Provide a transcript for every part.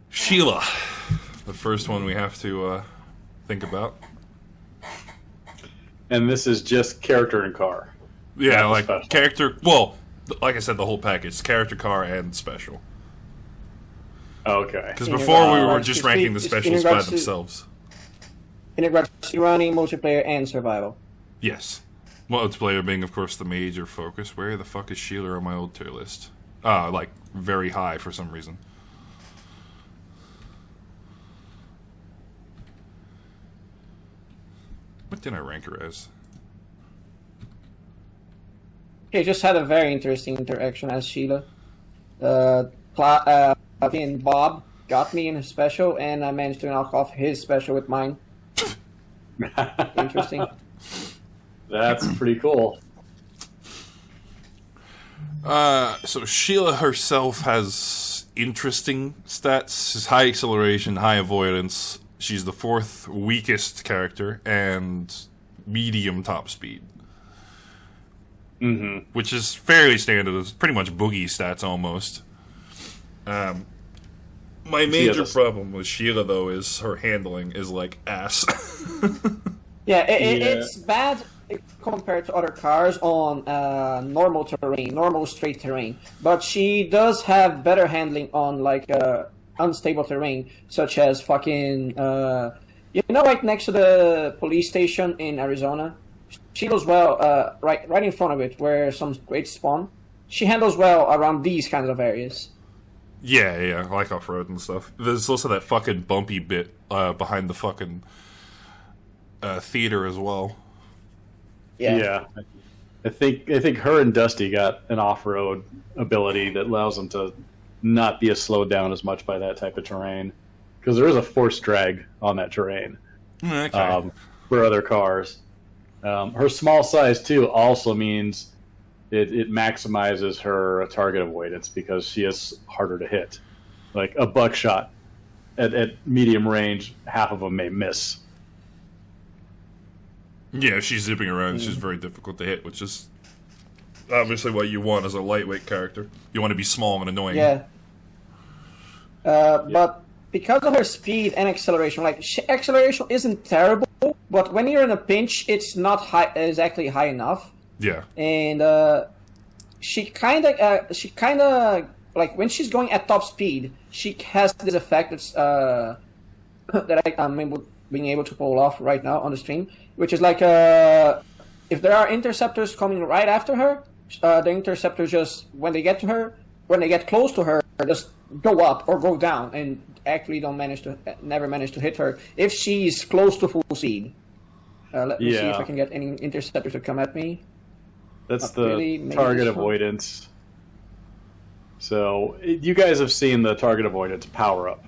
Sheila, the first one we have to think about. And this is just character and car. Yeah, like special. Character. Well, like I said, the whole package: character, car, and special. Okay. Because before we were just ranking the specials by themselves. In regards to running, multiplayer, and survival. Yes. Multiplayer being, of course, the major focus. Where the fuck is Sheila on my old tier list? Like very high for some reason. What did I rank her as? He just had a very interesting interaction as Sheila. And Bob got me in his special, and I managed to knock off his special with mine. Interesting. That's pretty cool. So Sheila herself has interesting stats. She's high acceleration, high avoidance. She's the fourth weakest character and medium top speed. Mm-hmm. Which is fairly standard. It's pretty much Boogie stats almost. My major problem with Sheila, though, is her handling is like ass. It's bad compared to other cars on normal terrain, normal straight terrain. But she does have better handling on like unstable terrain, such as fucking right next to the police station in Arizona. She does well right in front of it where some crates spawn. She handles well around these kinds of areas. Yeah, like off-road and stuff. There's also that fucking bumpy bit behind the fucking theater as well. Yeah. I think her and Dusty got an off-road ability that allows them to not be slowed down as much by that type of terrain, because there is a force drag on that terrain. Okay. For other cars. Her small size too also means it maximizes her target avoidance because she is harder to hit. Like a buckshot at medium range, half of them may miss. Yeah, if she's zipping around, she's very difficult to hit, which is obviously what you want as a lightweight character. You want to be small and annoying. Yeah. But because of her speed and acceleration, acceleration isn't terrible, but when you're in a pinch, it's not exactly high enough. Yeah. And she kind of like when she's going at top speed, she has this effect that's that I'm being able to pull off right now on the stream, which is like if there are interceptors coming right after her, the interceptors just when they get close to her, just go up or go down and actually never manage to hit her if she's close to full speed. Let me see if I can get any interceptors to come at me. That's the target avoidance. So you guys have seen the target avoidance power up.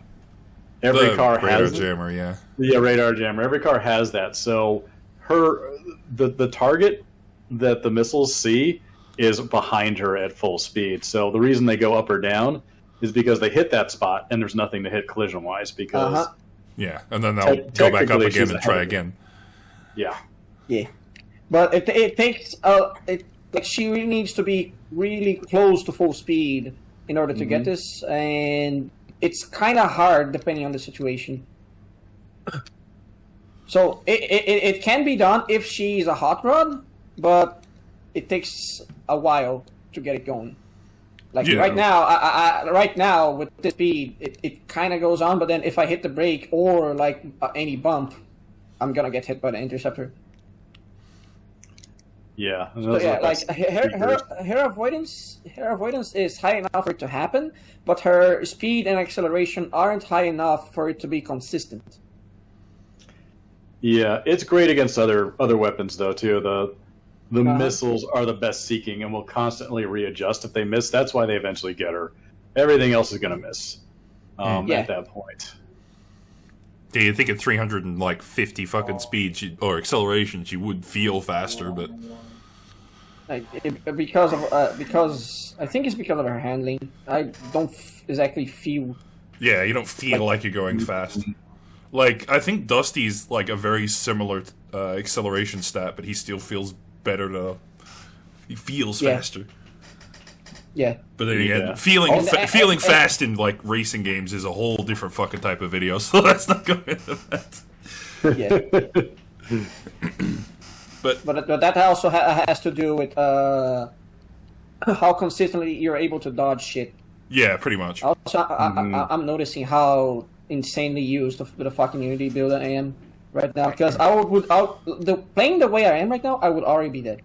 Every car has radar jammer, yeah. Yeah, radar jammer. Every car has that. So the target that the missiles see is behind her at full speed. So the reason they go up or down is because they hit that spot and there's nothing to hit collision wise because yeah, and then they'll go back up again and try again. Yeah. But it takes she really needs to be really close to full speed in order to get this, and it's kind of hard depending on the situation. So it can be done if she's a hot rod, but it takes a while to get it going. Like right now with this speed, it kind of goes on, but then if I hit the brake or like any bump, I'm gonna get hit by the interceptor. Yeah. So yeah, like her avoidance is high enough for it to happen, but her speed and acceleration aren't high enough for it to be consistent. Yeah, it's great against other weapons though too. The missiles are the best seeking and will constantly readjust if they miss. That's why they eventually get her. Everything else is going to miss at that point. Yeah, you think at 350 fucking speed or acceleration, she would feel faster, but because I think it's because of her handling. I don't exactly feel Yeah, you don't feel like you're going fast. Like, I think Dusty's like a very similar acceleration stat, but he still feels better to... He feels faster. Yeah. But then again, feeling fast in like racing games is a whole different fucking type of video, so let's not go into that. Yeah. But that also has to do with how consistently you're able to dodge shit. Yeah, pretty much. Also, I'm noticing how insanely used the fucking Unity build I am right now. Because playing the way I am right now, I would already be dead.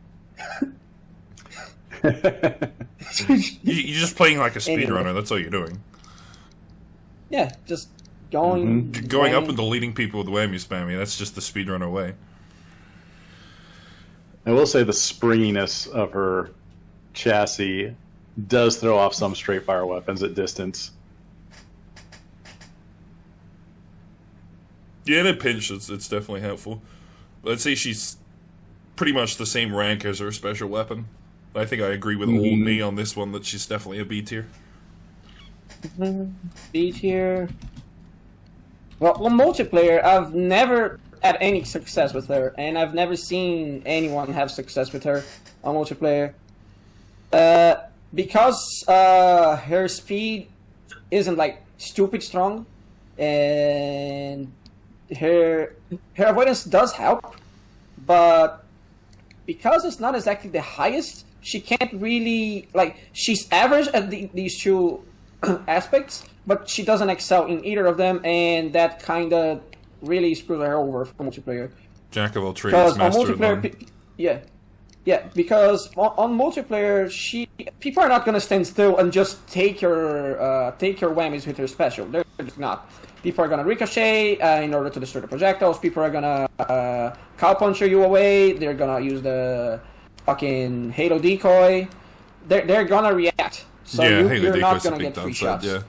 You're just playing like a speedrunner. That's all you're doing. Yeah, just going up and deleting people with whammy spammy. That's just the speedrunner way. I will say the springiness of her chassis does throw off some straight fire weapons at distance. Yeah, in a pinch, it's definitely helpful. But I'd say she's pretty much the same rank as her special weapon. I think I agree with old me on this one that she's definitely a B tier. B tier. Well, on multiplayer, I've never had any success with her, and I've never seen anyone have success with her on multiplayer. Because her speed isn't like stupid strong, and her avoidance does help, but because it's not exactly the highest, she can't really she's average at these two aspects, but she doesn't excel in either of them, and that kind of really screws her over for multiplayer. Jack of all trades, master of none. Yeah, because on multiplayer, people are not gonna stand still and just take your whammies with your special. They're just not. People are gonna ricochet in order to destroy the projectiles. People are gonna cow puncher you away. They're gonna use the fucking Halo decoy. They're gonna react. So you're not gonna get free shots. Yeah.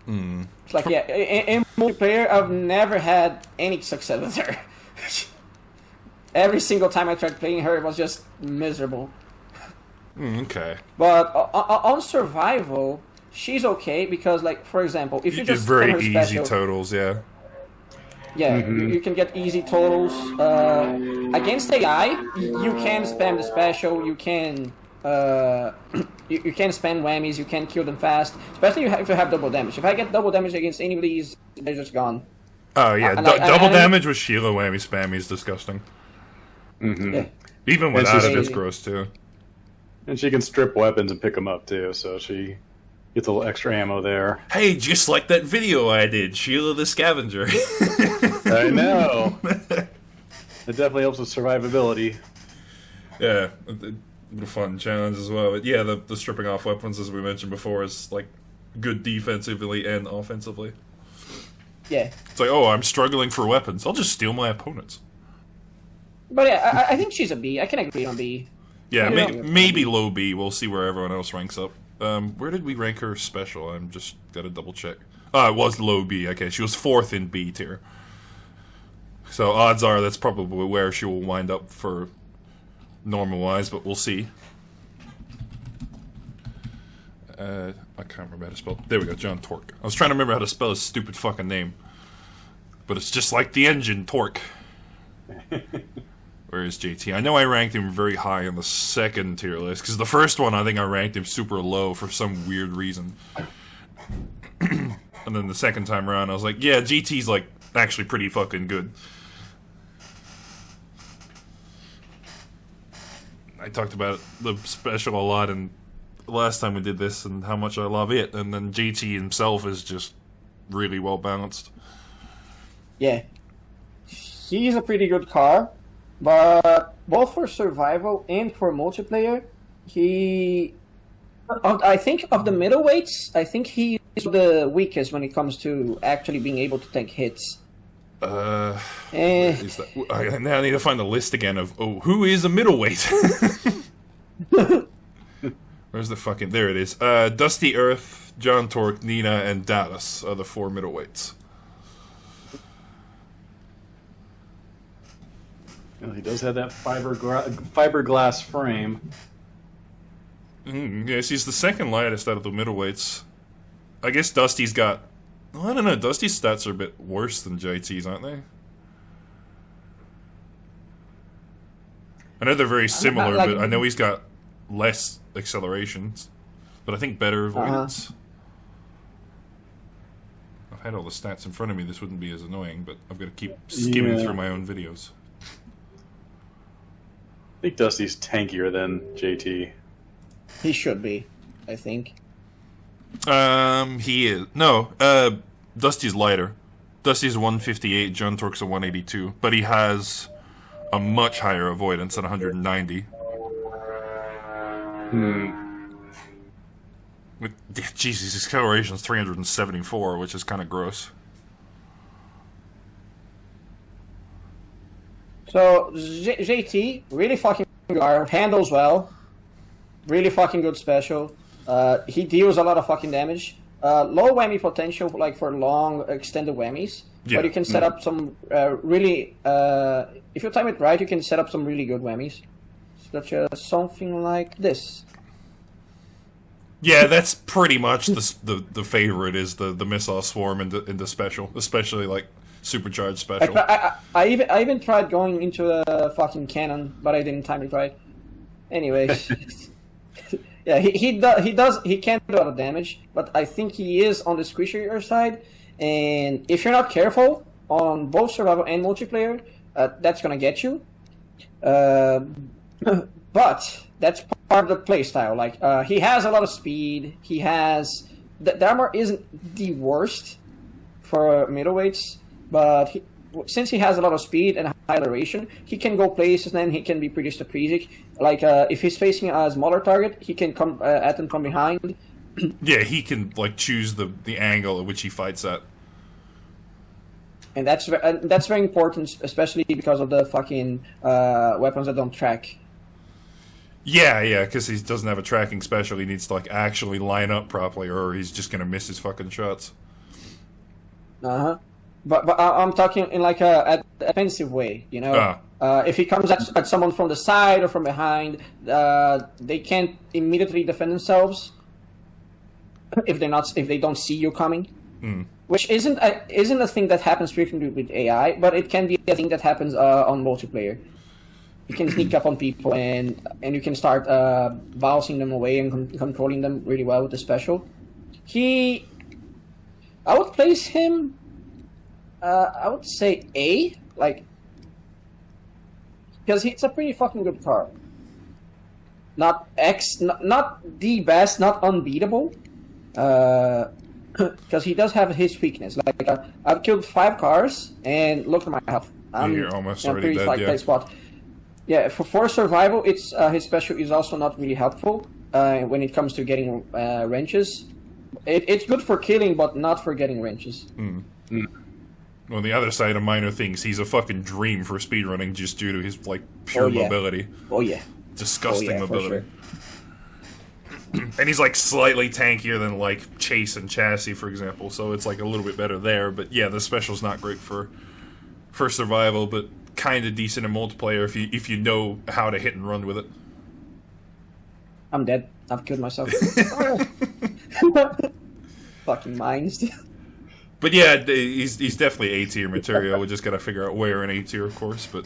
It's like, in multiplayer, I've never had any success with her. Every single time I tried playing her, it was just miserable. Okay. But on survival, she's okay because, for example, if you just very her easy special, totals, yeah. Yeah, you can get easy totals. Against AI, you can spam the special. You can you can spam whammies. You can kill them fast, especially if you have double damage. If I get double damage against any of these, they're just gone. Oh yeah, double damage with Sheila whammy spammy is disgusting. Yeah. Even without it, it's gross too. And she can strip weapons and pick them up too, so she gets a little extra ammo there. Hey, just like that video I did, Sheila the Scavenger. I know. It definitely helps with survivability. Yeah, a fun challenge as well. But yeah, the stripping off weapons, as we mentioned before, is good defensively and offensively. Yeah. It's like, oh, I'm struggling for weapons. I'll just steal my opponents. But yeah, I think she's a B. I can agree on B. Yeah, maybe low B. We'll see where everyone else ranks up. Where did we rank her special? I'm just gotta double check. Oh, it was low B. Okay, she was 4th in B tier. So odds are that's probably where she will wind up for normal wise, but we'll see. I can't remember how to spell. There we go, John Torque. I was trying to remember how to spell his stupid fucking name, but it's just like the engine, Torque. Where is JT? I know I ranked him very high on the 2nd tier list, because the first one I think I ranked him super low for some weird reason. And then the second time around I was like, yeah, GT's actually pretty fucking good. I talked about the special a lot and the last time we did this and how much I love it, and then GT himself is just really well balanced. Yeah. He's a pretty good car. But both for survival and for multiplayer, I think of the middleweights, I think he is the weakest when it comes to actually being able to take hits. Now I need to find the list again of who is a middleweight. Where's the fucking? There it is. Dusty Earth, John Torque, Nina, and Dallas are the 4 middleweights. Well, he does have that fiberglass frame. Yes, he's the 2nd lightest out of the middleweights. I guess Dusty's got... Well, I don't know. Dusty's stats are a bit worse than JT's, aren't they? I know they're very similar, but I know he's got less acceleration, but I think better avoidance. If I had all the stats in front of me, this wouldn't be as annoying, but I've got to keep skimming through my own videos. I think Dusty's tankier than JT. He should be, I think. He is. No, Dusty's lighter. Dusty's 158, John Torque's a 182, but he has a much higher avoidance at 190. Jesus, his acceleration is 374, which is kind of gross. So, JT, really fucking good, handles well, really fucking good special. He deals a lot of fucking damage. Low whammy potential, like for long, extended whammies. Yeah. But you can set up some really... if you time it right, you can set up some really good whammies. Such as something like this. Yeah, that's pretty much the favorite is the missile swarm in the special, especially like supercharged special. I even tried going into a fucking cannon, but I didn't time it right. Anyways, yeah, he can do a lot of damage, but I think he is on the squishier side, and if you're not careful on both survival and multiplayer, that's gonna get you. But that's part of the playstyle. Like, he has a lot of speed. He has... The armor isn't the worst for middleweights, but since he has a lot of speed and high acceleration, he can go places and he can be pretty strategic. Like, if he's facing a smaller target, he can come at them from behind. Yeah, he can, like, choose the angle at which he fights at. And that's very important, especially because of the fucking weapons that don't track. Yeah, because he doesn't have a tracking special. He needs to like actually line up properly, or he's just gonna miss his fucking shots. But I'm talking in like a defensive way, you know. If he comes at someone from the side or from behind, they can't immediately defend themselves if they don't see you coming. Which isn't a thing that happens frequently with AI, but it can be a thing that happens on multiplayer. You can sneak up on people and you can start bouncing them away and controlling them really well with the special. I would place him, I would say A, like, because it's a pretty fucking good card. Not X, not the best, not unbeatable, because he does have his weakness. Like, I've killed 5 cars and look at my health. You're almost already dead, yeah. Spot. Yeah, for survival, it's his special is also not really helpful when it comes to getting wrenches. It's good for killing, but not for getting wrenches. On the other side of minor things, he's a fucking dream for speedrunning just due to his like pure mobility. Oh yeah, disgusting mobility. Sure. And he's like slightly tankier than like Chase and Chassis, for example. So it's like a little bit better there. But yeah, the special's not great for survival, but kind of decent in multiplayer if you know how to hit and run with it. I'm dead. I've killed myself. Fucking mines. But yeah, he's definitely A tier material. We just gotta figure out where in A tier, of course. But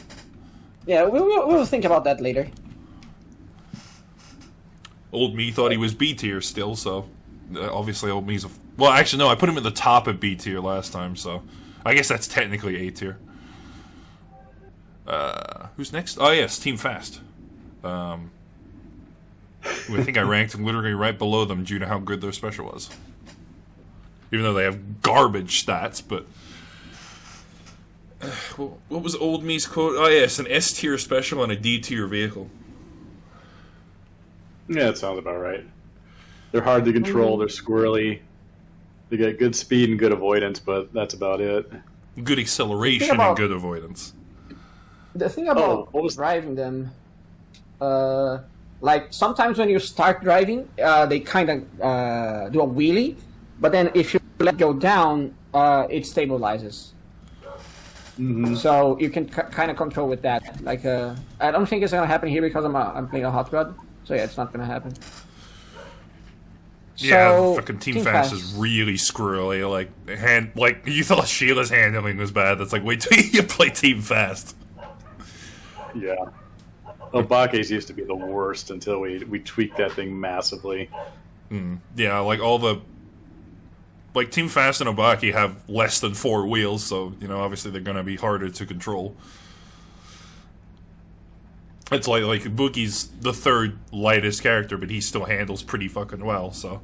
yeah, we'll think about that later. Old me thought he was B tier still, so obviously old me's well, actually no, I put him at the top of B tier last time, so I guess that's technically A tier. Who's next? Oh yes, Team Fast. I think I ranked him literally right below them due to how good their special was. Even though they have garbage stats, but what was old me's quote? Oh yes, an S tier special and a D tier vehicle. Yeah, that sounds about right. They're hard to control. They're squirrely. They get good speed and good avoidance, but that's about it. Good acceleration and good avoidance. The thing about driving them, like sometimes when you start driving, they kind of do a wheelie, but then if you let go down, it stabilizes. So you can kind of control with that. Like, I don't think it's gonna happen here because I'm playing a hot rod. So yeah, it's not gonna happen. Yeah, fucking Team Fast is really squirrely. Like you thought Sheila's handling was bad. That's like, wait till you play Team Fast. Yeah. Obaki's used to be the worst until we tweaked that thing massively. Yeah, like all the... Like, Team Fast and Obaki have less than 4 wheels, so, you know, obviously they're going to be harder to control. It's like Boogie's the third lightest character, but he still handles pretty fucking well, so...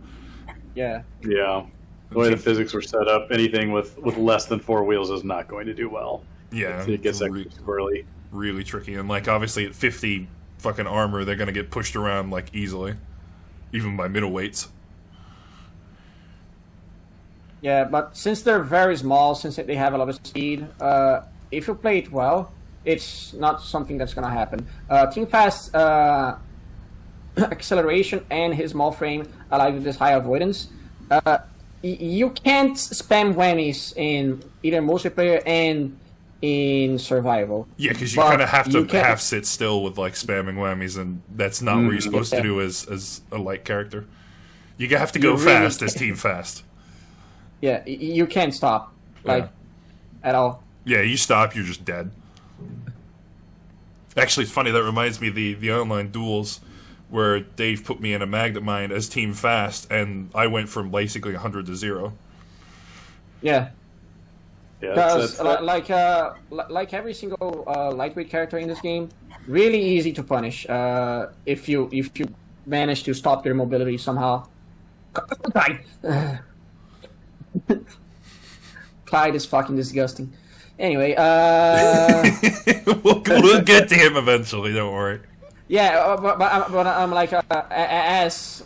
Yeah. Yeah. The way the physics were set up, anything with less than 4 wheels is not going to do well. Yeah. It gets extra squirrely. Really tricky, and, like, obviously at 50 fucking armor, they're going to get pushed around, like, easily. Even by middleweights. Yeah, but since they're very small, since they have a lot of speed, if you play it well, it's not something that's going to happen. Team Fast acceleration and his small frame allow you this high avoidance. You can't spam whammies in either multiplayer and in survival. Yeah, because you kind of have to half sit still with like spamming whammies, and that's not what you're supposed to do as a light character. You have to go fast as Team Fast. Yeah, you can't stop, at all. Yeah, you stop, you're just dead. Actually, it's funny, that reminds me of the online duels where Dave put me in a Magnet Mine as Team Fast, and I went from basically 100 to 0. Yeah. Yeah, Because, like every single lightweight character in this game, really easy to punish if you manage to stop their mobility somehow. Clyde is fucking disgusting. Anyway, we'll get to him eventually. Don't worry. Yeah, but I'm like as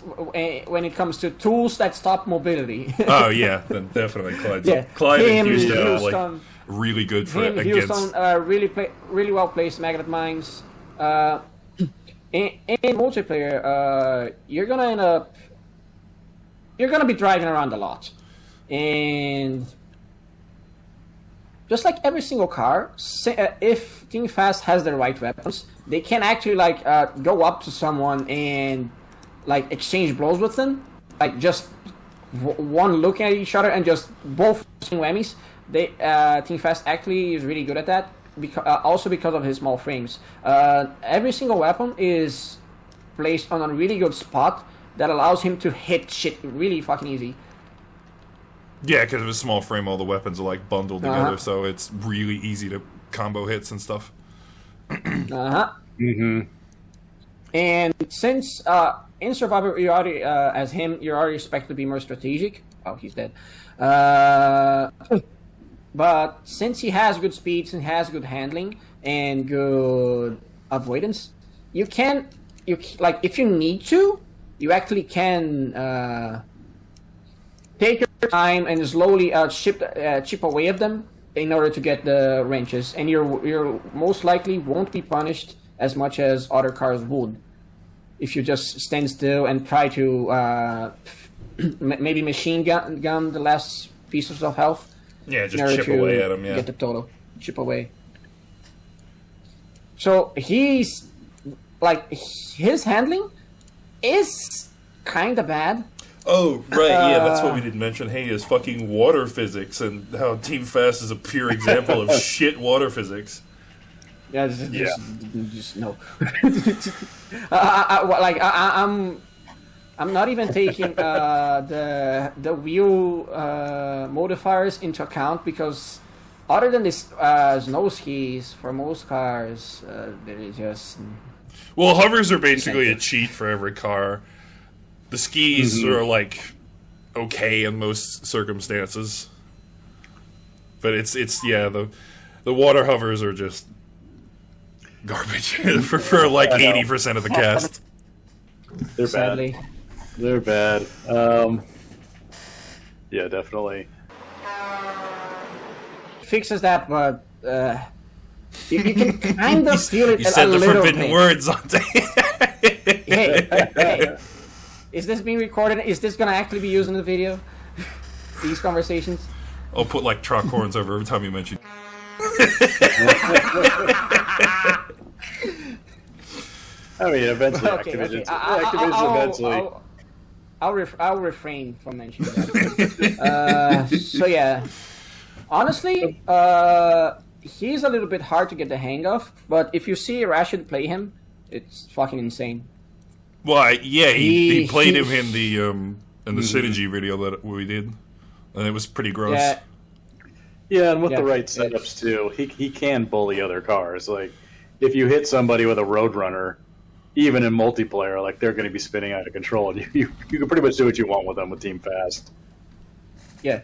when it comes to tools that stop mobility. Oh yeah, then definitely Clyde. Yeah, Clyde and Houston, Houston, really good for against. Houston really well placed magnet mines. In multiplayer, you're gonna be driving around a lot. And just like every single car, if Team Fast has the right weapons, they can actually go up to someone and like exchange blows with them, like just one looking at each other and just both whammies. Team Fast actually is really good at that, also because of his small frames. Every single weapon is placed on a really good spot that allows him to hit shit really fucking easy. Yeah, because of his small frame, all the weapons are like bundled together, so it's really easy to combo hits and stuff. And since in Survivor, you already as him, you're already expected to be more strategic. Oh, he's dead. But since he has good speed, and has good handling and good avoidance, if you need to, you actually can take your time and slowly chip away at them in order to get the wrenches, and you're most likely won't be punished as much as other cars would if you just stand still and try to maybe machine gun the last pieces of health. Yeah, just chip away at him. Yeah, get the total chip away. So he's like his handling is kind of bad. Oh, right, yeah, that's what we didn't mention. Hey, is fucking water physics, and how Team Fast is a pure example of shit water physics. Yeah, just no. I'm not even taking the wheel modifiers into account, because other than this snow skis, for most cars, there is just... Well, hovers are basically a cheat for every car. The skis are like okay in most circumstances, but it's the water hovers are just garbage for like 80% of the cast. They're Sadly. bad. They're bad. Yeah, definitely. Fixes that, but you can kind of feel it. You said the forbidden bit. words on Hey. Is this being recorded? Is this gonna actually be used in the video? These conversations? I'll put like truck horns over every time you mention. I mean, eventually, Activision eventually. I'll refrain from mentioning that. So yeah, honestly, he's a little bit hard to get the hang of. But if you see Rashid play him, it's fucking insane. Well, he played him in the Synergy video that we did, and it was pretty gross. Yeah, and with the right setups too, he can bully other cars. Like if you hit somebody with a Roadrunner, even in multiplayer, like they're going to be spinning out of control, and you can pretty much do what you want with them with Team Fast. Yeah,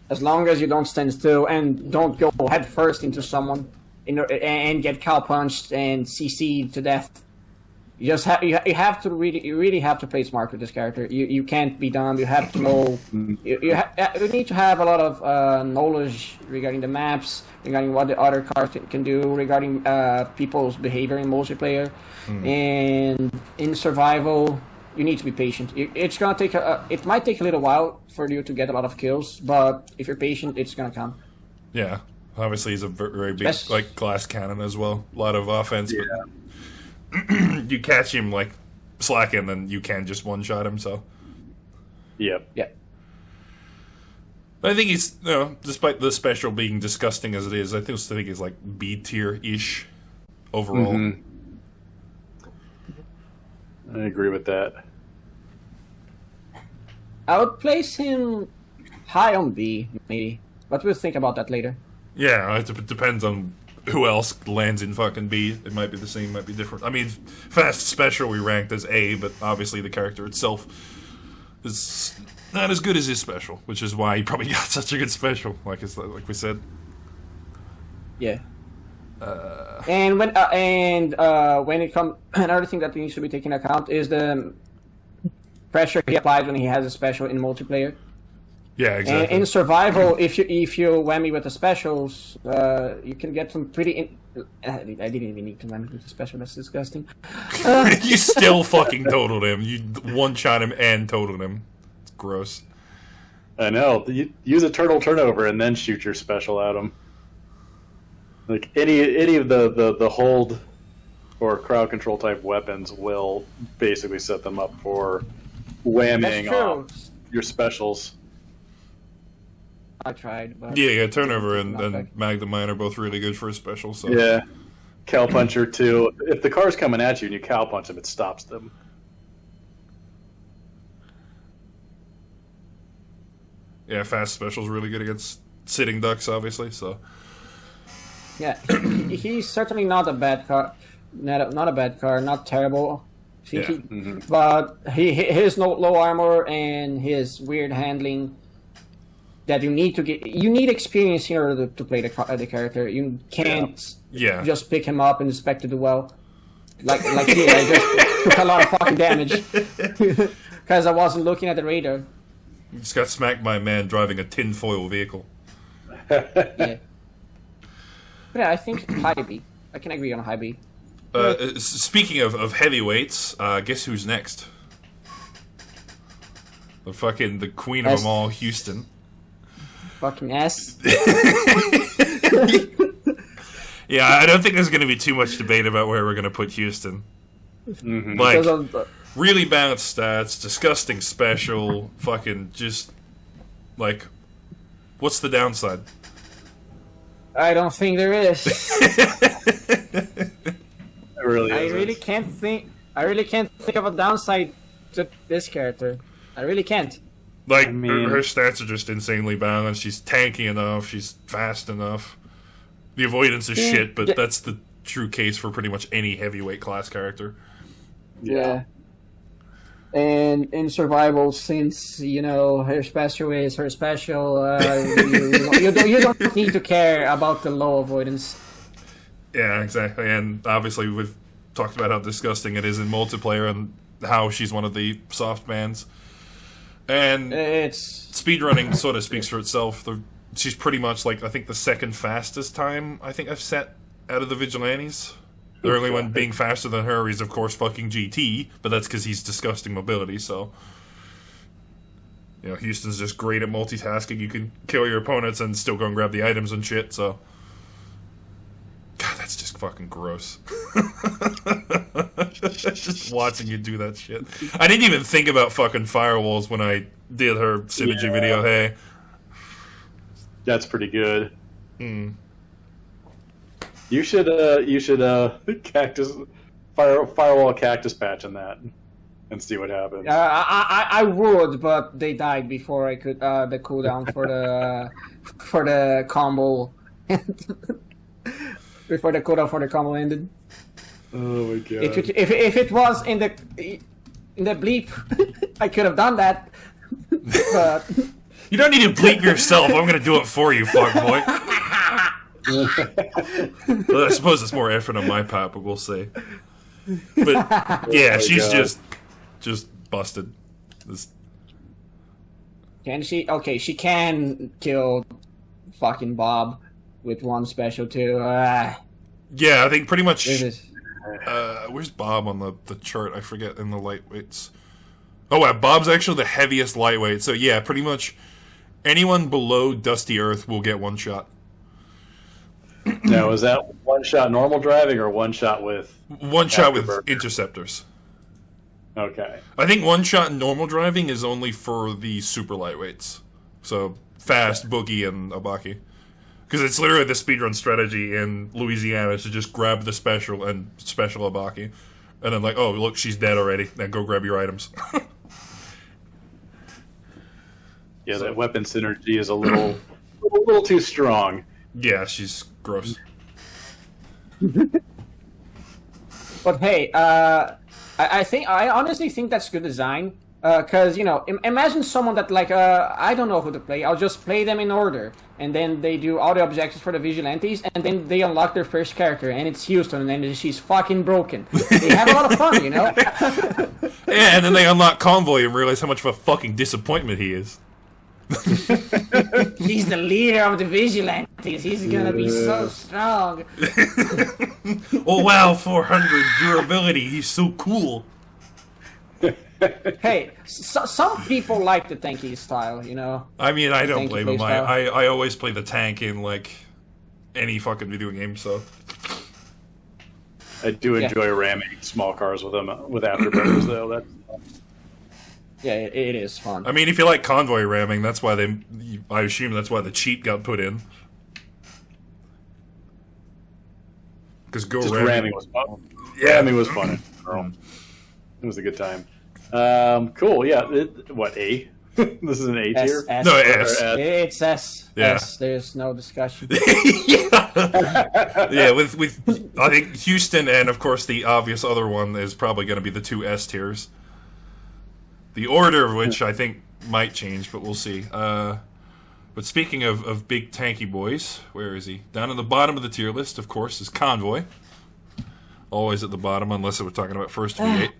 as long as you don't stand still and don't go head first into someone, and get cow punched and CC'd to death. You just have to really have to play smart with this character. You can't be dumb. You have to know. You need to have a lot of knowledge regarding the maps, regarding what the other cars can do, regarding people's behavior in multiplayer, and in survival. You need to be patient. It's gonna take it might take a little while for you to get a lot of kills, but if you're patient, it's gonna come. Yeah, obviously he's a very big like glass cannon as well. A lot of offense. Yeah. But you catch him like slacking, then you can just one shot him. So, yeah. But I think he's, despite the special being disgusting as it is, I still think he's like B tier ish overall. Mm-hmm. I agree with that. I would place him high on B, maybe, but we'll think about that later. Yeah, it depends on who else lands in fucking B. It might be the same, might be different. I mean, Fast Special we ranked as A, but obviously the character itself is not as good as his special, which is why he probably got such a good special, like we said. Yeah. And when it comes, another thing that needs to be taken into account is the pressure he applies when he has a special in multiplayer. Yeah, exactly. And in survival, if you whammy with the specials, you can get some pretty. I didn't even need to whammy with the special. That's disgusting. You still fucking totaled him. You one-shot him and totaled him. It's gross. I know. You use a turtle turnover and then shoot your special at him. Like any of the hold or crowd control type weapons will basically set them up for whamming off your specials. I tried, but Yeah, turnover and Magnum Mine are both really good for a special. So yeah, cow puncher too. If the car's coming at you and you cow punch them, it stops them. Yeah, Fast Special's really good against sitting ducks, obviously. So yeah, he's certainly not a bad car. Not a bad car. Not terrible. But his low armor and his weird handling. That you need to get. You need experience in order to play the character. You can't just pick him up and expect to do well. Like here, I just took a lot of fucking damage because I wasn't looking at the radar. You just got smacked by a man driving a tinfoil vehicle. Yeah. But yeah, I think high B. I can agree on high B. Speaking of heavyweights, guess who's next? The queen of them all, Houston. Fucking S. Yeah, I don't think there's going to be too much debate about where we're going to put Houston. Mm-hmm. Like, really balanced stats, disgusting special, fucking just, like, what's the downside? I don't think there is. I really can't think of a downside to this character. I really can't. Like, her stats are just insanely balanced. She's tanky enough. She's fast enough. The avoidance is shit, but that's the true case for pretty much any heavyweight class character. Yeah. And in survival, since, her special is her special, you don't need to care about the low avoidance. Yeah, exactly. And obviously we've talked about how disgusting it is in multiplayer and how she's one of the soft bans. And speedrunning sort of speaks for itself. She's pretty much, like, I think the second fastest time I think I've set out of the Vigilantes. The only one being faster than her is, of course, fucking GT, but that's because he's disgusting mobility, so... Houston's just great at multitasking. You can kill your opponents and still go and grab the items and shit, so... God, that's just fucking gross. Just watching you do that shit. I didn't even think about fucking firewalls when I did her synergy video. Hey, that's pretty good. Hmm. You should cactus firewall cactus patch on that and see what happens. I would, but they died before I could the cooldown for the combo before the cooldown for the combo ended. Oh my god! If it was in the bleep, I could have done that. But You don't need to bleep yourself. I'm gonna do it for you, fuckboy. Well, I suppose it's more effort on my part, but we'll see. But yeah, she's just busted. This... Can she? Okay, she can kill fucking Bob with one special too. Yeah, I think pretty much. Is... Where's Bob on the chart? I forget in the lightweights. Oh, wow, Bob's actually the heaviest lightweight. So yeah, pretty much anyone below Dusty Earth will get one shot. Now, is that one shot normal driving or one shot with? One shot with interceptors. Okay. I think one shot normal driving is only for the super lightweights. So Fast, Boogie, and Obaki. Because it's literally the speedrun strategy in Louisiana to just grab the special and special Obaki. And then like, oh, look, she's dead already. Then go grab your items. Yeah, that weapon synergy is a little too strong. Yeah, she's gross. But hey, I honestly think that's good design. Because, imagine someone that, I don't know who to play. I'll just play them in order. And then they do all the objectives for the Vigilantes, and then they unlock their first character, and it's Houston, and then she's fucking broken. They have a lot of fun, Yeah, and then they unlock Convoy and realize how much of a fucking disappointment he is. He's the leader of the Vigilantes. He's gonna be so strong. Oh, wow, 400 durability. He's so cool. Hey, some people like the tanky style, I mean, I don't Tanky blame him. playstyle. I always play the tank in, any fucking video game, so... I do enjoy ramming small cars with them, with afterburners, though. Yeah, it is fun. I mean, if you like Convoy ramming, that's why I assume that's why the cheat got put in. Because ramming was fun. Yeah. Ramming was fun. It was a good time. Cool, yeah. What, A? This is an A tier? S. No, S. It's S. Yeah. S. There's no discussion. Yeah, with I think Houston and, of course, the obvious other one is probably going to be the two S tiers. The order of which I think might change, but we'll see. But speaking of big tanky boys, where is he? Down at the bottom of the tier list, of course, is Convoy. Always at the bottom, unless we're talking about first V8.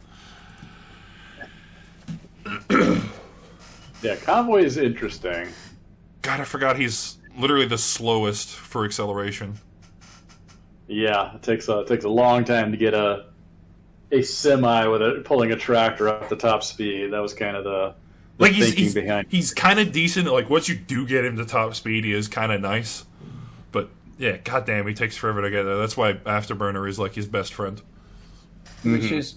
Yeah, Convoy is interesting. God, I forgot he's literally the slowest for acceleration. Yeah, it takes a long time to get a semi with pulling a tractor up the top speed. That was kind of the thinking behind. He's kind of decent. Once you do get him to top speed, he is kind of nice. But yeah, goddamn, he takes forever to get there. That's why Afterburner is his best friend. Which is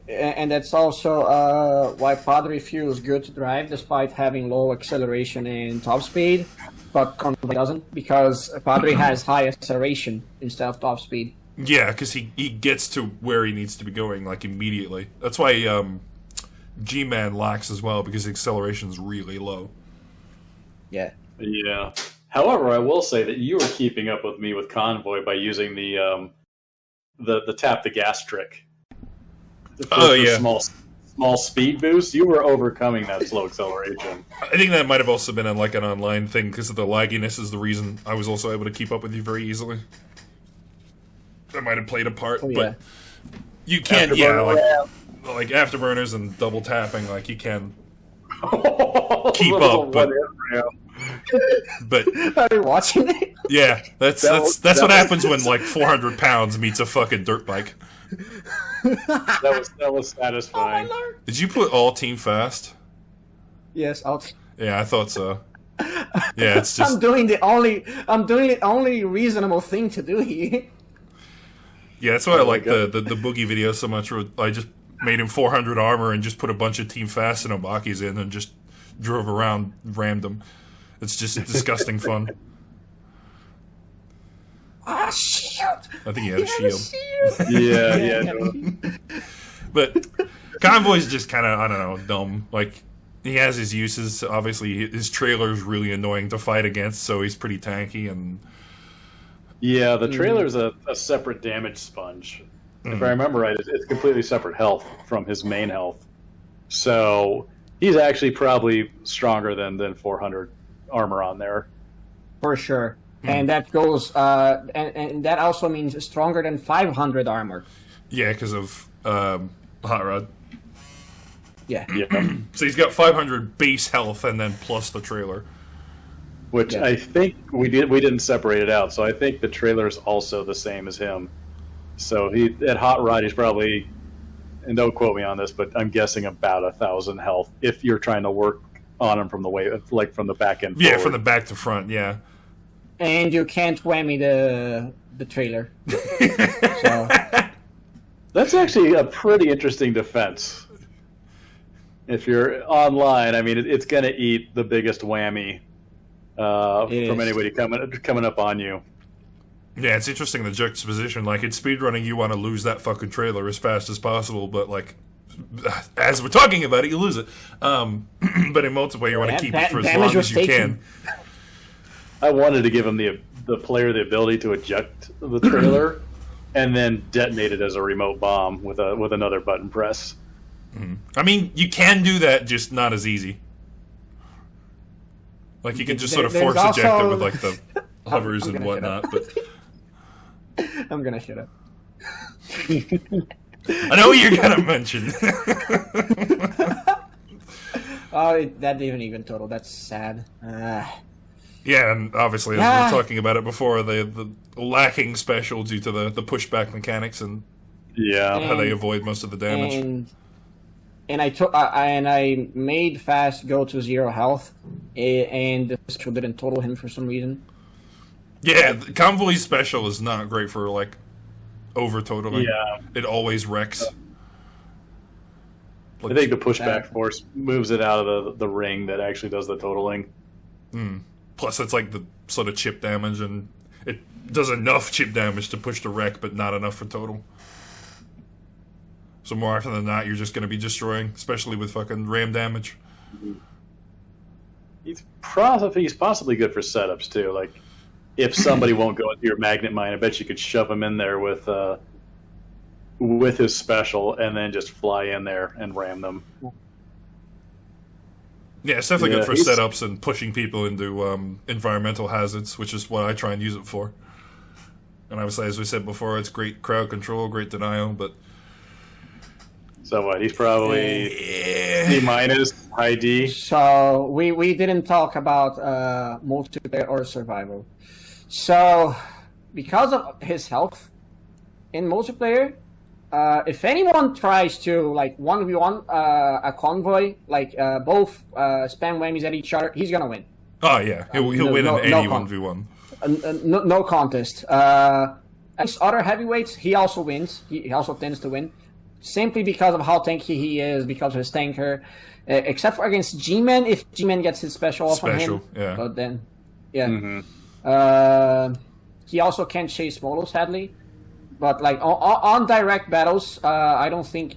and that's also why Padre feels good to drive despite having low acceleration and top speed, but Convoy doesn't, because Padre has high acceleration instead of top speed. Yeah, because he gets to where he needs to be going immediately. That's why G-Man lacks as well, because the acceleration is really low. Yeah. Yeah. However, I will say that you were keeping up with me with Convoy by using the tap the gas trick. Yeah. Small speed boost. You were overcoming that slow acceleration. I think that might have also been an online thing, because of the lagginess is the reason I was also able to keep up with you very easily. That might have played a part, but you can't, like afterburners and double tapping, you can keep up, but Are you watching it? yeah, that's what happens when 400 pounds meets a fucking dirt bike. That was satisfying. Oh my Lord. Did you put all team fast? Yes, Yeah, I thought so. Yeah, it's just I'm doing the only reasonable thing to do here. Yeah, that's why I like the Boogie video so much. Where I just made him 400 armor and just put a bunch of Team Fast and Obakis in and just drove around, rammed them. It's just disgusting fun. Ah, shield! I think he had a shield. Yeah. But Convoy's just kind of, I don't know, dumb. Like, he has his uses. Obviously, his trailer's really annoying to fight against, so he's pretty tanky. And yeah, the trailer's a separate damage sponge. If I remember right, it's completely separate health from his main health. So he's actually probably stronger than 400 armor on there. For sure. And that goes, and that also means stronger than 500 armor. yeah, because of Hot Rod. Yeah. So he's got 500 base health and then plus the trailer. Which I think we didn't separate it out. So I think the trailer is also the same as him. So he at Hot Rod he's probably, and don't quote me on this, but I'm guessing about 1,000 health if you're trying to work on him from the way, like from the back end. Yeah, forward. from the back to front. Yeah. And you can't whammy the trailer. So That's actually a pretty interesting defense. If you're online, I mean, it's going to eat the biggest whammy from anybody coming up on you. Yeah, it's interesting the juxtaposition. Like, it's speedrunning, you want to lose that fucking trailer as fast as possible, but, like, as we're talking about it, you lose it. But in multiplayer, you want to keep it for as long as you can. I wanted to give him the player the ability to eject the trailer and then detonate it as a remote bomb with another button press. Mm-hmm. I mean, you can do that, just not as easy. Like, you can just sort of force eject it with, like, the hovers and whatnot, but... I'm gonna shut up. I know what you're gonna mention. Oh, that didn't even total. That's sad. Yeah, and obviously, as we were talking about it before, the lacking special due to the pushback mechanics and how they avoid most of the damage. And I made Fast go to 0 health, and the special didn't total him for some reason. Yeah, the Convoy's special is not great for, like, over-totaling. Yeah. It always wrecks. I think the pushback force moves it out of the ring that actually does the totaling. Plus, it's like the sort of chip damage, and it does enough chip damage to push the wreck, but not enough for total. So more often than not, you're just going to be destroying, especially with fucking ram damage. He's possibly good for setups, too. Like, if somebody won't go into your magnet mine, I bet you could shove him in there with his special and then just fly in there and ram them. Yeah, it's definitely good for setups and pushing people into environmental hazards, which is what I try and use it for. And obviously, as we said before, it's great crowd control, great denial, but... So what, he's probably D-, high D? So we didn't talk about multiplayer or survival. So, because of his health in multiplayer, if anyone tries to, like, 1v1 a convoy, like, both spam whammies at each other, he's gonna win. Oh, yeah. He'll win in any 1v1. No contest. Against other heavyweights, he also wins. He also tends to win. Simply because of how tanky he is, because of his tanker. Except for against G-Man, if G-Man gets his special off on him. Yeah. But then, yeah. Mm-hmm. He also can't chase Molo, sadly. But like on direct battles, I don't think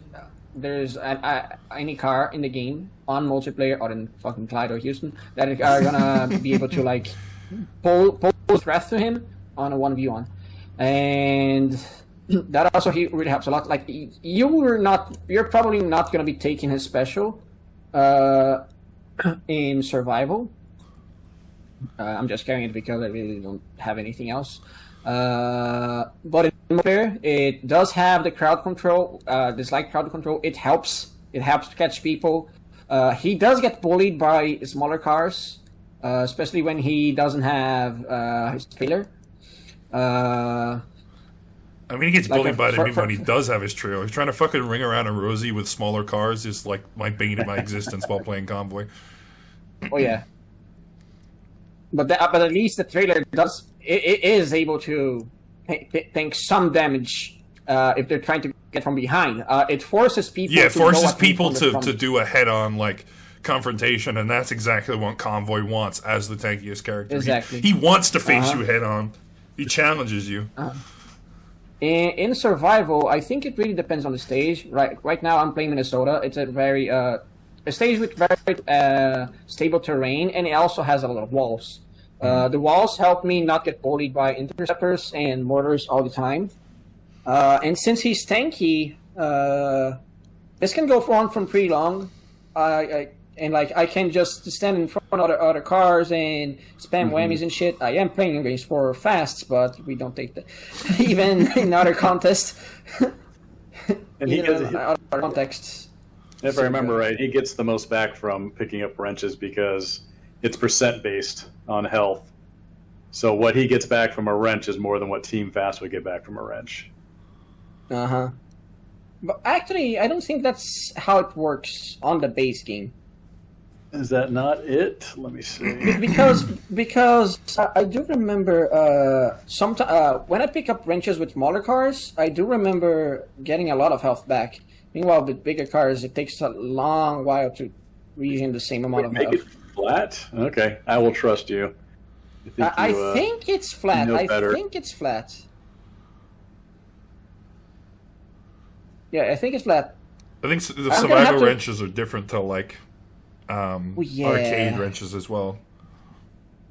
there's any car in the game on multiplayer other than fucking Clyde or Houston that are gonna be able to like pull threat to him on a 1v1, and that also really helps a lot. Like you're probably not gonna be taking his special in survival. I'm just carrying it because I really don't have anything else. But in multiplayer, it does have the crowd control, this light crowd control. It helps to catch people. He does get bullied by smaller cars, especially when he doesn't have his trailer. I mean, he gets bullied by them even when he does have his trailer. He's trying to fucking ring around a Rosie with smaller cars is like my bane of my existence while playing Convoy. Oh yeah. But at least the trailer is able to tank some damage if they're trying to get from behind. It forces people. Yeah, it to go forces at me people from the to front. do a head-on like confrontation, and that's exactly what Convoy wants as the tankiest character. Exactly. He wants to face you head-on. He challenges you. In survival, I think it really depends on the stage. Right now, I'm playing Minnesota. It's a very a stage with very stable terrain, and it also has a lot of walls. The walls help me not get bullied by interceptors and mortars all the time. And since he's tanky, this can go on from pretty long. I can just stand in front of other cars and spam whammies and shit. I am playing against 4 fasts, but we don't take that. Even in other contests. And he gets, in other contexts. if I remember right, he gets the most back from picking up wrenches because it's percent based on health. So what he gets back from a wrench is more than what Team Fast would get back from a wrench. But actually, I don't think that's how it works on the base game. Is that not it? Let me see. Because I do remember when I pick up wrenches with smaller cars, I do remember getting a lot of health back. Meanwhile, with bigger cars, it takes a long while to regain the same amount of Make health. it flat? Okay, I will trust you. I think it's flat. know better. I think it's flat. Yeah, I think it's flat. I think the gonna have survival to- wrenches are different to like arcade wrenches as well.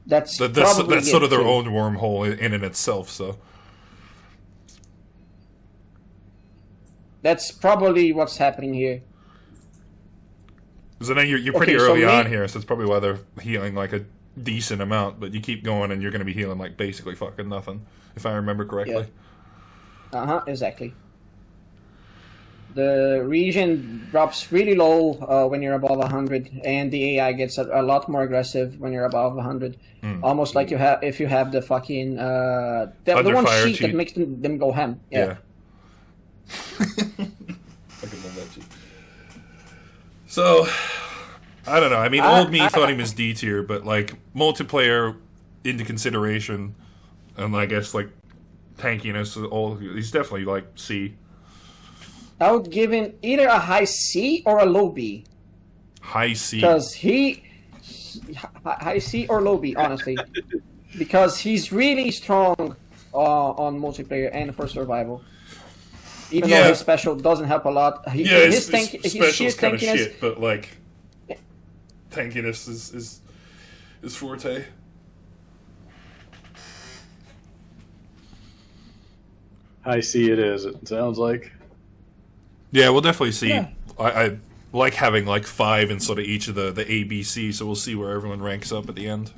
That's That's probably sort of it, their too. own wormhole in and itself. So That's probably what's happening here. because I know you're pretty Okay, so early on me- here, so it's probably why they're healing like a decent amount. But you keep going, and you're going to be healing like basically fucking nothing, if I remember correctly. Exactly. The region drops really low when you're above 100, and the AI gets a lot more aggressive when you're above 100. Almost like if you have the fucking the one Underfire sheet cheat. that makes them go ham. Yeah. Fucking love that shit. So, I don't know. I mean, old me thought he was D tier, but like multiplayer into consideration, and I guess like tankiness, he's definitely like C. I would give him either a high C or a low B. High C. Because high C or low B, honestly. Because he's really strong on multiplayer and for survival. Even though his special doesn't help a lot. His his special's kind of tankiness- shit, but like tankiness is forte. I see it is. It sounds like. Yeah, we'll definitely see. Yeah. I like having like 5 in sort of each of the ABC, so we'll see where everyone ranks up at the end.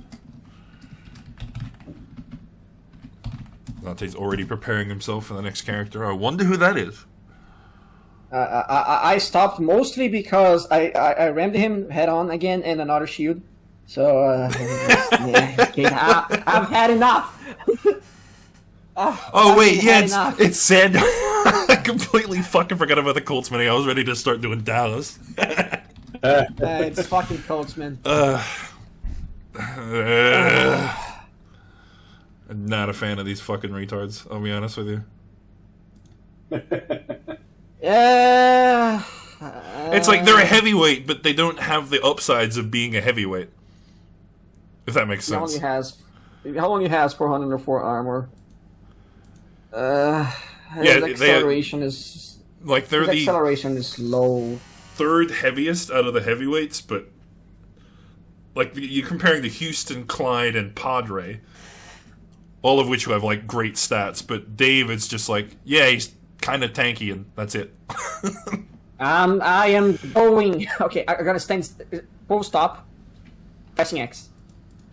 Dante's already preparing himself for the next character. I wonder who that is. I stopped mostly because I rammed him head on again in another shield. So I've had enough. Oh wait, yeah, enough. it's Sand. I completely fucking forgot about the Coltsman. I was ready to start doing Dallas. It's fucking Coltsman. I'm not a fan of these fucking retards. I'll be honest with you. It's like they're a heavyweight, but they don't have the upsides of being a heavyweight. If that makes sense. He only has 404 armor. His Yeah, acceleration is like they're his the acceleration is low. third heaviest out of the heavyweights, but like you're comparing the Houston, Clyde, and Padre, all of which have like great stats, but Dave is just like, yeah, he's kind of tanky, and that's it. I am going. Okay, I gotta stand. Full stop. Pressing X.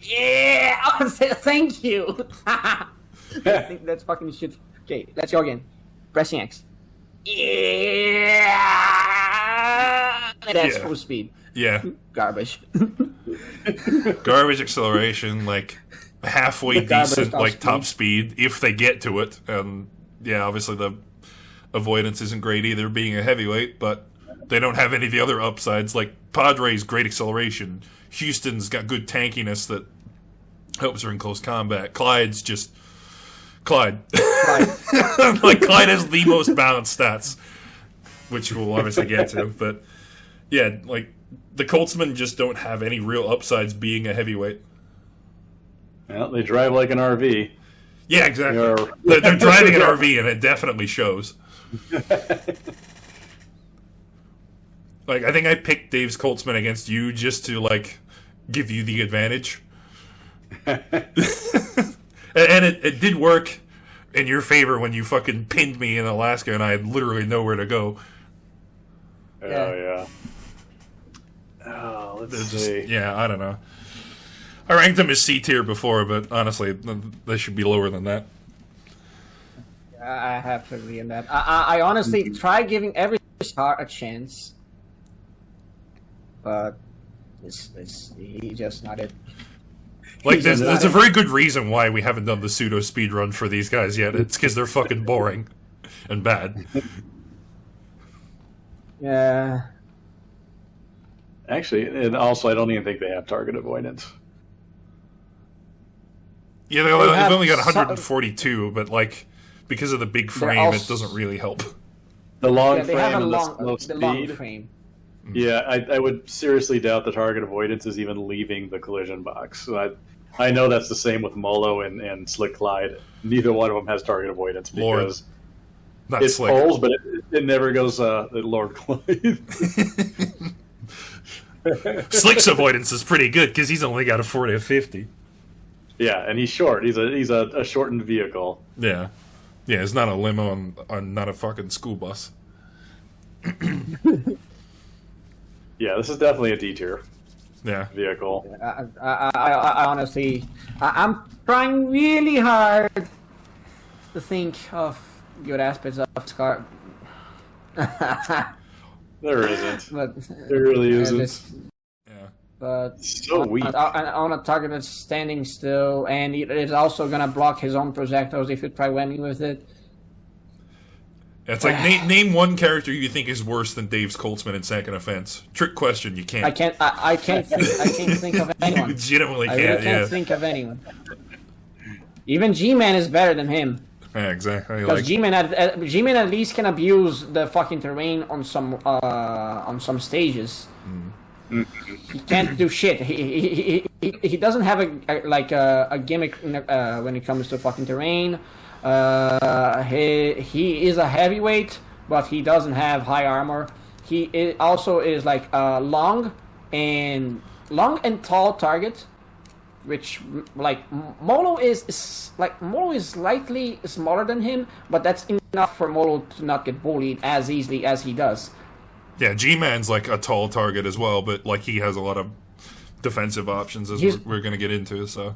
Yeah. Oh, thank you. I think that's fucking shit. Okay, let's go again. Pressing X. Yeah. That's full speed. Yeah, Garbage. garbage acceleration, like halfway Garbage decent, top like speed. top speed if they get to it, and yeah, obviously the avoidance isn't great either, being a heavyweight, but they don't have any of the other upsides. Like Padre's great acceleration, Houston's got good tankiness that helps her in close combat. Clyde's Clyde. Like, Clyde has the most balanced stats, which we'll obviously get to. But, yeah, like, the Coltsmen just don't have any real upsides being a heavyweight. Well, they drive like an RV. Yeah, exactly. They're driving an RV, and it definitely shows. Like, I think I picked Dave's Coltsman against you just to, like, give you the advantage. And it did work in your favor when you fucking pinned me in Alaska and I had literally nowhere to go. Oh, yeah. Oh, let's see. Yeah, I don't know. I ranked them as C tier before, but honestly, they should be lower than that. I have to agree on that. I honestly try giving every star a chance, but he's just not it. Like, there's a very good reason why we haven't done the pseudo speed run for these guys yet. It's because they're fucking boring and bad. Yeah. Actually, and also, I don't even think they have target avoidance. Yeah, they've only got 142, but, like, because of the big frame, it doesn't really help. The long they frame have and the slow speed. long frame. Yeah, I would seriously doubt the target avoidance is even leaving the collision box. So I know that's the same with Molo and Slick Clyde. Neither one of them has target avoidance because Not it Slick. pulls, but it never goes Lord Clyde. Slick's avoidance is pretty good because he's only got a 40 or 50. Yeah, and he's short. He's a shortened vehicle. Yeah. Yeah, it's not a limo on not a fucking school bus. Yeah, this is definitely a D tier vehicle. I honestly, I'm trying really hard to think of good aspects of Scar. There isn't. But There really isn't. Yeah. But So weak. on a target that's standing still, and it is also gonna block his own projectiles if you try whamming with it. It's like, name one character you think is worse than Dave's Coltsman in Second Offense. Trick question, you can't. I can't think of anyone. You legitimately I can't, really can't think of anyone. Even G-Man is better than him. Yeah, exactly. Because Like, G-Man at least can abuse the fucking terrain on some stages. He can't do shit. He doesn't have a gimmick when it comes to fucking terrain. He is a heavyweight, but he doesn't have high armor. He also is like long and tall target, which like Molo is slightly smaller than him, but that's enough for Molo to not get bullied as easily as he does. yeah, G-Man's like a tall target as well, but like he has a lot of defensive options as we're going to get into. So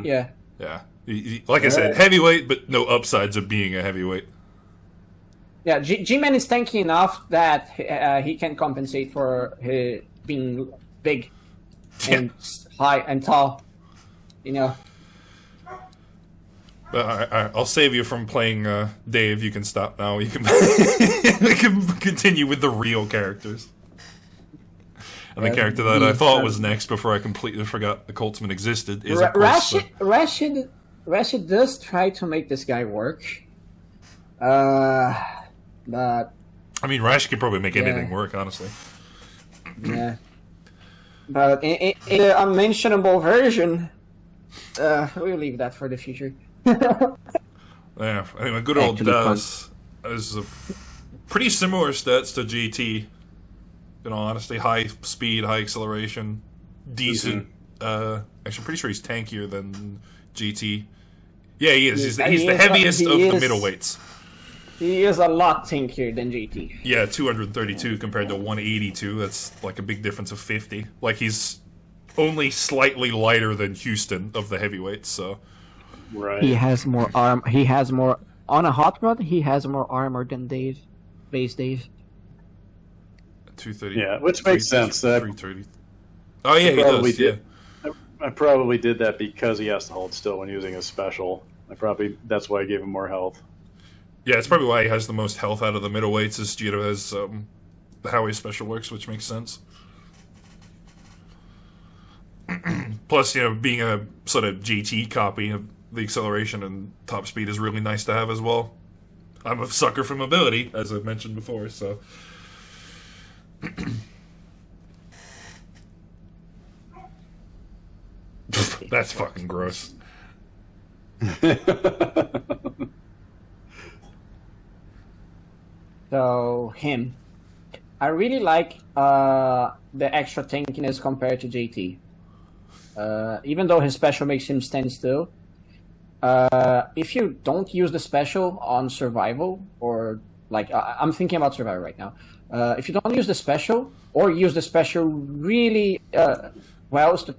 Yeah. yeah, like I said, heavyweight, but no upsides of being a heavyweight. Yeah, G-Man is tanky enough that he can compensate for being big and high and tall, you know. But I'll save you from playing Dave. You can stop now. You can we can continue with the real characters. And the character that I thought was next before I completely forgot the Coltsman existed is of course, Rashid does try to make this guy work, but I mean, Rash could probably make anything work, honestly. yeah. But in the unmentionable version, we'll leave that for the future. Yeah, anyway, good old Daz is a pretty similar stats to GT. In all honesty, high speed, high acceleration, decent. Actually, I'm pretty sure he's tankier than GT. Yeah, he is. He's the heaviest of the middleweights. He is a lot tankier than GT. Yeah, 232 compared to 182. That's like a big difference of 50. Like, he's only slightly lighter than Houston of the heavyweights, so... Right. He has more arm. He has more on a hot rod. He has more armor than Dave, base Dave. 230. Yeah, which makes sense. 330. Oh yeah, he does. Yeah. I probably did that because he has to hold still when using his special. That's why I gave him more health. Yeah, it's probably why he has the most health out of the middleweights, is due to his how his special works, which makes sense. Plus, you know, being a sort of GT copy, the acceleration and top speed is really nice to have as well. I'm a sucker for mobility, as I've mentioned before, so... That's fucking gross. So, him. I really like the extra tankiness compared to JT. Even though his special makes him stand still, if you don't use the special on survival, or like I'm thinking about survival right now, if you don't use the special or use the special really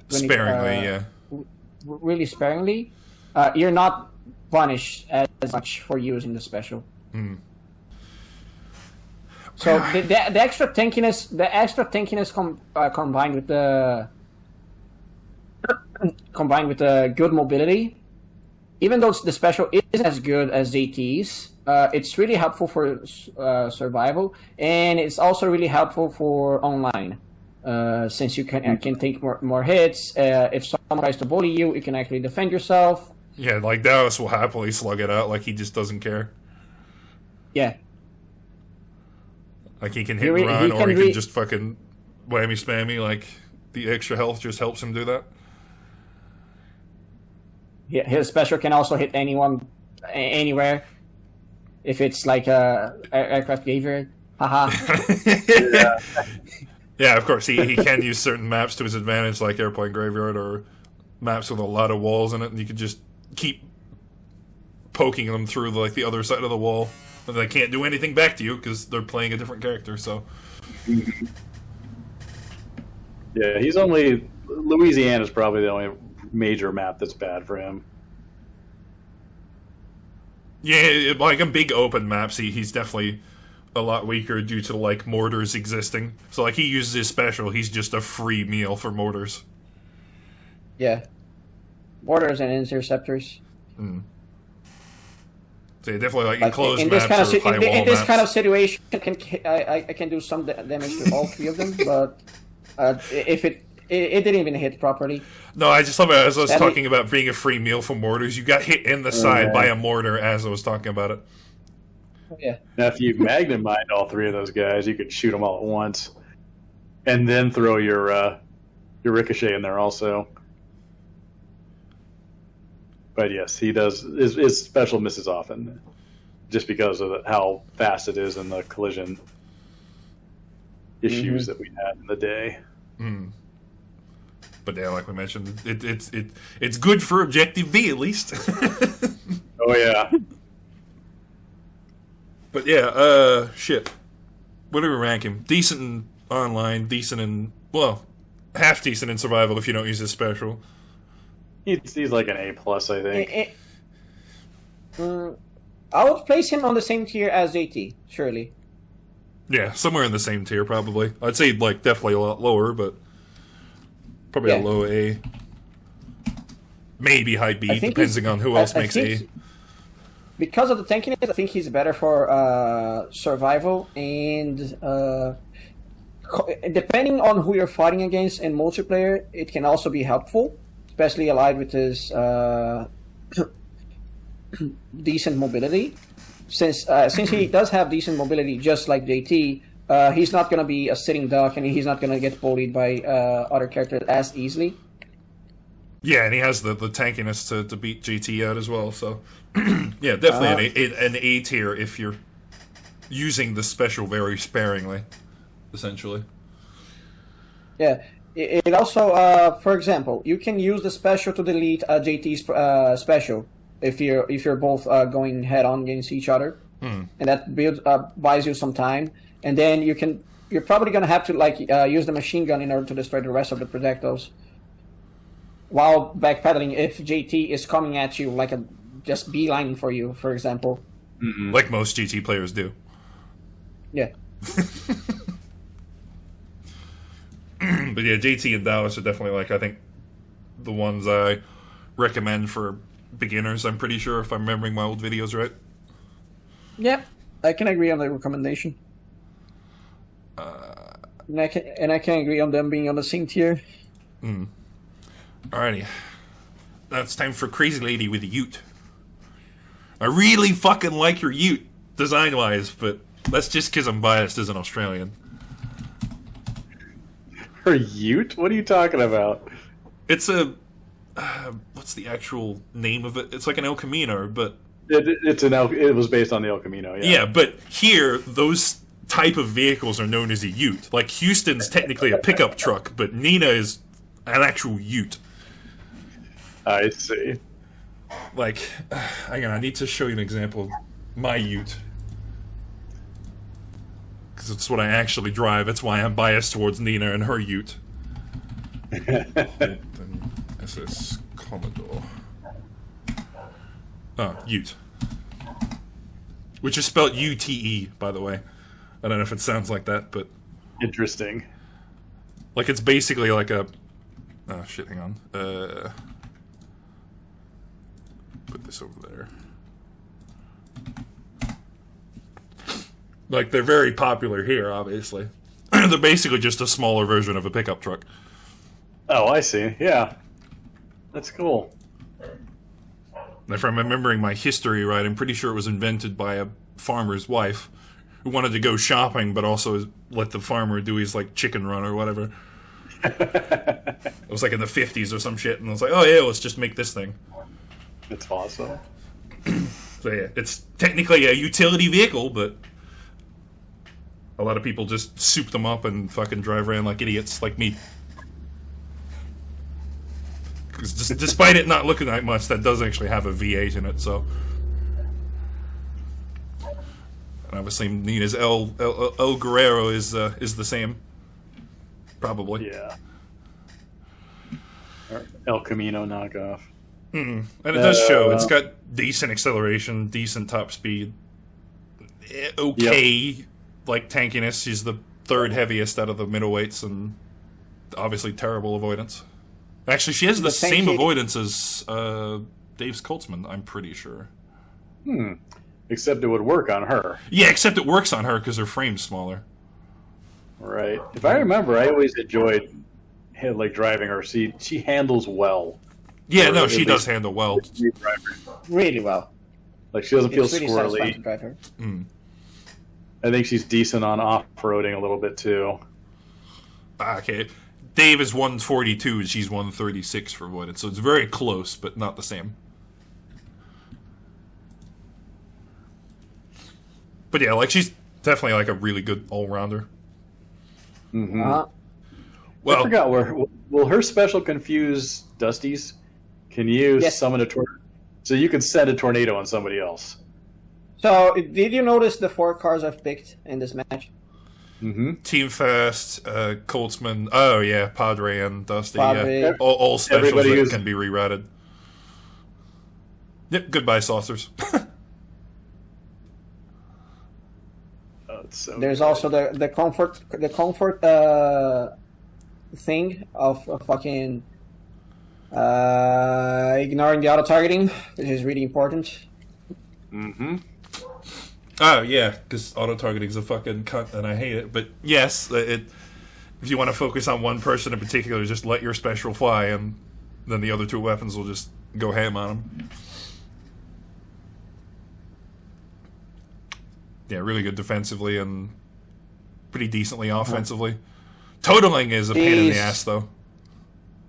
Sparingly, really sparingly, you're not punished as much for using the special. Mm. So the extra tankiness, combined with the good mobility, even though the special isn't as good as JT's, it's really helpful for survival, and it's also really helpful for online, since you can take more hits. If someone tries to bully you, you can actually defend yourself. Yeah, like Dallas will happily slug it out, like he just doesn't care. Yeah. Like he can hit and run, or he can just fucking whammy spammy, like the extra health just helps him do that. Yeah, his special can also hit anyone, anywhere. If it's like a aircraft graveyard, haha. Yeah, of course he can use certain maps to his advantage, like airplane graveyard or maps with a lot of walls in it, and you can just keep poking them through like the other side of the wall, and they can't do anything back to you because they're playing a different character. So yeah, Louisiana's probably the only major map that's bad for him. Yeah, like in big open maps, he's definitely a lot weaker due to like mortars existing. So like he uses his special, he's just a free meal for mortars. Yeah, mortars and interceptors. Mm. So yeah, definitely like enclosed in maps this or high wall in this maps. kind of situation, I can do some damage to all three of them, but if it didn't even hit properly. No, I just love it. As I was talking about being a free meal for mortars, you got hit in the side by a mortar as I was talking about it. Yeah. Now, if you magnum mine all three of those guys, you could shoot them all at once, and then throw your ricochet in there also. But yes, he does. His special misses often, just because of how fast it is and the collision issues that we had in the day. Mm. But yeah, like we mentioned, it's good for Objective V at least. Oh yeah. But yeah, shit. What do we rank him? Decent in online, decent in, well, half decent in survival if you don't use his special. He's like an A+, I think. I would place him on the same tier as JT, surely. Yeah, somewhere in the same tier, probably. I'd say, like, definitely a lot lower, but probably a low A. Maybe high B, depending on who else makes A. Because of the tankiness, I think he's better for survival, and depending on who you're fighting against in multiplayer, it can also be helpful, especially allied with his decent mobility. Since he does have decent mobility, just like JT, he's not going to be a sitting duck, and he's not going to get bullied by other characters as easily. Yeah, and he has the tankiness to beat JT out as well, so... yeah, definitely an A tier if you're using the special very sparingly, essentially. Yeah, it also, for example, you can use the special to delete JT's special if you're both going head on against each other, and that buys you some time. And then you're probably gonna have to use the machine gun in order to destroy the rest of the projectiles, while backpedaling if JT is coming at you like a just beeline for you, for example. Mm-mm. Like most GT players do. Yeah. But yeah, JT and Dallas are definitely, I think, the ones I recommend for beginners, I'm pretty sure, if I'm remembering my old videos right. Yep, I can agree on the recommendation. And I can agree on them being on the same tier. Alrighty. Now it's time for Crazy Lady with a Ute. I really fucking like your Ute, design-wise, but that's just because I'm biased as an Australian. Her Ute? What are you talking about? It's a... what's the actual name of it? It's like an El Camino, but... It was based on the El Camino, yeah. Yeah, but here, those type of vehicles are known as a Ute. Like, Houston's technically a pickup truck, but Nina is an actual Ute. I see. Like, hang on, I need to show you an example of my Ute. Because it's what I actually drive. That's why I'm biased towards Nina and her Ute. SS Commodore. Oh, Ute. Which is spelled U-T-E, by the way. I don't know if it sounds like that, but... Interesting. Like, it's basically like a... Oh, shit, hang on. Put this over there. Like, they're very popular here, obviously. They're basically just a smaller version of a pickup truck. Oh, I see. Yeah. That's cool. If I'm remembering my history right, I'm pretty sure it was invented by a farmer's wife who wanted to go shopping, but also let the farmer do his, like, chicken run or whatever. It was, like, in the 50s or some shit, and I was like, oh, yeah, let's just make this thing. That's awesome. So, yeah, it's technically a utility vehicle, but a lot of people just soup them up and fucking drive around like idiots, like me. Despite it not looking like much, that does actually have a V8 in it, so... And obviously Nina's El Guerrero is the same. Probably. Yeah. Or El Camino knockoff. And it does show. It's got decent acceleration, decent top speed. Okay, like tankiness. She's the third heaviest out of the middleweights, and obviously terrible avoidance. Actually, she has the same avoidance as Dave's Coltsman, I'm pretty sure. Except it would work on her. Yeah, except it works on her because her frame's smaller. Right. If I remember, I always enjoyed like driving her. She handles well. Yeah, no, she does handle well. Really well. Like, she doesn't feel It's really satisfying to squirrely. drive her. I think she's decent on off-roading a little bit, too. Okay. Dave is 142 and she's 136 for avoidance, so it's very close, but not the same. But yeah, like, she's definitely like a really good all-rounder. Uh-huh. Well, I forgot will her special confuse Dusty's? Can you summon a tornado? So you can send a tornado on somebody else. So, did you notice the 4 cars I've picked in this match? Team Fast, Coltsman, oh yeah, Padre and Dusty. Padre. Yeah. All specials Everybody that can be rerouted. Yep, goodbye, saucers. So There's also the comfort thing of fucking ignoring the auto targeting, which is really important. Oh yeah, because auto targeting is a fucking cunt, and I hate it. But yes, if you want to focus on one person in particular, just let your special fly, and then the other 2 weapons will just go ham on them. Yeah, really good defensively and pretty decently offensively. Totaling is a pain in the ass, though.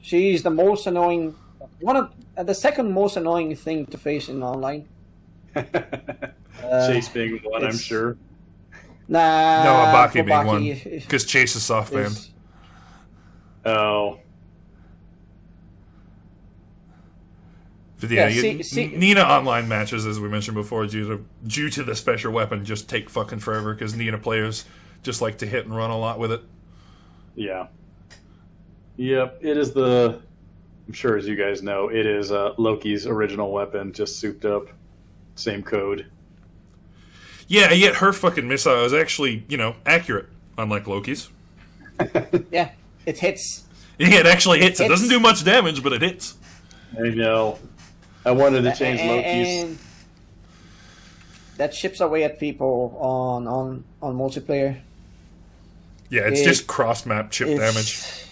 She's the most annoying, the second most annoying thing to face in online. Chase being one, I'm sure. Nah, No, Obaki being Obaki one, because Chase is soft banned. Oh. But yeah, see, Nina online matches, as we mentioned before, due to the special weapon, just take fucking forever because Nina players just like to hit and run a lot with it. Yeah. Yep, it is I'm sure as you guys know, it is Loki's original weapon, just souped up. Same code. Yeah, yet her fucking missile is actually, accurate, unlike Loki's. Yeah, it hits. Yeah, it actually hits. It doesn't do much damage, but it hits. I know. I wanted to change Loki's. And that chips away at people on multiplayer. Yeah, it's just cross-map chip damage.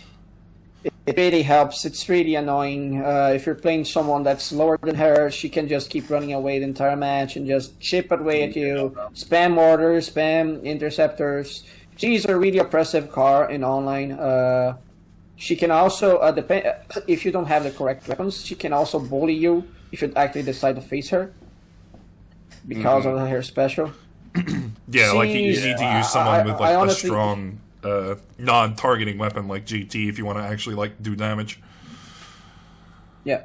It really helps. It's really annoying. If you're playing someone that's lower than her, she can just keep running away the entire match and just chip away at you. Spam orders, spam interceptors. She's a really oppressive car in online. She can also, depend if you don't have the correct weapons, she can also bully you if you actually decide to face her because of her special. Yeah, like you need to use someone with like honestly, a strong non-targeting weapon like GT if you want to actually like do damage. Yeah.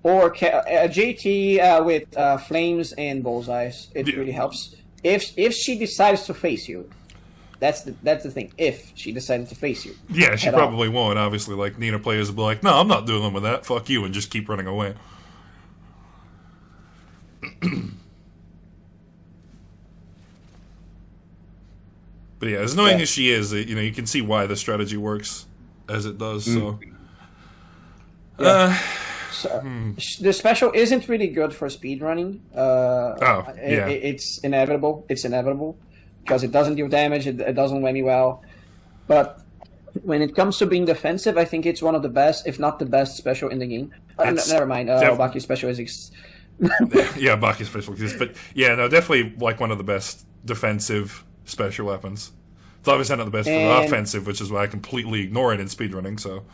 Or GT with flames and bullseyes. It really helps. If she decides to face you, that's the thing. If she decided to face you, yeah, she probably won't. Obviously, like Nina players will be like, "No, I'm not dealing with that. Fuck you," and just keep running away. But yeah, as annoying as she is, you know, you can see why the strategy works as it does. So, the special isn't really good for speedrunning. It's inevitable. It's inevitable because it doesn't deal damage. It doesn't whammy well. But when it comes to being defensive, I think it's one of the best, if not the best, special in the game. Never mind. Obaki special is. Yeah, Obaki special exists, but yeah, no, definitely like one of the best defensive special weapons. It's obviously not the best for offensive, which is why I completely ignore it in speedrunning. So.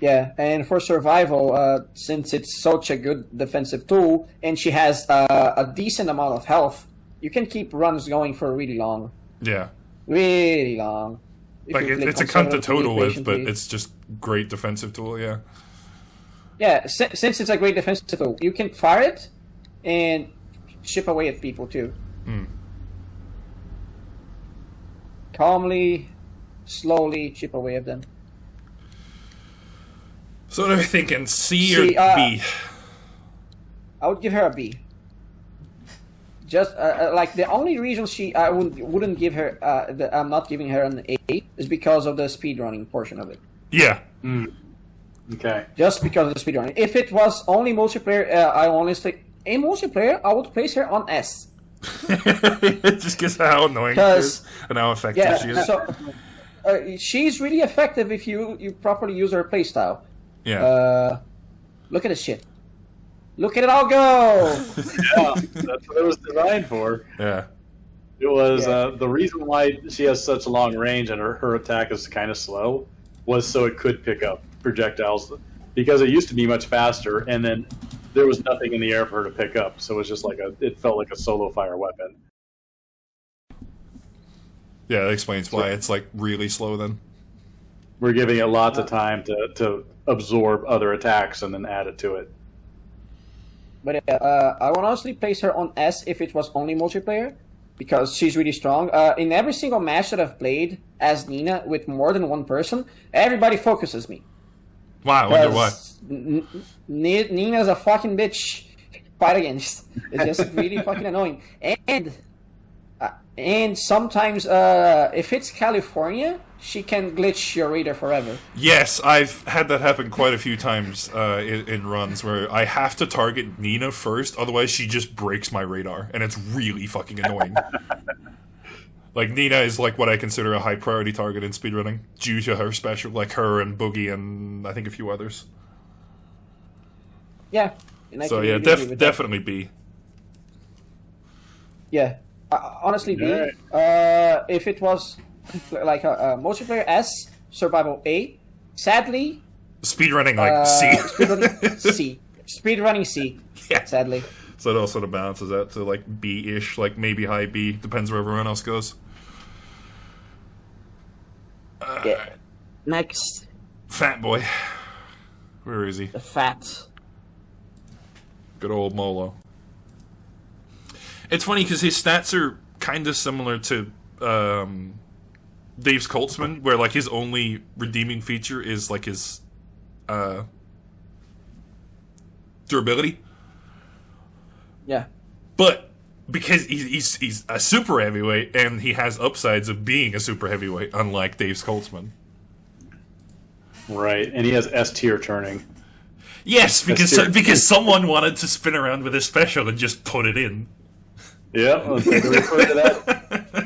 Yeah, and for survival, since it's such a good defensive tool, and she has a decent amount of health, you can keep runs going for really long. Yeah. Really long. Like it's a cunt to total with, but it's just great defensive tool. Yeah. Yeah, since it's a great defensive tool, you can fire it and chip away at people too. Calmly, slowly chip away at them. So what are we thinking? C or B? I would give her a B. Just like the only reason I wouldn't give her I'm not giving her an A is because of the speedrunning portion of it. Yeah. Okay. Just because of the speedrunning. If it was only multiplayer, I honestly in multiplayer I would place her on S. Just because how annoying she is and how effective she is. So, she's really effective if you properly use her playstyle. Yeah. Look at this shit. Look at it all go! Yeah, that's what it was designed for. Yeah. It was the reason why she has such a long range and her attack is kind of slow was so it could pick up projectiles, because it used to be much faster, and then there was nothing in the air for her to pick up, so it was just like it felt like a solo fire weapon. Yeah, that explains why it's like really slow then. We're giving it lots of time to absorb other attacks and then add it to it. But I would honestly place her on S if it was only multiplayer, because she's really strong. In every single match that I've played as Nina with more than one person, everybody focuses me. Wow, I wonder why. Nina's a fucking bitch to fight against. It's just really fucking annoying. And sometimes, if it's California, she can glitch your radar forever. Yes, I've had that happen quite a few times in runs where I have to target Nina first, otherwise she just breaks my radar, and it's really fucking annoying. Like, Nina is like what I consider a high priority target in speedrunning, due to her special, like her and Boogie and I think a few others. Yeah. So yeah, definitely B. Yeah. Honestly, B. If it was like a multiplayer S, survival A. Sadly, speedrunning like C. Speedrunning C. Speedrunning C. Yeah. Sadly. So it all sort of balances out to like B-ish, like maybe high B. Depends where everyone else goes. Yeah. Next. Fat boy. Where is he? The fat. Good old Molo. It's funny because his stats are kind of similar to Dave's Coltsman, where like his only redeeming feature is like his durability. Yeah. But because he's a super heavyweight and he has upsides of being a super heavyweight, unlike Dave's Coltsman. Right, and he has S tier turning. Yes, because someone wanted to spin around with his special and just put it in. Yeah, I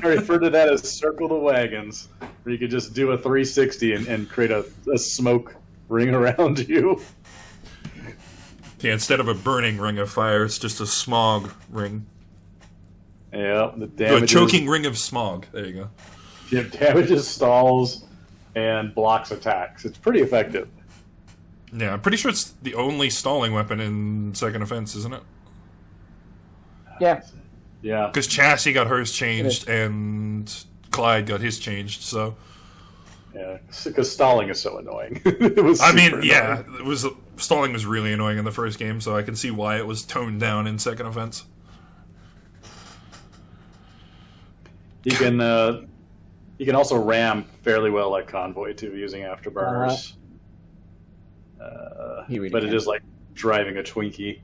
refer to that as circle the wagons. where you could just do a 360 and create a smoke ring around you. Yeah, instead of a burning ring of fire, it's just a smog ring. Yeah, the A damage. choking ring of smog. There you go. It damages stalls and blocks attacks. It's pretty effective. Yeah, I'm pretty sure it's the only stalling weapon in Second Offense, isn't it? Yeah. Yeah. Because Chassis got hers changed and Clyde got his changed, so... Yeah, because stalling is so annoying. It was I mean, super yeah, annoying. stalling was really annoying in the first game, so I can see why it was toned down in Second Offense. You can also ram fairly well like Convoy too, using afterburners. But it is like driving a Twinkie.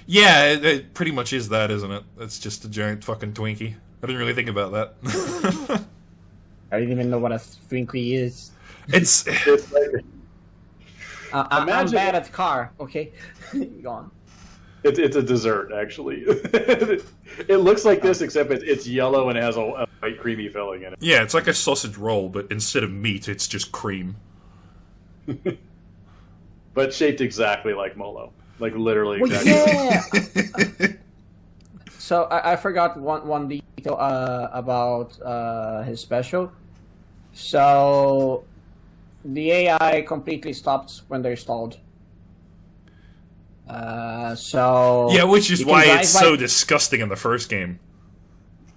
Yeah, it pretty much is that, isn't it? It's just a giant fucking Twinkie. I didn't really think about that. I don't even know what a Twinkie is. It's like, I'm bad at car. Okay, go on. it's a dessert actually. It looks like this, except it's yellow and it has a white creamy filling in it. yeah, it's like a sausage roll, but instead of meat, it's just cream. But shaped exactly like Molo. Like literally Well, exactly. yeah. So I forgot one detail about his special. So the AI completely stops when they're stalled. So Yeah, which is you can why drive it's by- so disgusting in the first game.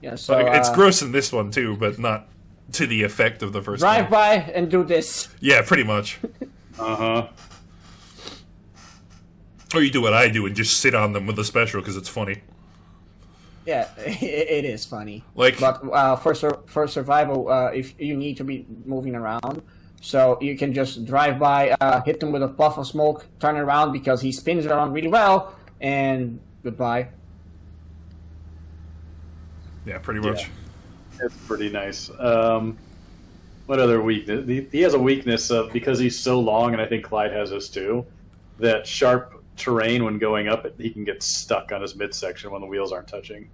Yeah, so Like, it's gross in this one too, but not to the effect of the first drive game. by and do this. Yeah, pretty much. Uh-huh. Or you do what I do and just sit on them with a special because it's funny. Yeah, it is funny. Like- but for survival, if you need to be moving around, so you can just drive by, hit him with a puff of smoke, turn around because he spins around really well, and goodbye. Yeah, pretty much. It's pretty nice. What other weakness? He has a weakness of, because he's so long, and I think Clyde has this too, that sharp terrain when going up, he can get stuck on his midsection when the wheels aren't touching.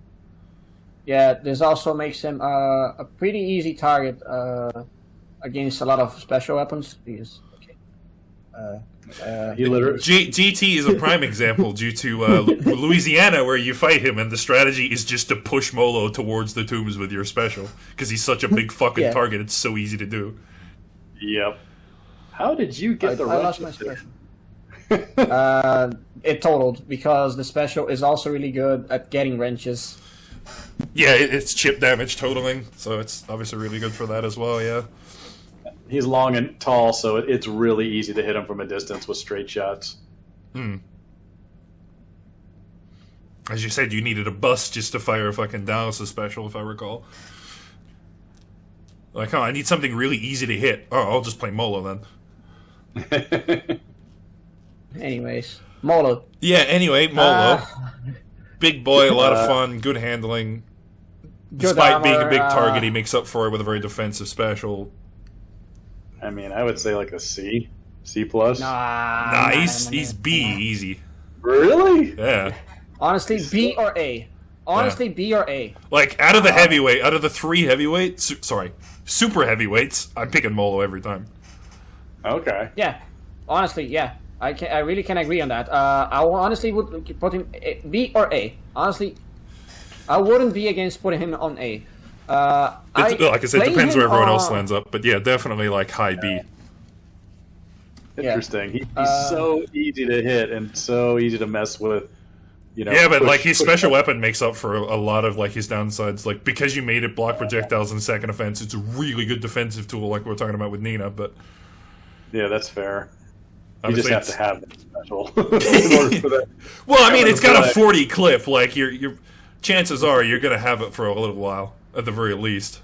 Yeah, this also makes him a pretty easy target against a lot of special weapons. Because, He literally. GT is a prime example due to Louisiana, where you fight him, and the strategy is just to push Molo towards the tombs with your special because he's such a big fucking Yeah. target. It's so easy to do. Yep. How did you get the I lost my register? special. It totaled because the special is also really good at getting wrenches. Yeah, it's chip damage totaling, so it's obviously really good for that as well. Yeah. He's long and tall, so it's really easy to hit him from a distance with straight shots. As you said, you needed a bus just to fire a fucking Dallas' special, if I recall. Like, oh, I need something really easy to hit. Oh, I'll just play Molo then. Anyways, Molo. Yeah, anyway, Molo. Big boy, a lot of fun, good handling. Despite being a armor, big target, he makes up for it with a very defensive special. I mean, I would say like a C, C plus. Nah, he's B, easy. Really? Yeah. Honestly, B or A. Honestly, B or A. Like, out of the 3 heavyweights, super heavyweights, I'm picking Molo every time. Okay. Yeah, honestly, yeah. I really can agree on that. Honestly would put him B or A. Honestly, I wouldn't be against putting him on A. Like I said, it depends where everyone else lands. lands up, but yeah, definitely like high B. Interesting. He's so easy to hit and so easy to mess with. You know, Yeah, but push- like his push- special weapon makes up for a lot of like his downsides. Like, because you made it block projectiles in second offense, it's a really good defensive tool, like we were talking about with Nina. But Yeah, that's fair. You just obviously have to it's- have that special in order for that. Well, I mean, it's got a But- 40 clip. Like, your chances are you're gonna have it for a little while, at the very least.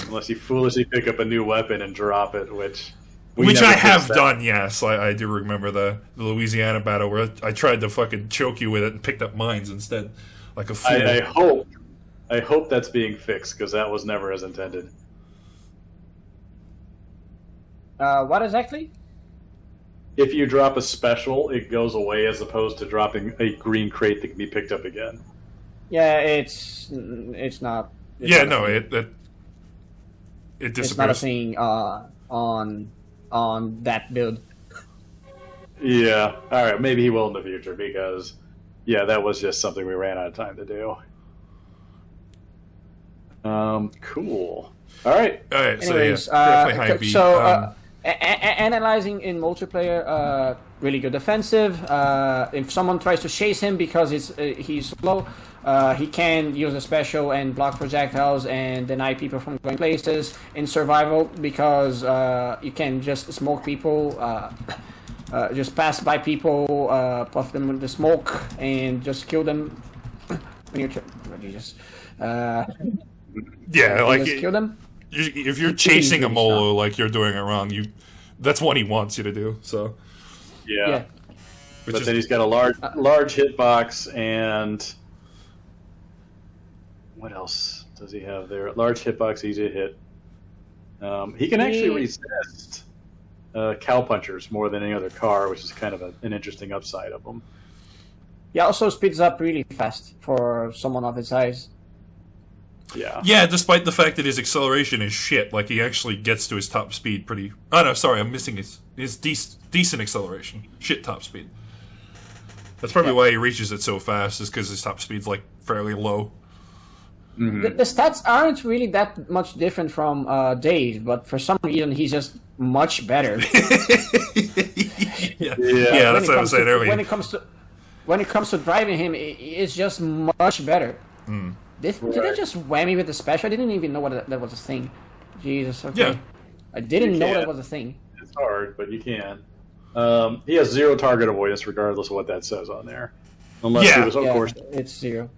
Unless you foolishly pick up a new weapon and drop it, which we Which never I fixed have that. done, yes. I do remember the Louisiana battle where I tried to fucking choke you with it and picked up mines instead, like a fool. I hope that's being fixed because that was never as intended. What exactly? If you drop a special, it goes away as opposed to dropping a green crate that can be picked up again. Yeah, it's not. It's Yeah, not no, a thing. it disappears. It's not a thing on that build. Yeah. All right. Maybe he will in the future because, yeah, that was just something we ran out of time to do. Cool. All right. Anyways, so yeah, definitely high B. Analyzing in multiplayer, really good defensive. If someone tries to chase him because he's slow, he can use a special and block projectiles and deny people from going places. In survival, because you can just smoke people, just pass by people, puff them with the smoke, and just kill them when you're yeah, like just kill them. If you're chasing a Molo, like you're doing it wrong. That's what he wants you to do. So yeah. But then he's got a large hitbox, and what else does he have there? Large hitbox, easy to hit. He can actually resist cowpunchers more than any other car, which is kind of an interesting upside of him. He also speeds up really fast for someone of his size. Yeah. Yeah, despite the fact that his acceleration is shit, like he actually gets to his top speed pretty. Oh no, sorry, I'm missing his decent acceleration. Shit top speed. That's probably why he reaches it so fast, is because his top speed's like fairly low. Mm-hmm. The stats aren't really that much different from Dave, but for some reason he's just much better. yeah, that's what I was saying earlier. When it comes to driving him, it's just much better. Did I just whammy with the special? I didn't even know that was a thing. Jesus, okay. Yeah. I didn't know that was a thing. It's hard, but you can. He has 0 target avoidance, regardless of what that says on there. Unless he was, of course, it's 0.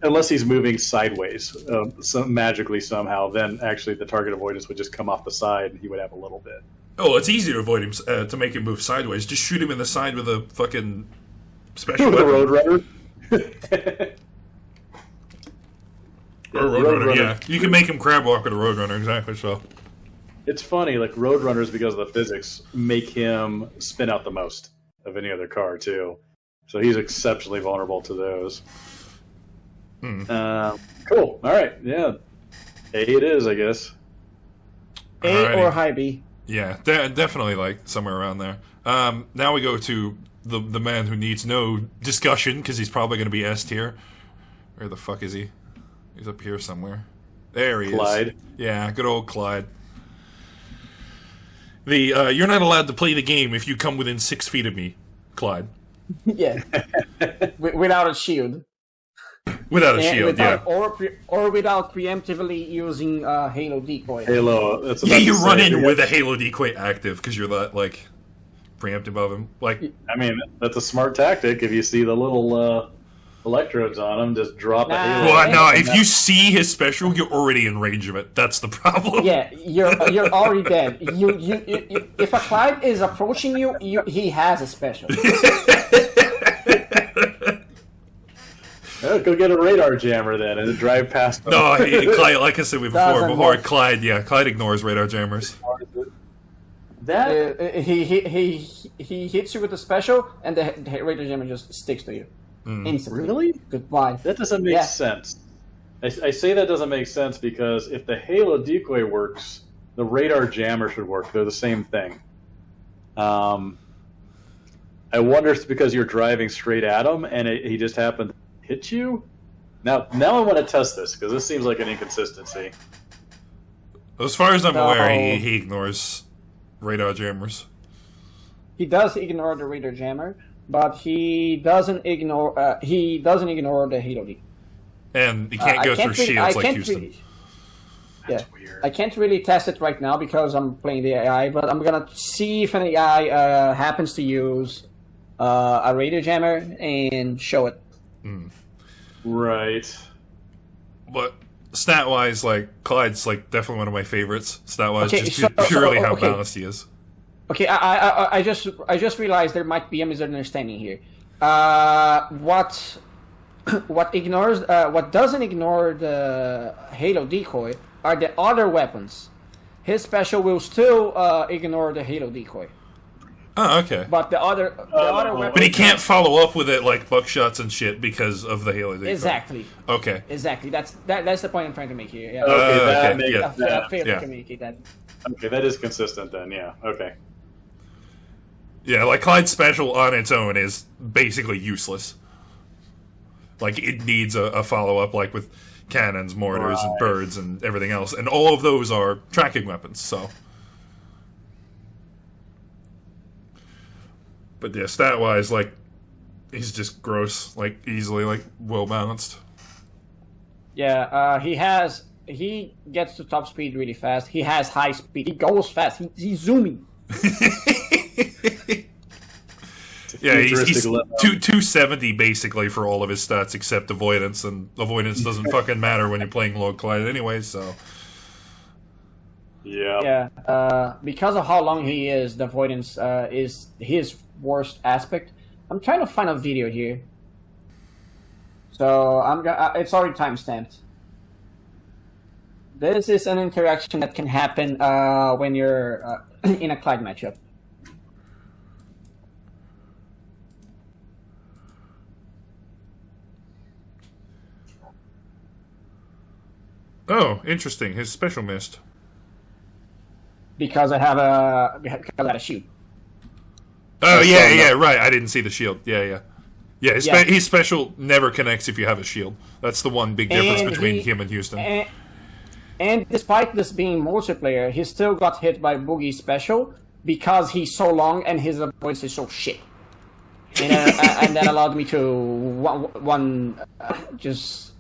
Unless he's moving sideways, magically somehow, then actually the target avoidance would just come off the side, and he would have a little bit. Oh, it's easy to avoid him, to make him move sideways. Just shoot him in the side with a fucking special with weapon. a Roadrunner. Or Roadrunner, yeah. You can make him crab walk with a Roadrunner, exactly so. It's funny, like Roadrunners, because of the physics, make him spin out the most of any other car, too. So he's exceptionally vulnerable to those. Cool. All right. Yeah. A it is, I guess. A or high B. Yeah, definitely like somewhere around there. Now we go to the man who needs no discussion because he's probably going to be S tier. Where the fuck is he? He's up here somewhere. There he Clyde. is. Yeah, good old Clyde. You're not allowed to play the game if you come within 6 feet of me, Clyde. Yeah. Without a shield. Without a shield, or without preemptively using Halo decoy. Halo. That's you run in with a Halo decoy active because you're that like preemptive of him. Like, I mean, that's a smart tactic. If you see the little electrodes on him, just drop a Halo. Well, no, if you see his special, you're already in range of it. That's the problem. Yeah, you're already dead. You if a Clyde is approaching you, he has a special. Oh, go get a radar jammer then and drive past him. No, Clyde, like I said before, Clyde ignores radar jammers. He hits you with a special, and the radar jammer just sticks to you instantly. Really? Goodbye. That doesn't make sense. I say that doesn't make sense because if the Halo decoy works, the radar jammer should work. They're the same thing. I wonder if it's because you're driving straight at him and he just happened to hit you. Now I want to test this because this seems like an inconsistency. As far as I'm aware, he ignores radar jammers. He does ignore the radar jammer, but he doesn't ignore the Halo D. And he can't go through shields like Houston. That's weird. I can't really test it right now because I'm playing the AI, but I'm gonna see if an AI happens to use a radar jammer and show it. Right. But stat-wise, like, Clyde's like definitely one of my favorites. Stat-wise, purely how balanced he is. Okay, I just realized there might be a misunderstanding here. What doesn't ignore the Halo decoy are the other weapons. His special will still ignore the Halo decoy. Oh, okay. But the other weapons. But he can't follow up with it like buckshots and shit because of the Halo decoy. Exactly. Okay. Exactly. That's the point I'm trying to make here. Yeah. Okay, that okay, makes yeah. I failed Yeah. to communicate that. Okay, that is consistent then. Yeah. Okay. Yeah, like Clyde's special on its own is basically useless. Like it needs a follow up, like with cannons, mortars, and birds, and everything else, and all of those are tracking weapons. So, but yeah, stat wise, like he's just gross, like easily, like well balanced. Yeah. He gets to top speed really fast. He has high speed. He goes fast. He's zooming. Yeah, he's Futuristic level. 270 basically for all of his stats except avoidance, and avoidance doesn't fucking matter when you're playing Lord Clyde anyway, so. Yeah. Yeah. Because of how long he is, the avoidance is his worst aspect. I'm trying to find a video here. So it's already timestamped. This is an interaction that can happen when you're in a Clyde matchup. Oh, interesting. His special missed. Because I had a shoot. Oh, yeah, right. I didn't see the shield. Yeah. Yeah, Yeah. his special never connects if you have a shield. That's the one big difference And between him and Houston. And despite this being multiplayer, he still got hit by Boogie's special because he's so long and his avoidance is so shit. And that allowed me to just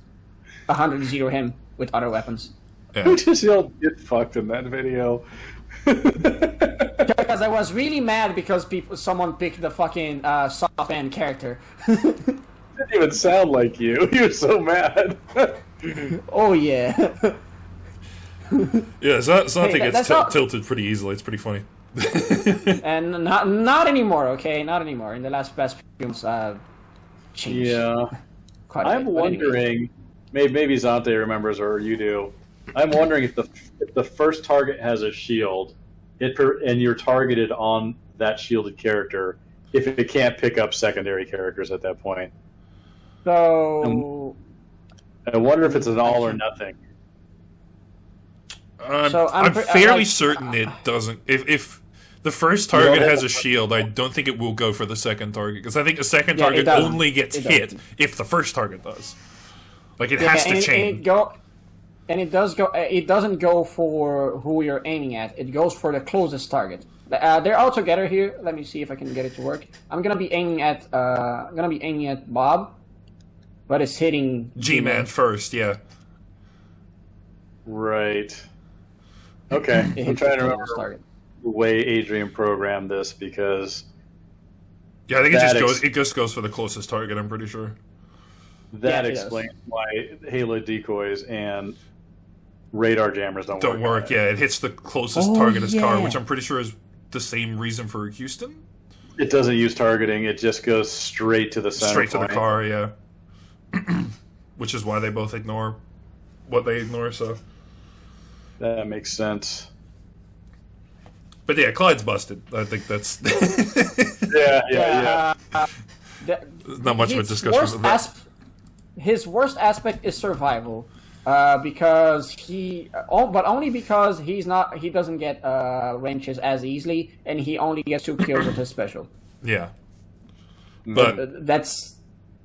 100-0 him with other weapons. Yeah. Who just yelled "get fucked" in that video? Because I was really mad because someone picked the fucking softband character. Didn't even sound like you. You're so mad. Oh yeah. Yeah, Zante gets that's not- tilted pretty easily. It's pretty funny. And not anymore. Okay, not anymore. In the last few months, changed. Yeah. Quite a I'm bit, but anyway. wondering, maybe Zante remembers or you do. I'm wondering if the first target has a shield, and you're targeted on that shielded character, if it can't pick up secondary characters at that point. So. I wonder if it's an all or nothing. So I'm fairly certain it doesn't. If the first target has a shield, I don't think it will go for the second target, because I think the second target only gets hit if the first target does. Like it has to change. It doesn't go for who you're aiming at. It goes for the closest target. They're all together here. Let me see if I can get it to work. I'm gonna be aiming at Bob, but it's hitting G-Man first. Yeah. Right. Okay. I'm trying to remember target. the way Adrian programmed this, because Yeah, I think it just goes for the closest target. I'm pretty sure. that Yeah, it explains why Halo decoys and radar jammers don't work. Yeah, it hits the closest target as car, which I'm pretty sure is the same reason for Houston. It doesn't use targeting. It just goes straight to the center Straight to the point. car. Yeah. Which is why they both ignore what they ignore. So. That makes sense. But yeah, Clyde's busted. I think that's Yeah. not much of a discussion. With that. His worst aspect is survival, because but only because he doesn't get wrenches as easily, and he only gets 2 kills with his special. Yeah, but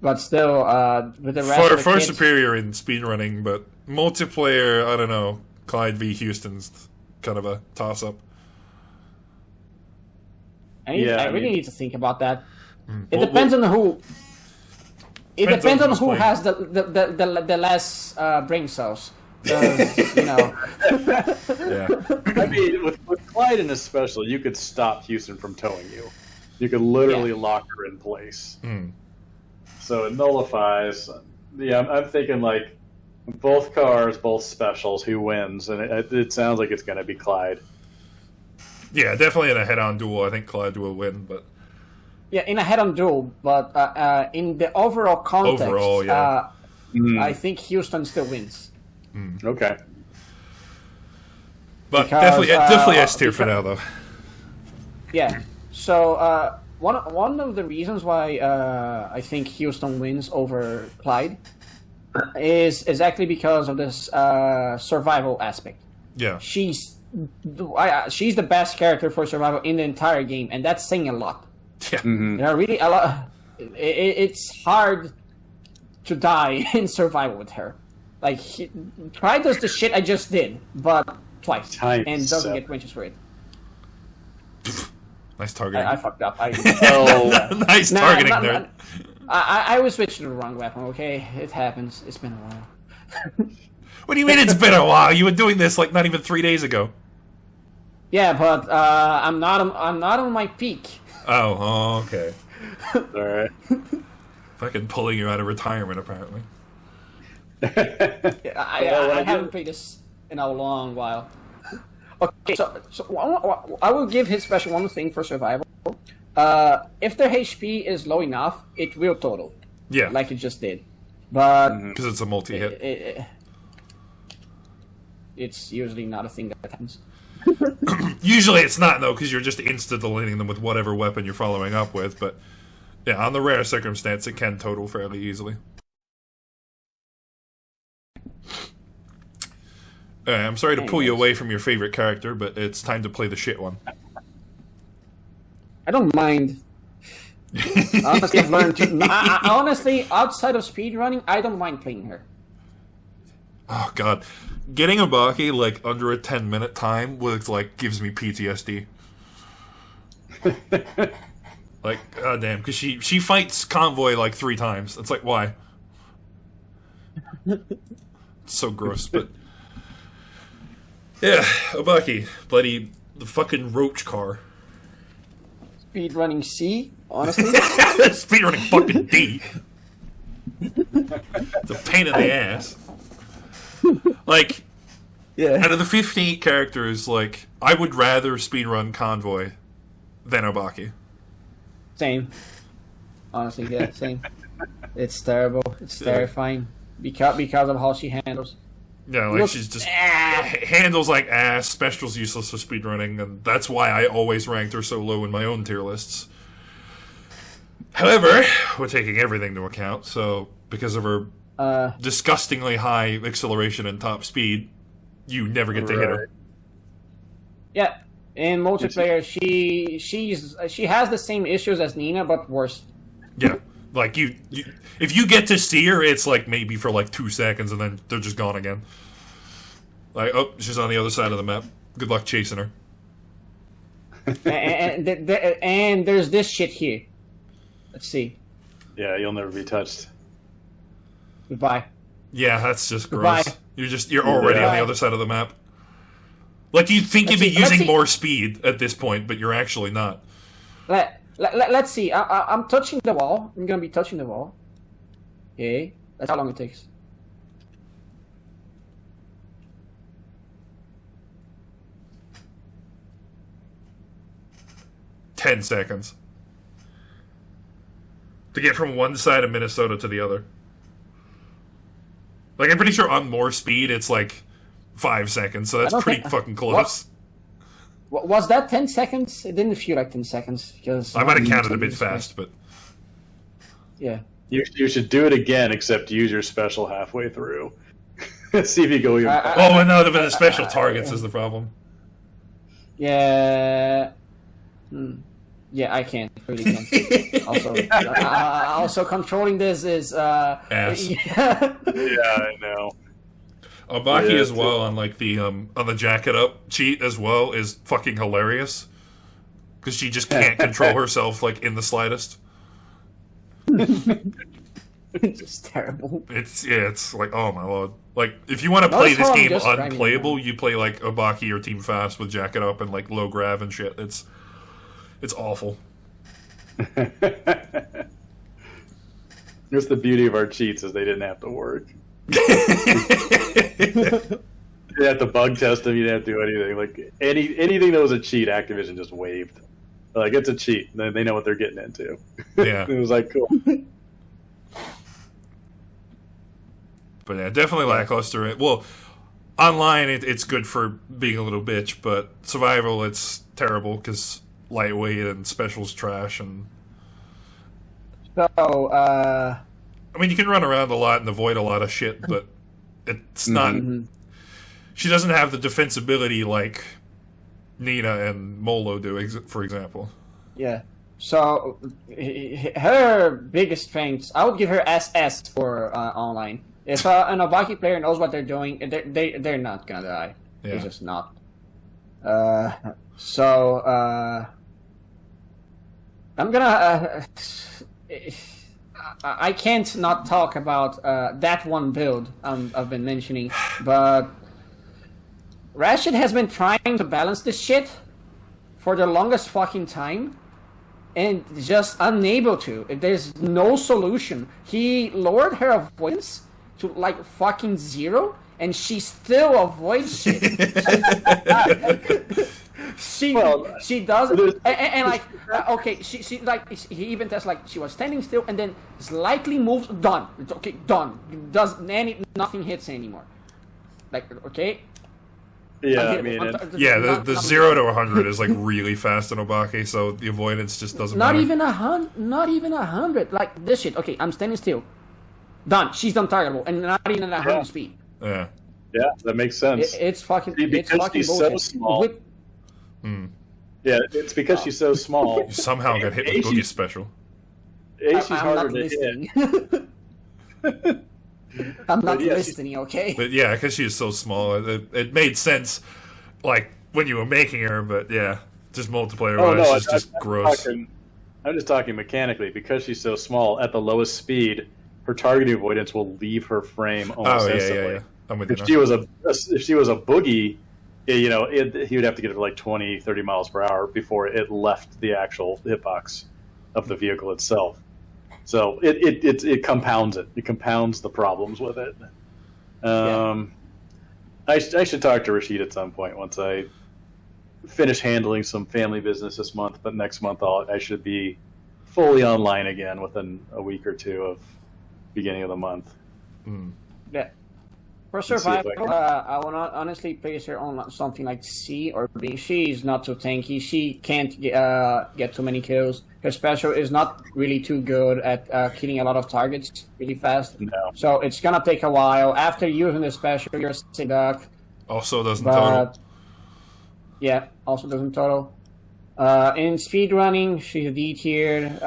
but still, with the rest of the far kids, superior in speedrunning, but multiplayer, I don't know. Clyde v. Houston's kind of a toss-up. I really need to think about that. It Well, depends on who. It depends on who's who playing. has the less brain cells. 'Cause, Yeah, I mean, with Clyde in his special, you could stop Houston from towing you. You could literally lock her in place. So it nullifies. Yeah, I'm thinking like both cars, both specials, who wins? And it sounds like it's going to be Clyde. yeah, definitely in a head-on duel. I think Clyde will win, but Yeah, in a head-on duel, but in the overall context, I think Houston still wins. Okay. But Because, definitely S tier for now, though. Yeah. So one of the reasons why I think Houston wins over Clyde is exactly because of this survival aspect. Yeah. She's the best character for survival in the entire game, and that's saying a lot. Yeah. Mm-hmm. Really a lot. It's hard to die in survival with her. Like, Clyde does the shit I just did, but twice, and doesn't get winches for it. Nice targeting. I fucked up. Nice targeting there. I was switched to the wrong weapon. Okay, it happens. It's been a while. What do you mean it's been a while? You were doing this like not even 3 days ago. Yeah, but I'm not on my peak. Oh, okay. All right. Fucking pulling you out of retirement, apparently. I haven't played this in a long while. Okay, so I will give his special one thing for survival. If their HP is low enough, it will total. Yeah. Like it just did. But Because it's a multi-hit. It's usually not a thing that happens. Usually it's not, though, because you're just insta-deleting them with whatever weapon you're following up with. But, yeah, on the rare circumstance, it can total fairly easily. I'm sorry to pull you away from your favorite character, but it's time to play the shit one. I don't mind. Honestly, I've learned to... honestly, outside of speedrunning, I don't mind playing her. Oh, God. Getting Obaki, like, under a 10-minute time was, like, gives me PTSD. Like, goddamn, because she fights Convoy, like, 3 times. It's like, why? It's so gross, but... Yeah, Obaki. Bloody... the fucking roach car. Speedrunning C, honestly. Speedrunning fucking D. It's a pain in the ass. Like, Yeah. out of the 15 characters, like, I would rather speedrun Convoy than Obaki. Same. Honestly, yeah, same. It's terrible. It's terrifying. Because of how she handles. Yeah, like, she's just... handles like ass, special's useless for speedrunning, and that's why I always ranked her so low in my own tier lists. However, we're taking everything into account, so because of her disgustingly high acceleration and top speed, you never get to hit her. Yeah, in multiplayer, she has the same issues as Nina, but worse. Yeah, like you if you get to see her, it's like maybe for like 2 seconds, and then they're just gone again. Like, oh, she's on the other side of the map. Good luck chasing her. and there's this shit here. Let's see. Yeah, you'll never be touched. Goodbye. Yeah, that's just Goodbye. gross. You're already on the other side of the map. Like, you'd think you'd be using more speed at this point, but you're actually not. Let's see. I'm touching the wall. I'm gonna be touching the wall. Okay, that's how long it takes. "10 seconds. To get from one side of Minnesota to the other. Like, I'm pretty sure on more speed, it's like 5 seconds, so that's pretty fucking close. Was that 10 seconds? It didn't feel like 10 seconds. Because I might have counted a bit fast, but... Yeah. You should do it again, except use your special halfway through. See if you go even faster. Oh, no, the special targets is the problem. Yeah. Yeah, I can't. Really can't. Also, controlling this is... Ass. Yeah, I know. Obaki as well on like the on the jacket up cheat as well is fucking hilarious because she just can't control herself like in the slightest. It's just terrible. It's like, oh my lord. Like, if you want to play this game unplayable, you play like Obaki or Team Fast with jacket up and like low grav and shit. It's awful. Just the beauty of our cheats is they didn't have to work. You have to bug test them. You didn't have to do anything. Like anything that was a cheat, Activision just waived. Like, it's a cheat. They know what they're getting into. Yeah, it was like cool. But yeah, definitely lackluster. Well, online it's good for being a little bitch, but survival it's terrible because lightweight and specials trash. And So, I mean, you can run around a lot and avoid a lot of shit, but it's not. She doesn't have the defensibility like Nina and Molo do, for example. yeah. So, her biggest strengths, I would give her SS for online. If an Obaki player knows what they're doing, they're not gonna die. Yeah. They're just not. I'm gonna. I can't not talk about that one build I've been mentioning, but Rashid has been trying to balance this shit for the longest fucking time, and just unable to. There's no solution. He lowered her avoidance to like fucking 0, and she still avoids shit. She does, and like okay, she like he even does like she was standing still and then slightly moves. Done. It's okay. Done. Nothing hits anymore. Like okay. Yeah, I mean, the 0 to 100 is like really fast in Obaki, so the avoidance just doesn't matter. Not even 100. Like this shit. Okay, I'm standing still. Done. She's untargetable, and not even at 100 speed. Yeah. Yeah, that makes sense. It's fucking. Because it's fucking she's bullshit. so small. Yeah, it's because she's so small. You somehow got hit with Boogie's special. She's I'm harder not to listening. hit. I'm not listening, okay? But yeah, because she is so small, it made sense, like, when you were making her, but yeah, just multiplayer-wise, it's just gross. I'm just talking mechanically. Because she's so small, at the lowest speed, her targeting avoidance will leave her frame almost instantly. Yeah. I'm with you now. If she was a Boogie, he would have to get it for like 20, 30 miles per hour before it left the actual hitbox of the vehicle itself. So it compounds it. It compounds the problems with it. I should talk to Rashid at some point once I finish handling some family business this month. But next month I should be fully online again within a week or two of beginning of the month. Yeah. For survival, I will not honestly place her on something like C or B. She's not too tanky. She can't get too many kills. Her special is not really too good at killing a lot of targets really fast. No. So it's gonna take a while. After using the special, you're stuck. Also doesn't total. Yeah, also doesn't total. In speedrunning, she's D-tiered.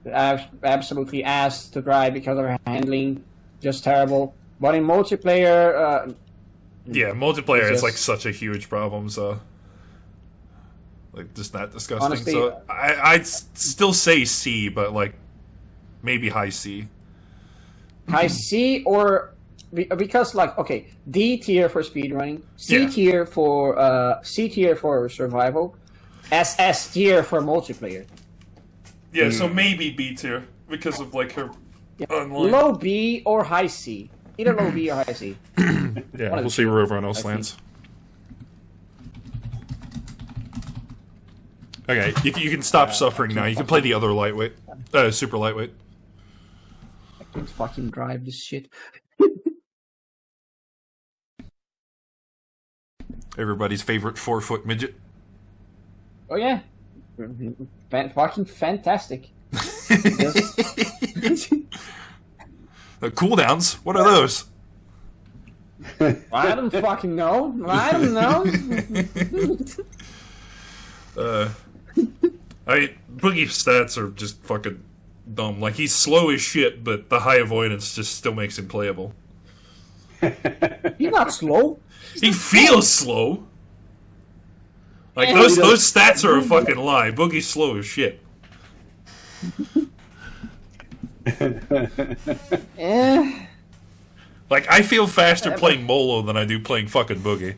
Absolutely ass to drive because of her handling. Just terrible. But in multiplayer... multiplayer is like such a huge problem, so... Like, just not disgusting. Honestly, so I'd still say C, but like, maybe high C. High C or... Because, like, okay, D tier for speedrunning, C tier for survival, SS tier for multiplayer. Yeah, so maybe B tier, because of, like, her online... Low B or high C. Either low B or high C. Yeah, we'll see where everyone else lands. Okay, you can stop suffering now. You can play the other lightweight. Super lightweight. I can't fucking drive this shit. Everybody's favorite 4-foot midget. Oh yeah. Fucking fantastic. Cooldowns? What are those? I don't fucking know. I don't know. Boogie's stats are just fucking dumb. Like, he's slow as shit, but the high avoidance just still makes him playable. He's not slow. He feels slow. Like, those stats are a fucking lie. Boogie's slow as shit. Like, I feel faster playing Molo than I do playing fucking Boogie.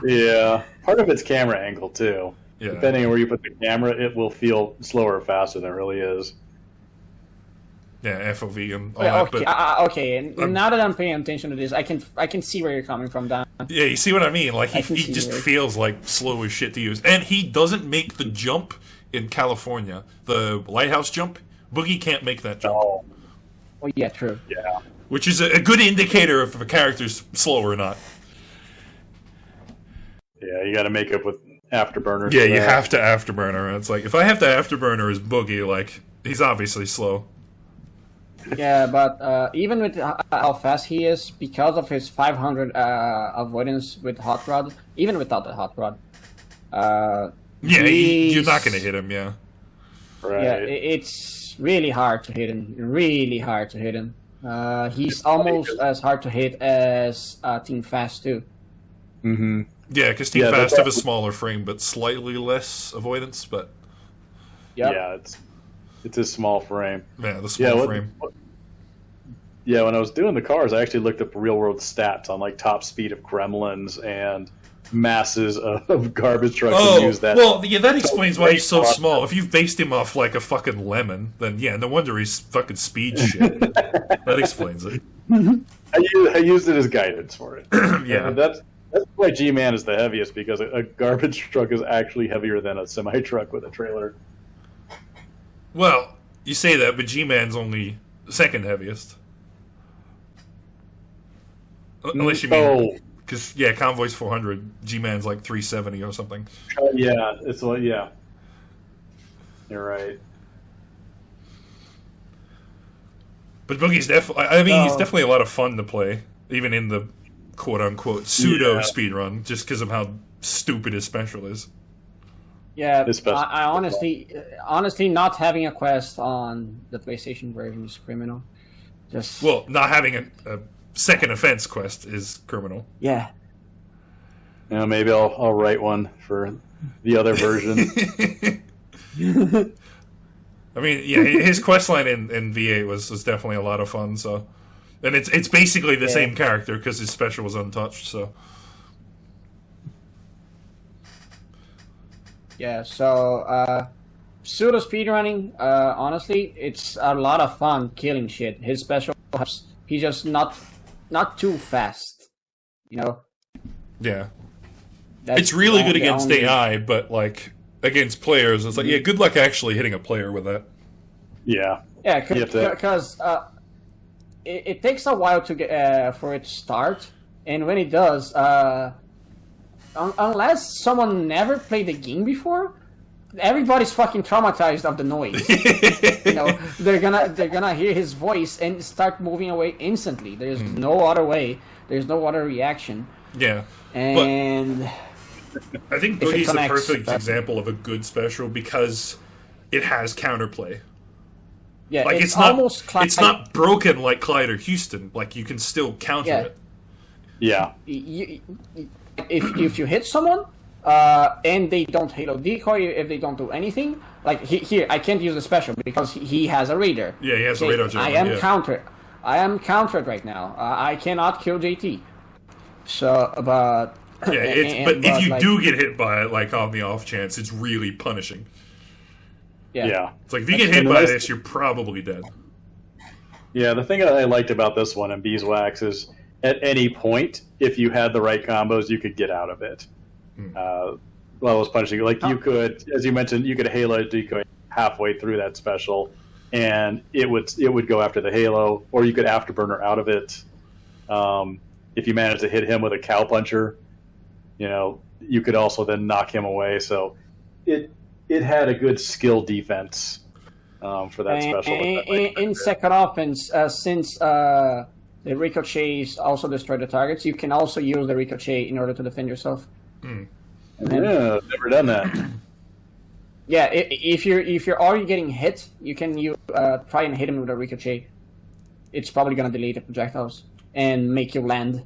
Yeah. Part of it's camera angle, too. Yeah. Depending on where you put the camera, it will feel slower or faster than it really is. Yeah, FOV and all Yeah, that. okay, But okay. And now that I'm paying attention to this, I can see where you're coming from, Dan. yeah, you see what I mean? Like, I he can see just where- feels like slow as shit to use. And he doesn't make the jump in California. The lighthouse jump. Boogie can't make that jump. Oh, Oh yeah, true. yeah. Which is a good indicator if a character's slow or not. Yeah, you got to make up with afterburner. Yeah, you have to afterburner. It's like, if I have to afterburner his Boogie, like, he's obviously slow. Yeah, but even with how fast he is, because of his 500 avoidance with Hot Rod, even without the Hot Rod, you're not going to hit him, yeah. Right. Yeah, it's really hard to hit him. Really hard to hit him. He's almost as hard to hit as Team Fast, too. Mm-hmm. Yeah, because Team Fast have a smaller frame, but slightly less avoidance, but... Yep. Yeah, it's a small frame. Yeah, the small frame. Yeah, when I was doing the cars, I actually looked up real-world stats on, like, top speed of gremlins and masses of garbage trucks and use that. Well, yeah, that explains why he's so small. If you've based him off, like, a fucking lemon, then, yeah, no wonder he's fucking speed shit. That explains it. I used it as guidance for it. Yeah. And that's why G-Man is the heaviest, because a garbage truck is actually heavier than a semi-truck with a trailer. Well, you say that, but G-Man's only second heaviest. Unless you mean... Because, yeah, Convoy's 400, G-Man's like 370 or something. Yeah, it's like, yeah. You're right. But Boogie's definitely... I mean, he's definitely a lot of fun to play, even in the quote-unquote pseudo-speedrun, just because of how stupid his special is. Yeah, I honestly, not having a quest on the PlayStation version is criminal. Well, not having a second offense quest is criminal. Yeah. Yeah, maybe I'll write one for the other version. I mean, yeah, his quest line in V8 was definitely a lot of fun. So, and it's basically the same character because his special was untouched. So. Yeah. So pseudo speedrunning. Honestly, it's a lot of fun killing shit. His special, he's just not too fast. You know. Yeah. It's really good against AI, but like against players, it's like, yeah, good luck actually hitting a player with that. Yeah. Yeah, because it takes a while to get for it to start, and when it does, unless someone never played the game before, everybody's fucking traumatized of the noise. You know, they're gonna hear his voice and start moving away instantly. There's no other way. There's no other reaction. Yeah, and I think Boogie's the perfect example of a good special because it has counterplay. Yeah, like it's not broken like Clyde or Houston. Like you can still counter it. Yeah. If you hit someone and they don't halo decoy, if they don't do anything, like here I can't use the special because he has a radar. Yeah, he has a radar. I am countered. I am countered right now. I cannot kill JT. So, but yeah, if you do get hit by it, like on the off chance, it's really punishing. Yeah. It's like if you get hit by this, you're probably dead. Yeah, the thing that I liked about this one in Beeswax is at any point, if you had the right combos, you could get out of it. Well, it was punishing. Like you could, as you mentioned, you could halo decoy halfway through that special, and it would go after the halo, or you could afterburner out of it. If you managed to hit him with a cow puncher, you know, you could also then knock him away. So it had a good skill defense for that special. In second offense, since the ricochets also destroy the targets, you can also use the ricochet in order to defend yourself. Yeah, never done that. Yeah, if you're already getting hit, you can try and hit him with a ricochet. It's probably gonna delete the projectiles and make you land,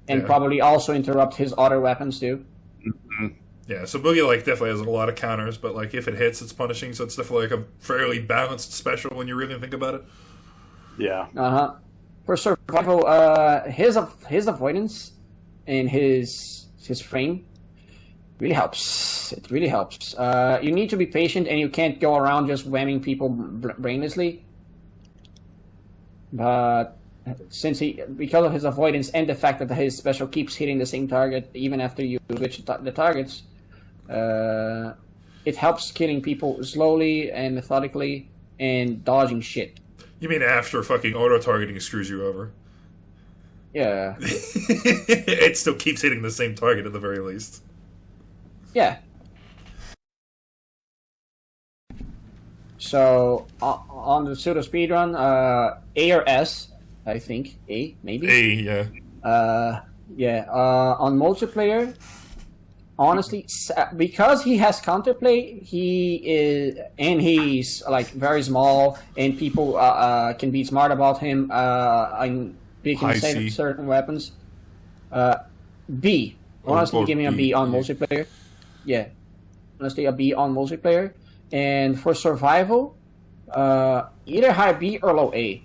and probably also interrupt his other weapons too. Mm-hmm. Yeah, so Boogie definitely has a lot of counters, but if it hits, it's punishing. So it's definitely a fairly balanced special when you really think about it. Yeah. For survival, his avoidance and his frame really helps. It really helps. You need to be patient, and you can't go around just whamming people brainlessly. But because of his avoidance and the fact that his special keeps hitting the same target even after you switch the targets, it helps killing people slowly and methodically and dodging shit. You mean after fucking auto-targeting screws you over? Yeah. It still keeps hitting the same target at the very least. Yeah. So on the pseudo speedrun, A or S, I think A maybe. A, yeah. Yeah. On multiplayer, honestly, because he has counterplay, he's like very small, and people can be smart about him. And picking certain weapons. B. Honestly, give me a B on multiplayer. Yeah. Honestly, a B on multiplayer. And for survival, either high B or low A.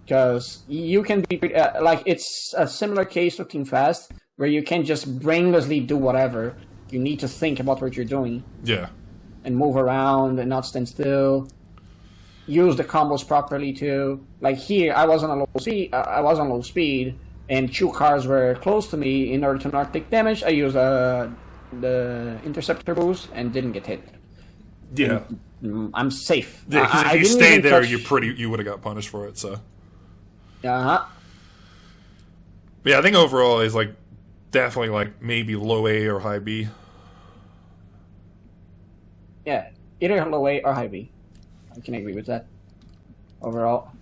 Because you can be... like, it's a similar case to Team Fast, where you can just brainlessly do whatever. You need to think about what you're doing. Yeah. And move around and not stand still. Use the combos properly, too. Like here, I was on low speed, and 2 cars were close to me. In order to not take damage, I used the interceptor boost and didn't get hit. Yeah. And I'm safe. Yeah, because if you stayed there, you would have got punished for it. So. Uh-huh. But yeah, I think overall is like definitely like maybe low A or high B. Yeah, either low A or high B. I can agree with that. Overall.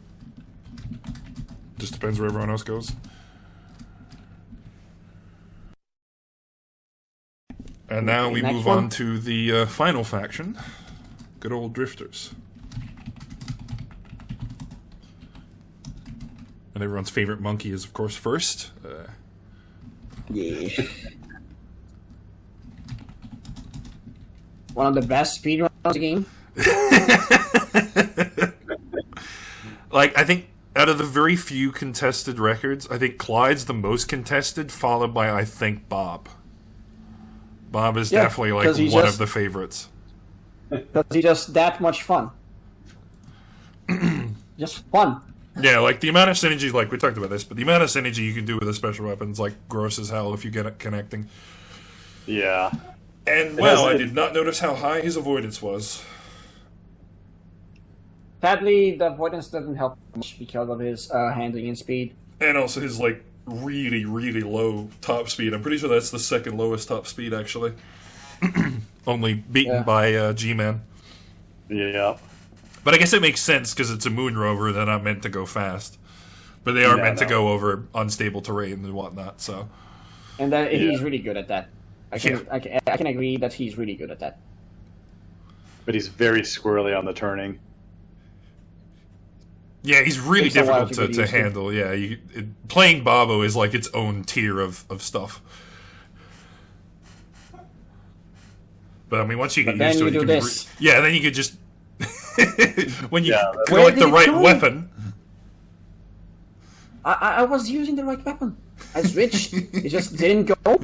Just depends where everyone else goes. And now we move on to the final faction. Good old Drifters. And everyone's favorite monkey is, of course, first. Yeah. One of the best speedruns of the game. Like, I think out of the very few contested records, I think Clyde's the most contested, followed by, I think, Bob. Bob is definitely, like, one of the favorites. Because he's just that much fun. Just fun. Yeah, like, the amount of synergy, like, we talked about this, but the amount of synergy you can do with the special weapons, like, gross as hell if you get it connecting. Yeah. And, well, I did not notice how high his avoidance was. Sadly, the avoidance doesn't help much because of his handling and speed. And also his, like, really, really low top speed. I'm pretty sure that's the second lowest top speed, actually. Only beaten by G-Man. Yeah. But I guess it makes sense because it's a moon rover. They're not meant to go fast. But they are meant to go over unstable terrain and whatnot, so... And he's really good at that. I can agree that he's really good at that. But he's very squirrely on the turning. Yeah, he's really difficult to handle. Yeah, playing Bobo is like its own tier of stuff. But I mean, once you get used to it, you can then you could just when you like the right weapon. I was using the right weapon. I switched. It just didn't go.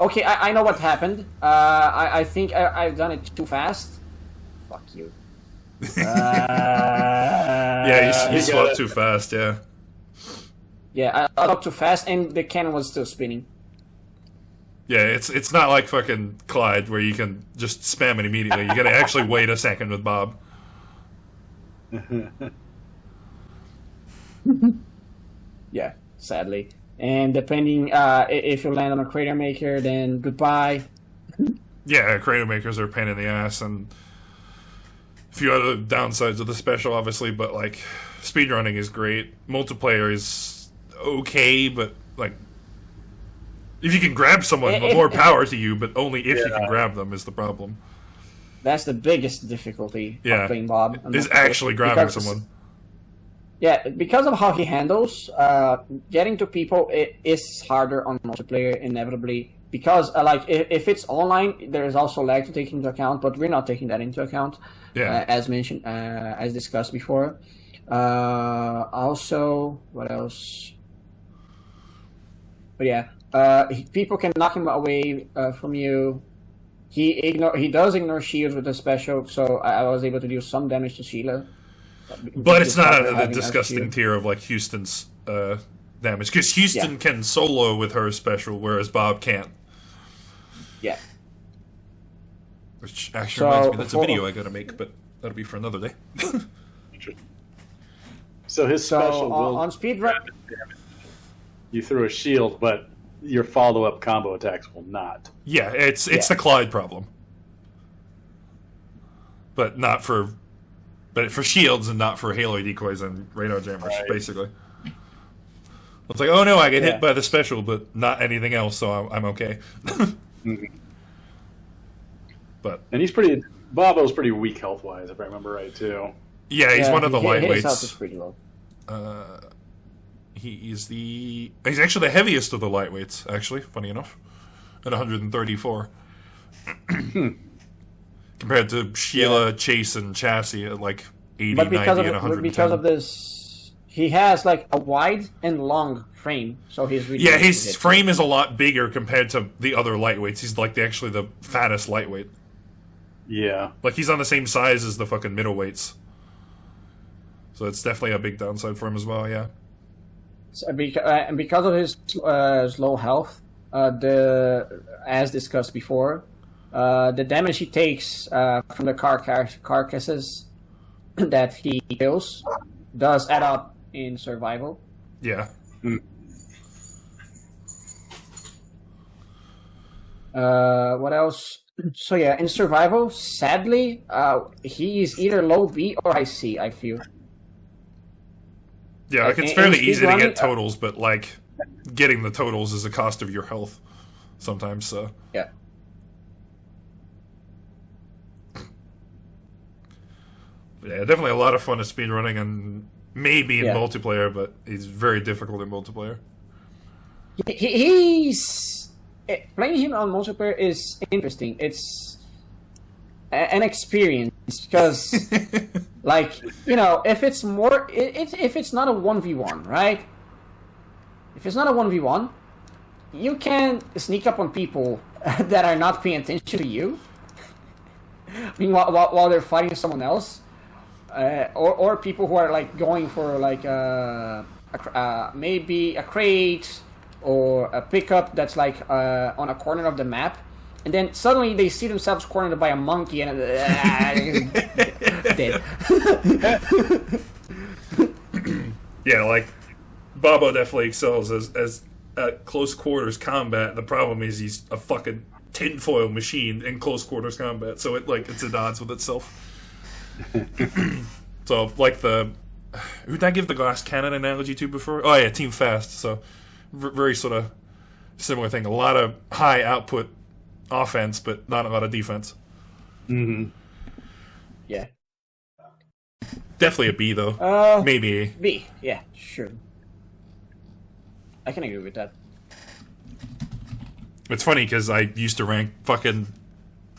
Okay, I know what happened. I think I've done it too fast. Fuck you. Yeah, you swapped too fast, yeah. Yeah, I swapped too fast, and the cannon was still spinning. Yeah, it's not like fucking Clyde, where you can just spam it immediately. You gotta actually wait a second with Bob. Yeah, sadly. And depending, if you land on a crater maker, then goodbye. Yeah, crater makers are a pain in the ass, and a few other downsides of the special, obviously, but, like, speedrunning is great. Multiplayer is okay, but, like, if you can grab someone, more power to you, but only if you can grab them is the problem. That's the biggest difficulty of playing Bob. Is actually grabbing someone. Yeah, because of how he handles, getting to people is harder on multiplayer, inevitably. Because, like, if it's online, there is also lag to take into account, but we're not taking that into account. Yeah. As mentioned, as discussed before. Also, what else? But yeah, people can knock him away from you. He does ignore shields with the special, so I was able to do some damage to Sheila. But it's not the disgusting tier of like Houston's damage, because Houston can solo with her special, whereas Bob can't. Yeah. Which actually reminds me, that's a video I gotta make, but that'll be for another day. So his special will on speedrun, you threw a shield, but your follow-up combo attacks will not. Yeah, it's the Clyde problem, but for shields and not for halo decoys and radar jammers, basically. It's like, oh no, I get hit by the special, but not anything else, so I'm okay. But Babo's pretty weak health-wise, if I remember right, too. Yeah, he's one of the lightweights. His health is pretty low. He's actually the heaviest of the lightweights, actually, funny enough, at 134. Compared to Sheila, Chase, and Chassis at like 80, 90, and 110. But because of this, he has like a wide and long frame, so he's really... Yeah, his frame is a lot bigger compared to the other lightweights. He's like actually the fattest lightweight. Yeah. Like, he's on the same size as the fucking middleweights. So it's definitely a big downside for him as well, yeah. So, because of his low health, as discussed before, the damage he takes from the carcasses that he kills does add up in survival. Yeah. What else? So yeah, in survival, sadly, he is either low B or high C, I feel. Yeah, like, it's fairly easy to get totals, but like getting the totals is the cost of your health sometimes, so. Yeah. Yeah, definitely a lot of fun at speedrunning and maybe in multiplayer, but he's very difficult in multiplayer. He's playing him on multiplayer is interesting. It's an experience because, like, you know, if it's not a 1v1, right? If it's not a 1v1, you can sneak up on people that are not paying attention to you. I mean, while they're fighting someone else, or people who are like going for like maybe a crate or a pickup that's like on a corner of the map, and then suddenly they see themselves cornered by a monkey and dead. Yeah, like Bobo definitely excels as at close quarters combat. The problem is he's a fucking tinfoil machine in close quarters combat, so it's at odds with itself. So like who did I give the glass cannon analogy to before? Oh yeah, Team Fast. So very sort of similar thing. A lot of high output offense, but not a lot of defense. Mm-hmm. Yeah. Definitely a B though. Maybe A. B. Yeah, sure. I can agree with that. It's funny because I used to rank fucking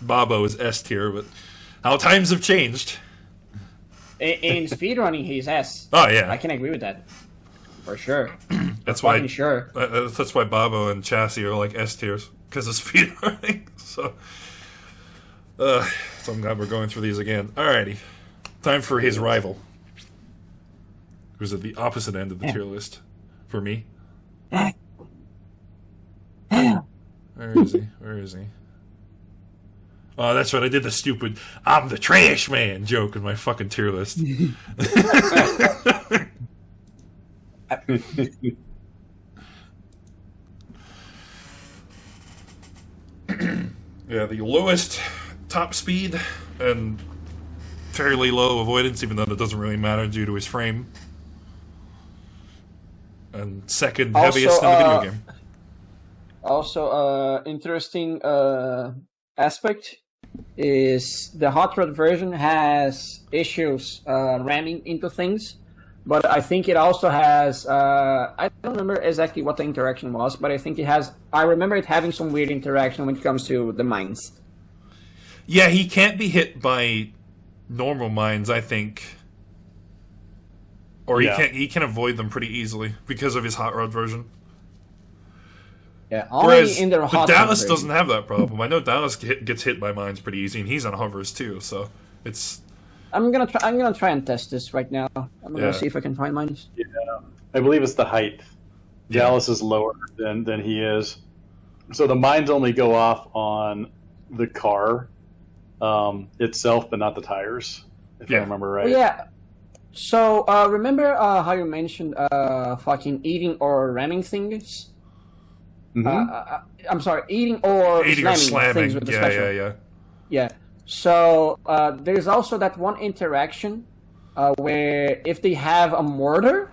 Bobo as S tier, but how times have changed. In speedrunning, he's S. Oh yeah, I can agree with that for sure. That's why. Sure. That's why Bobo and Chassis are like S tiers because of speedrunning. So I'm glad we're going through these again. Alrighty, time for his rival, who's at the opposite end of the tier list for me. Where is he? Where is he? Oh, that's right. I did the stupid "I'm the trash man" joke in my fucking tier list. Yeah, the lowest top speed and fairly low avoidance, even though that doesn't really matter due to his frame. And second heaviest in the video game. Also, interesting aspect is the hot rod version has issues ramming into things, but I think it also has. I don't remember exactly what the interaction was, but I think it has. I remember it having some weird interaction when it comes to the mines. Yeah, he can't be hit by normal mines, I think. Or he can avoid them pretty easily because of his hot rod version. Yeah, only whereas in the hot Dallas rod doesn't have that problem. I know Dallas gets hit by mines pretty easy, and he's on hovers too. So it's. I'm gonna try and test this right now. I'm gonna see if I can find mines. Yeah, I believe it's the height. Yeah. Dallas is lower than he is, so the mines only go off on the car itself, but not the tires. If I remember right. Well, yeah. So, remember how you mentioned fucking eating or ramming things? I'm sorry, eating or slamming things with the special. Yeah. So there's also that one interaction where if they have a mortar,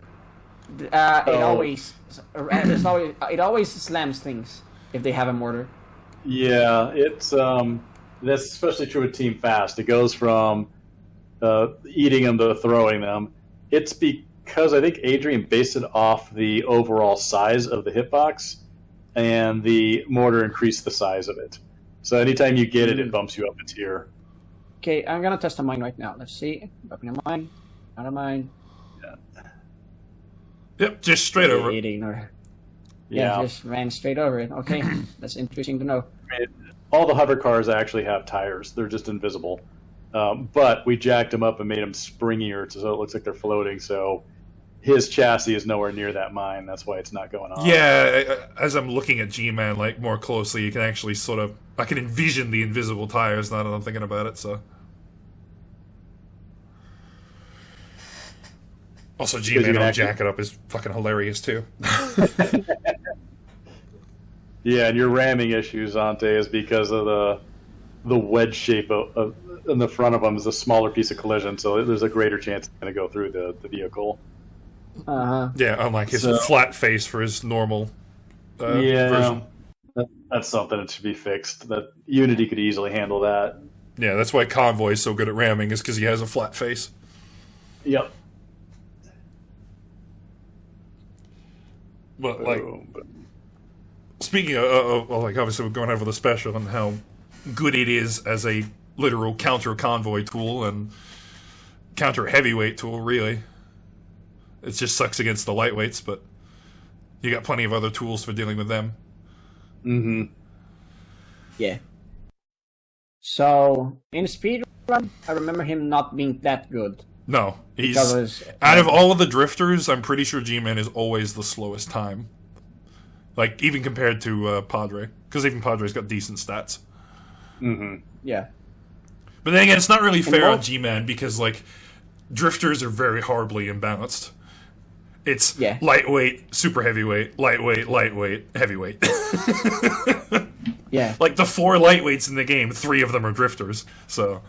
it always slams things if they have a mortar. Yeah, it's that's especially true with Team Fast. It goes from eating them to throwing them. It's because I think Adrian based it off the overall size of the hitbox, and the mortar increased the size of it. So anytime you get it, it bumps you up a tier. Okay, I'm gonna test a mine right now. Let's see. Open a mine. Not a mine. Yeah. Yep, just straight over. Yeah, just ran straight over it. Okay, that's interesting to know. All the hover cars actually have tires. They're just invisible. But we jacked them up and made them springier so it looks like they're floating. So his chassis is nowhere near that mine. That's why it's not going on. Yeah, as I'm looking at G-Man like more closely, you can actually sort of... I can envision the invisible tires now that I'm thinking about it, so... Also, G-Man on Jack It Up is fucking hilarious, too. Yeah, and your ramming issues, Ante, is because of the wedge shape of in the front of them is a smaller piece of collision, so there's a greater chance it's going to go through the vehicle. Yeah, unlike his flat face for his normal version. That's something that should be fixed. That Unity could easily handle that. Yeah, that's why Convoy is so good at ramming, is because he has a flat face. Yep. But, like, speaking of, like, obviously we're going over the special and how good it is as a literal counter-convoy tool and counter-heavyweight tool, really. It just sucks against the lightweights, but you got plenty of other tools for dealing with them. Mm-hmm. Yeah. So, in speedrun, I remember him not being that good. No, he's... out of all of the drifters, I'm pretty sure G-Man is always the slowest time. Like, even compared to Padre. Because even Padre's got decent stats. Mm-hmm. Yeah. But then again, it's not really fair on G-Man, because, like, drifters are very horribly imbalanced. It's lightweight, super heavyweight, lightweight, heavyweight. Yeah. Like, the 4 lightweights in the game, 3 of them are drifters, so...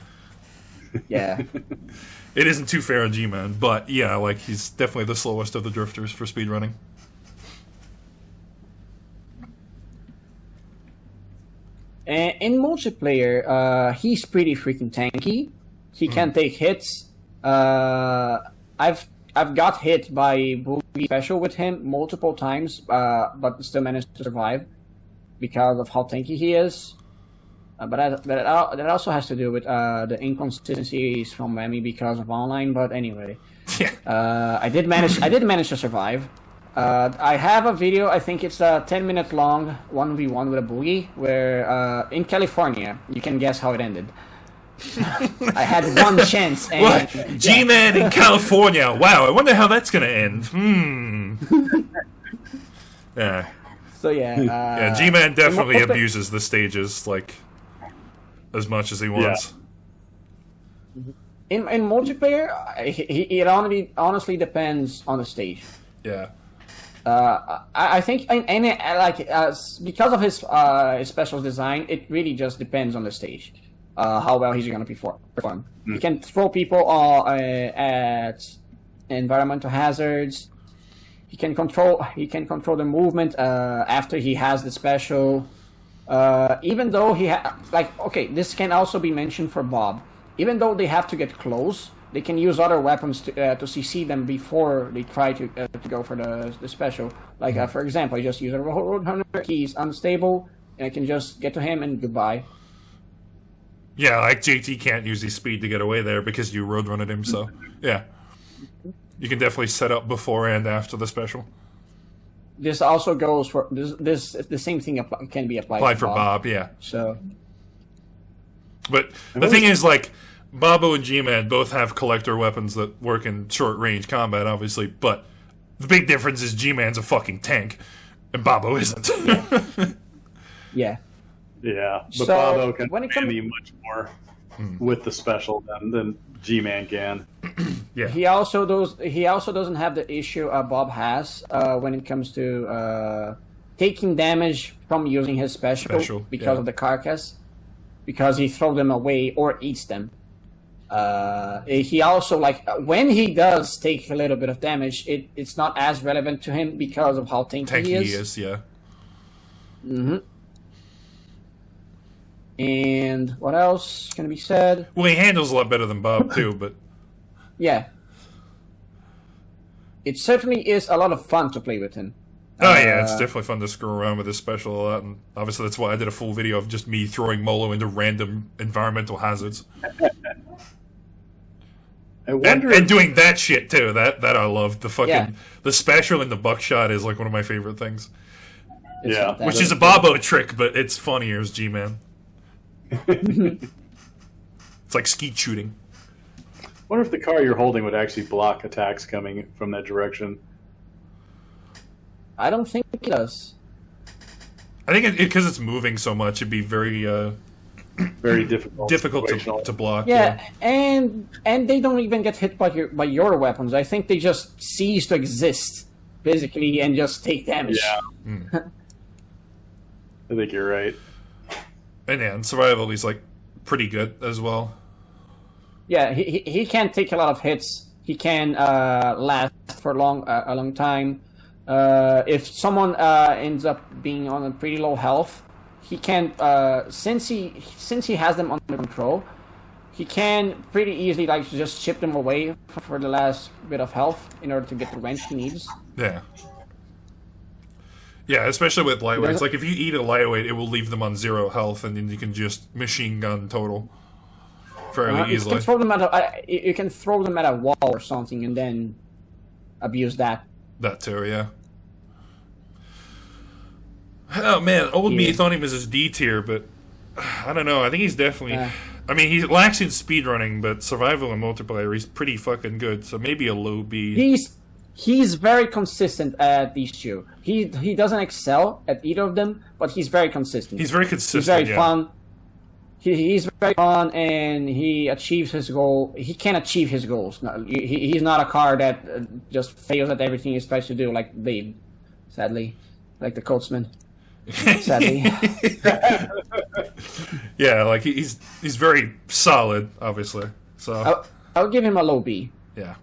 Yeah. It isn't too fair on G-Man, but yeah, like, he's definitely the slowest of the drifters for speedrunning. In multiplayer, he's pretty freaking tanky. He can take hits. I've got hit by Boogie special with him multiple times, but still managed to survive because of how tanky he is. But that also has to do with the inconsistencies from Remy because of online. But anyway, I did manage to survive. I have a video. I think it's a 10-minute long 1v1 with a Boogie, where in California, you can guess how it ended. I had one chance. And, what? G-Man in California. Wow, I wonder how that's gonna end. Yeah. So yeah. G-Man definitely abuses the stages like as much as he wants. In multiplayer, it honestly depends on the stage. Yeah. I think because of his special design, it really just depends on the stage, how well he's going to perform. He can throw people at environmental hazards. He can control the movement after he has the special. Even though this can also be mentioned for Bob. Even though they have to get close, they can use other weapons to CC them before they try to go for the special. Like, for example, I just use a Roadrunner, he's unstable, and I can just get to him and goodbye. Yeah, like JT can't use his speed to get away there because you Roadrunnered him, so yeah. You can definitely set up before and after the special. This also goes for... This the same thing can be applied for Bob, yeah. So... But the thing is, like, Bobo and G-Man both have collector weapons that work in short-range combat, obviously, but the big difference is G-Man's a fucking tank, and Bobo isn't. Yeah. Yeah, but So, Bobo can when it be much more with the special than G-Man can. Yeah. He also doesn't have the issue Bob has when it comes to taking damage from using his special because of the carcass, because he throws them away or eats them. He also, like, when he does take a little bit of damage, it's not as relevant to him because of how tanky he is. Yeah. Mm-hmm. And what else can be said? Well, he handles a lot better than Bob, too, but... Yeah. It certainly is a lot of fun to play with him. Oh, yeah, it's definitely fun to screw around with this special a lot, and obviously that's why I did a full video of just me throwing Molo into random environmental hazards. I wonder and doing that shit, too. That I loved. The special in the buckshot is, like, one of my favorite things. Which is a Bobo trick, but it's funnier as G-Man. It's like skeet shooting. I wonder if the car you're holding would actually block attacks coming from that direction. I don't think it does. I think because it's moving so much, it'd be very very difficult to block. Yeah, and they don't even get hit by your weapons. I think they just cease to exist, basically, and just take damage. Yeah. I think you're right. And yeah, in survival, he's like pretty good as well. Yeah, he can take a lot of hits. He can last for a long time. If someone ends up being on a pretty low health, he can since he has them under control, he can pretty easily like just chip them away for the last bit of health in order to get the wrench he needs. Yeah. Yeah, especially with lightweights. Like, if you eat a lightweight, it will leave them on 0 health, and then you can just machine gun total fairly easily. You can throw them at a wall or something, and then abuse that. That too, yeah. Oh, man, old me thought he was his D tier, but I don't know. I think he's definitely... I mean, he lacks in speedrunning, but survival and multiplayer, he's pretty fucking good, so maybe a low B. He's very consistent at these two. He doesn't excel at either of them, but he's very consistent. He's very consistent. He's very fun. He's very fun, and he achieves his goal. He can achieve his goals. He's not a car that just fails at everything he tries to do, like Dave, sadly, like the Coltsman. Sadly. Yeah, like he's very solid, obviously. So I'll give him a low B. Yeah.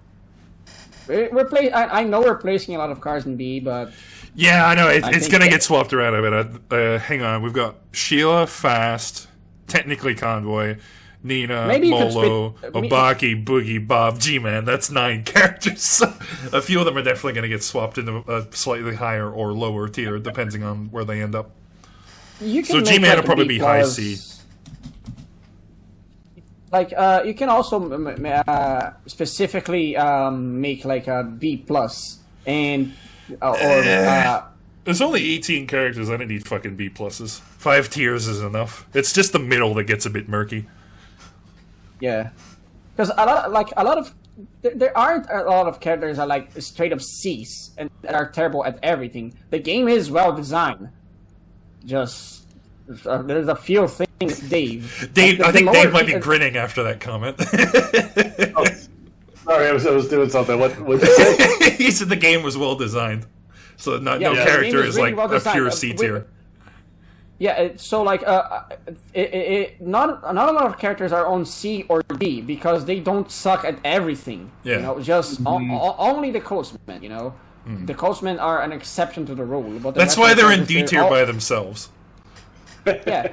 I know we're placing a lot of cars in B, but... Yeah, I know. It's going to get swapped around a bit. Hang on. We've got Sheila, Fast, technically Convoy, Nina, Molo, Obaki, Boogie, Bob, G-Man. That's 9 characters. So a few of them are definitely going to get swapped into a slightly higher or lower tier, depending on where they end up. So G-Man will probably be high C. Like, you can also specifically make like a B plus, and there's only 18 characters. I don't need fucking B pluses. 5 tiers is enough. It's just the middle that gets a bit murky. Yeah, because there aren't a lot of characters that are like straight up C's and that are terrible at everything. The game is well designed. Just there's a few things, Dave. I think Dave might be grinning after that comment. Sorry, I was doing something. What did you say? He said the game was well designed, so no character is really like a pure C tier. Yeah, so like, not a lot of characters are on C or D because they don't suck at everything. Yeah. You know, just only the Coltsman. You know, the Coltsman are an exception to the rule. But that's why they're in D tier by themselves. Yeah,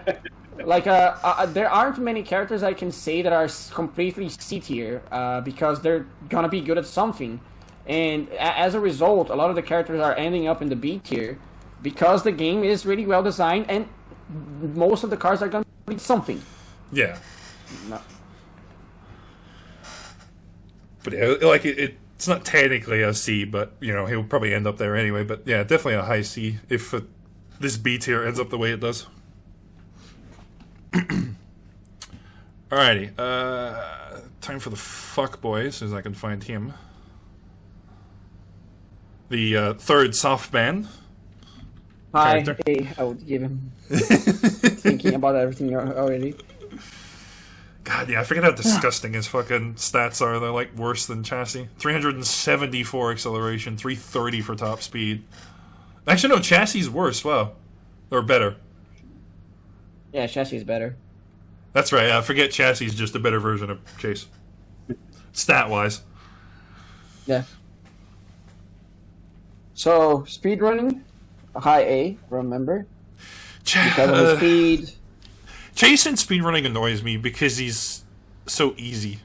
like there aren't many characters I can say that are completely C tier because they're gonna be good at something, and as a result, a lot of the characters are ending up in the B tier because the game is really well designed and most of the cars are gonna be something. Yeah. No. But yeah, like it's not technically a C, but you know he'll probably end up there anyway. But yeah, definitely a high C if this B tier ends up the way it does. Alrighty, time for the fuck boy, as soon as I can find him. The third soft band. I would give him thinking about everything already. God, yeah, I forget how disgusting his fucking stats are. They're like worse than Chassis. 374 acceleration, 330 for top speed, Actually, no, chassis is worse. Wow, or better. Yeah, chassis is better. That's right. I forget chassis is just a better version of Chase, stat wise. Yeah. So speedrunning, high A. Remember, because of the speed. Chase in speedrunning annoys me because he's so easy.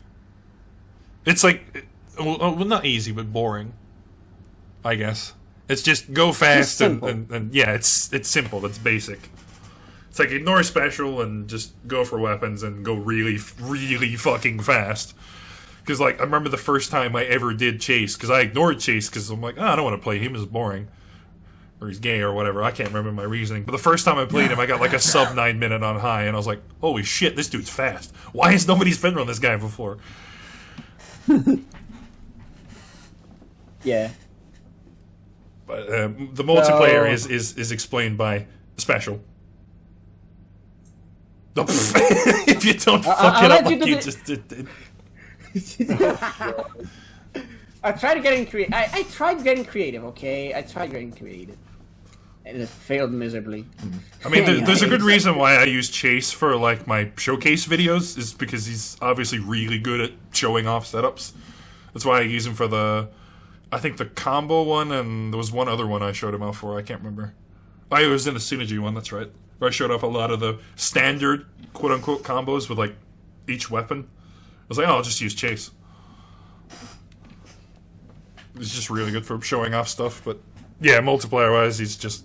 It's like, well, not easy, but boring. I guess it's just go fast and yeah, it's simple. It's basic. It's like ignore special and just go for weapons and go really, really fucking fast. Because like I remember the first time I ever did Chase, because I ignored Chase because I'm like, I don't want to play him. He's boring. Or he's gay or whatever. I can't remember my reasoning. But the first time I played him, I got like a sub 9 minute on high, and I was like, holy shit, this dude's fast. Why has nobody speedrun this guy before? Yeah. But the multiplayer is explained by special. If you don't fuck it up like you just did. I tried getting creative. I tried getting creative, okay? I tried getting creative. And it failed miserably. I mean, there's a good reason why I use Chase for, like, my showcase videos, is because he's obviously really good at showing off setups. That's why I use him for I think the combo one, and there was one other one I showed him off for, I can't remember. Oh, it was in the Synergy one, that's right. Where I showed off a lot of the standard, quote-unquote, combos with, like, each weapon. I was like, oh, I'll just use Chase. It's just really good for showing off stuff, but yeah, multiplayer-wise, he's just...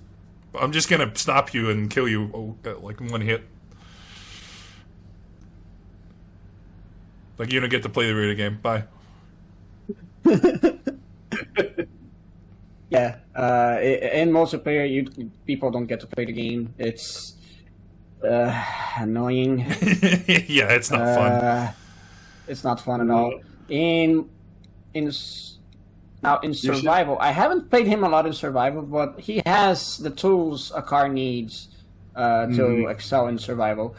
I'm just gonna stop you and kill you, like, in one hit. Like, you don't get to play the radio game. Bye. Yeah, in multiplayer, people don't get to play the game. It's annoying. Yeah, it's not fun. It's not fun at all. In survival, I haven't played him a lot in survival, but he has the tools a car needs to excel in survival.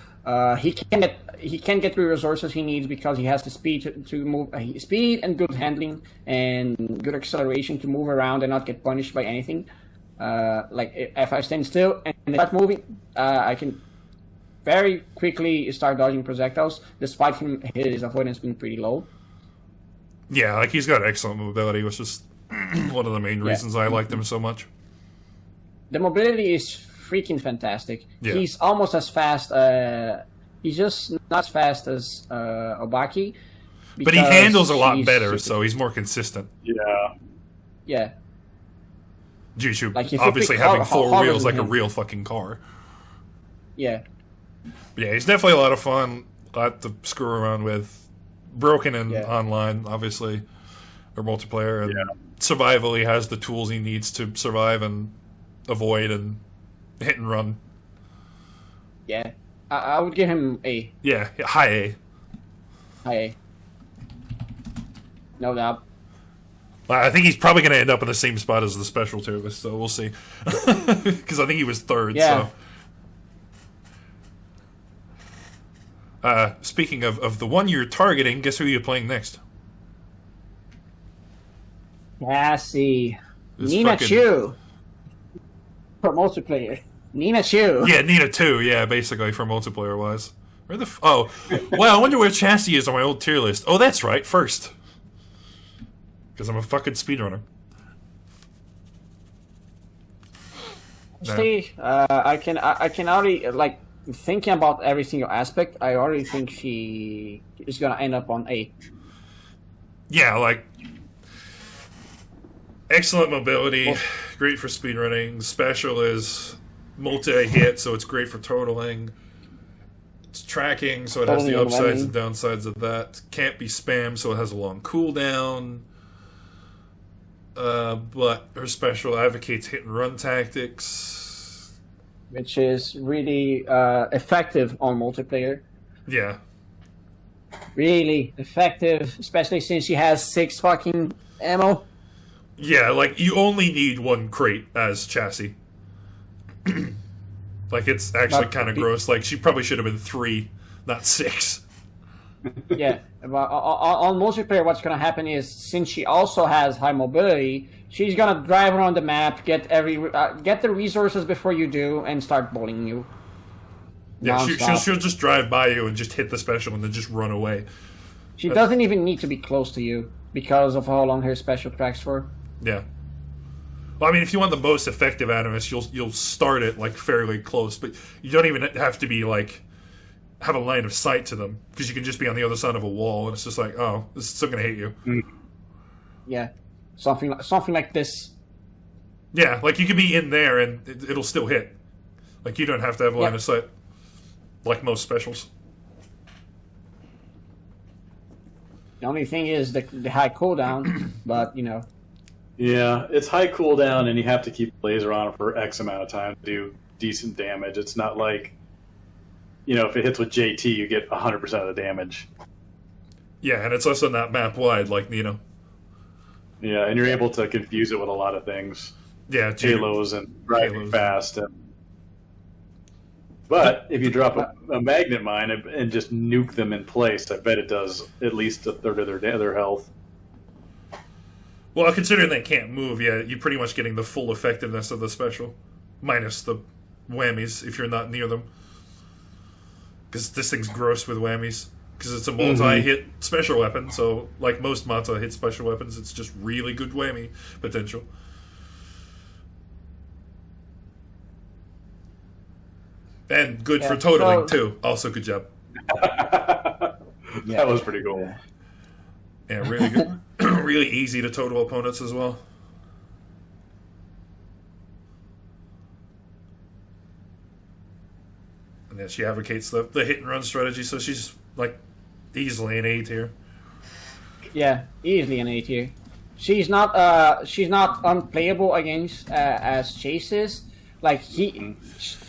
He can get the resources he needs because he has the speed to move, speed and good handling and good acceleration to move around and not get punished by anything. Like if I stand still and start moving, I can very quickly start dodging projectiles, despite his avoidance being pretty low. Yeah, like he's got excellent mobility, which is one of the main reasons I liked him so much. The mobility is freaking fantastic. Yeah. He's almost as fast. He's just not as fast as Obaki. But he handles a lot better, so he's more consistent. Yeah. Yeah. Due to like obviously having four wheels like a real fucking car. Yeah. But yeah, he's definitely a lot of fun. A lot to screw around with. Broken in online, obviously, or multiplayer. And survival, he has the tools he needs to survive and avoid and hit and run. Yeah. I would give him A. Yeah, high A. High A. No doubt. I think he's probably going to end up in the same spot as the special too, so we'll see. Because I think he was third. Yeah. So. Speaking of the one you're targeting, guess who you're playing next? Cassie. This Nina fucking- Chu. For multiplayer. Nina Chu. Yeah, Nina too. Yeah, basically for multiplayer wise. Where the oh, well, I wonder where Chassis is on my old tier list. Oh, that's right, first. Because I'm a fucking speedrunner. See, I can already like thinking about every single aspect. I already think she is gonna end up on A. Yeah, like excellent mobility, great for speedrunning. Special is multi-hit, so it's great for totaling. It's tracking, so it has the upsides and downsides of that. Can't be spam, so it has a long cooldown. But her special advocates hit and run tactics, which is really effective on multiplayer. Yeah. Really effective, especially since she has 6 fucking ammo. Yeah, like, you only need 1 crate as Chassis. Like, it's actually kind of gross. Like, she probably should have been 3, not 6. Yeah, but on multiplayer, what's gonna happen is since she also has high mobility, she's gonna drive around the map, get the resources before you do, and start bullying you. Yeah, she'll just drive by you and just hit the special and then just run away. She doesn't even need to be close to you because of how long her special tracks for. Yeah. Well, I mean, if you want the most effective animus, you'll start it like fairly close, but you don't even have to be like have a line of sight to them because you can just be on the other side of a wall and it's just like, oh, this is still gonna hit you. Yeah, something like this. Yeah, like you can be in there and it'll still hit. Like you don't have to have a line of sight, like most specials. The only thing is the high cooldown, but you know. Yeah, it's high cooldown, and you have to keep laser on it for X amount of time to do decent damage. It's not like, if it hits with JT, you get 100% of the damage. Yeah, and it's also not map wide, like, Yeah, and you're able to confuse it with a lot of things. Yeah, halos and driving fast. But if you drop a magnet mine and just nuke them in place, I bet it does at least a third of their health. Well, considering they can't move, yeah, you're pretty much getting the full effectiveness of the special, minus the whammies if you're not near them. Because this thing's gross with whammies. Because it's a multi-hit special weapon, so like most multi-hit special weapons, it's just really good whammy potential. And good for totaling, too. Also, good job. That was pretty cool. Yeah, really good. Really easy to total opponents as well. And then she advocates the hit and run strategy, so she's like easily an A tier. Yeah, easily an A tier. She's not unplayable against as Chase is. Like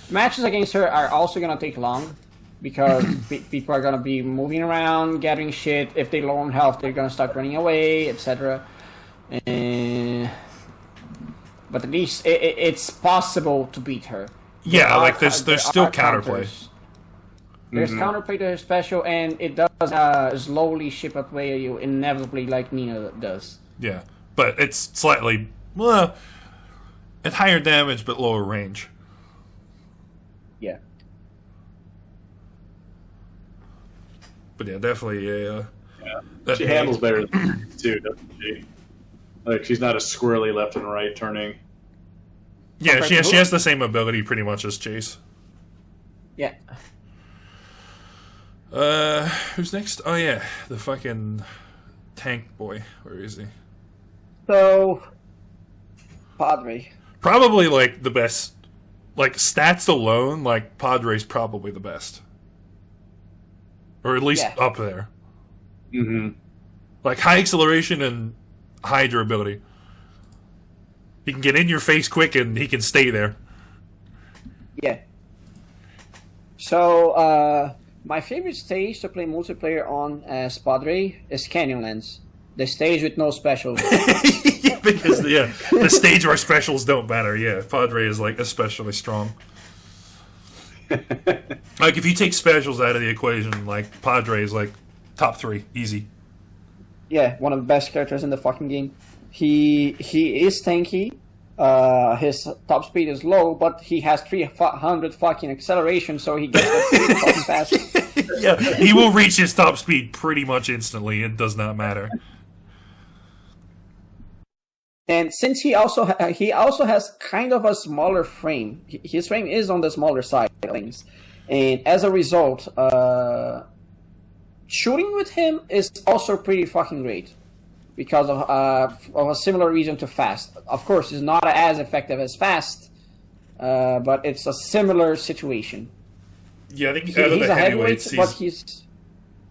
matches against her are also gonna take long because people are gonna be moving around, gathering shit. If they low on health, they're gonna start running away, etc. But at least it's possible to beat her. Yeah, like there's still counterplay. There's counterplay to her special, and it does slowly chip away at you inevitably, like Nina does. Yeah, but it's slightly at higher damage but lower range. Yeah. But yeah, definitely she handles better than too, doesn't she? Like she's not as squirrely left and right turning. Yeah, she has the same ability pretty much as Chase. Yeah. Who's next? Oh yeah, the fucking tank boy. Where is he? So, Padre. Probably like the best. Like stats alone, like Padre's probably the best, or at least up there. Like high acceleration and high durability. He can get in your face quick and he can stay there. Yeah. So, my favorite stage to play multiplayer on as Padre is Canyonlands. The stage with no specials. Yeah, because the stage where specials don't matter. Yeah, Padre is like especially strong. Like if you take specials out of the equation, like Padre is like top 3, easy. Yeah, one of the best characters in the fucking game. He is tanky. His top speed is low, but he has 300 fucking acceleration, so he gets that fucking fast. Yeah, he will reach his top speed pretty much instantly. It does not matter. And since he also has kind of a smaller frame, his frame is on the smaller side of things, and as a result, shooting with him is also pretty fucking great because of a similar reason to Fast. Of course, it's not as effective as Fast, but it's a similar situation. Yeah, I think out of the heavyweights, but I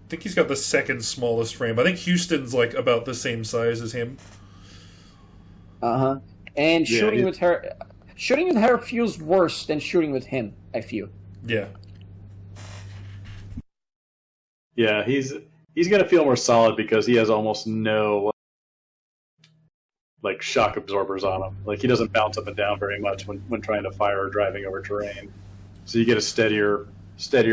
think he's got the second smallest frame. I think Houston's like about the same size as him. And shooting with her feels worse than shooting with him, I feel. Yeah. Yeah, he's gonna feel more solid because he has almost no like shock absorbers on him. Like he doesn't bounce up and down very much when trying to fire or driving over terrain. So you get a steadier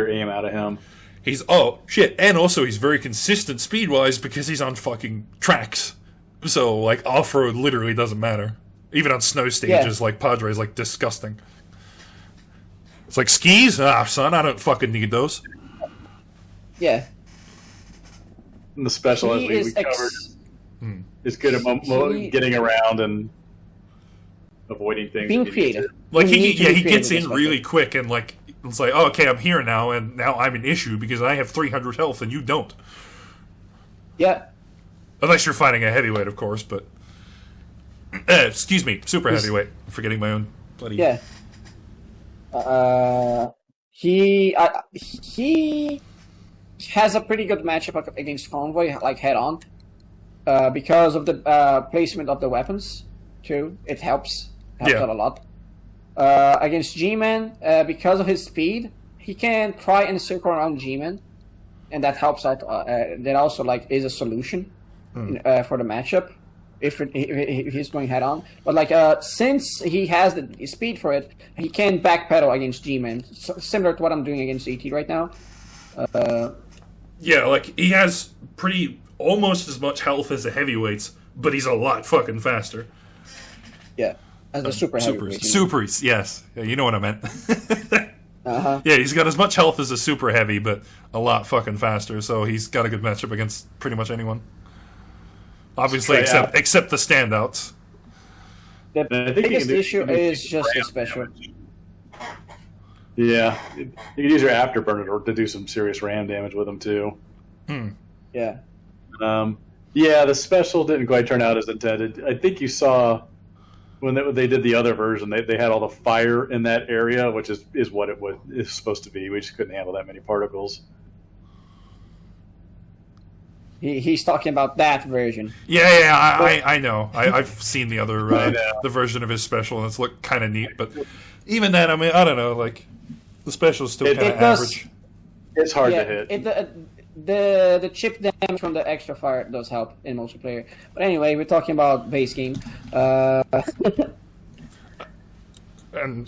aim out of him. He's oh shit, and also he's very consistent speed wise because he's on fucking tracks. So like off road literally doesn't matter. Even on snow stages, like Padre is like disgusting. It's like skis, son, I don't fucking need those. Yeah. And the special as we covered is good at getting around and avoiding things. Being creative. Like he gets in really quick and like it's like, oh, okay, I'm here now, and now I'm an issue because I have 300 health and you don't. Yeah. Unless you're fighting a heavyweight, of course, but... excuse me, super heavyweight. I'm forgetting my own bloody... Yeah. He has a pretty good matchup against Convoy, like head-on. Because of the placement of the weapons, too. It helps out a lot. Against G-Man, because of his speed, he can try and circle around G-Man, and that helps out. That also like is a solution for the matchup if he's going head on. But like since he has the speed for it, he can backpedal against G-Man, similar to what I'm doing against ET right now. Yeah, like he has almost as much health as the heavyweights, but he's a lot fucking faster. Yeah. As the super heavyweight. Supers, yes. Yeah, you know what I meant. Yeah, he's got as much health as a super heavy, but a lot fucking faster, so he's got a good matchup against pretty much anyone. Obviously, except the standouts. The biggest issue is just the special. Yeah. You can use your afterburner to do some serious ram damage with him, too. Yeah. Yeah, the special didn't quite turn out as intended. I think you saw... When they did the other version, they had all the fire in that area, which is what is supposed to be. We just couldn't handle that many particles. He's talking about that version. Yeah, I know. I've seen the other the version of his special, and it's looked kind of neat. But even then, I mean, I don't know. Like the special's still kind of average. It's hard to hit. The chip damage from the extra fire does help in multiplayer. But anyway, we're talking about base game. And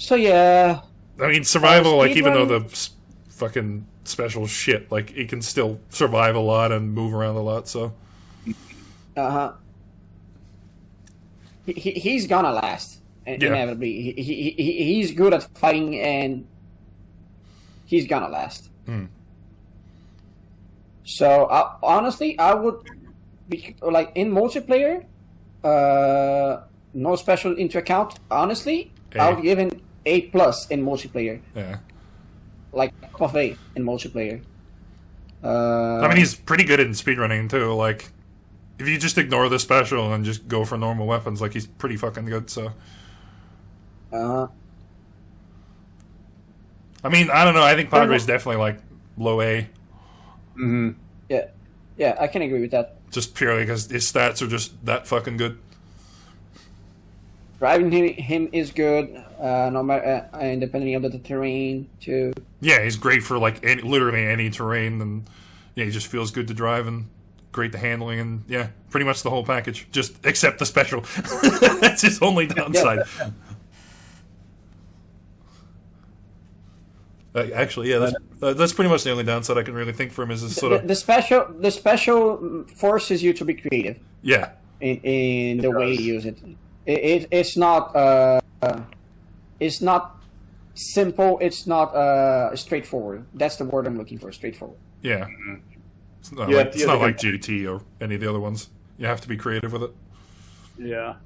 so yeah, I mean survival. Like even though the fucking special shit, like it can still survive a lot and move around a lot. So he's gonna last inevitably. He's good at fighting and he's gonna last. So honestly, I would be like in multiplayer, no special into account. Honestly, I would give him A+ in multiplayer. Yeah, like of A in multiplayer. I mean, he's pretty good in speedrunning too. Like, if you just ignore the special and just go for normal weapons, like he's pretty fucking good. So, Uh-huh. I mean, I don't know. I think Padre's definitely like low A. Mm-hmm. Yeah, I can agree with that. Just purely because his stats are just that fucking good. Driving him is good, no matter independently of the terrain too. Yeah, he's great for like literally any terrain, and yeah, he just feels good to drive and great to handling, and yeah, pretty much the whole package. Just except the special. That's his only downside. Actually, yeah, that's pretty much the only downside I can really think for him is this sort of the special forces you to be creative. Yeah, in the way you use it. It's not simple. It's not straightforward. That's the word I'm looking for. Straightforward. Yeah, it's not like GT or any of the other ones. You have to be creative with it. Yeah,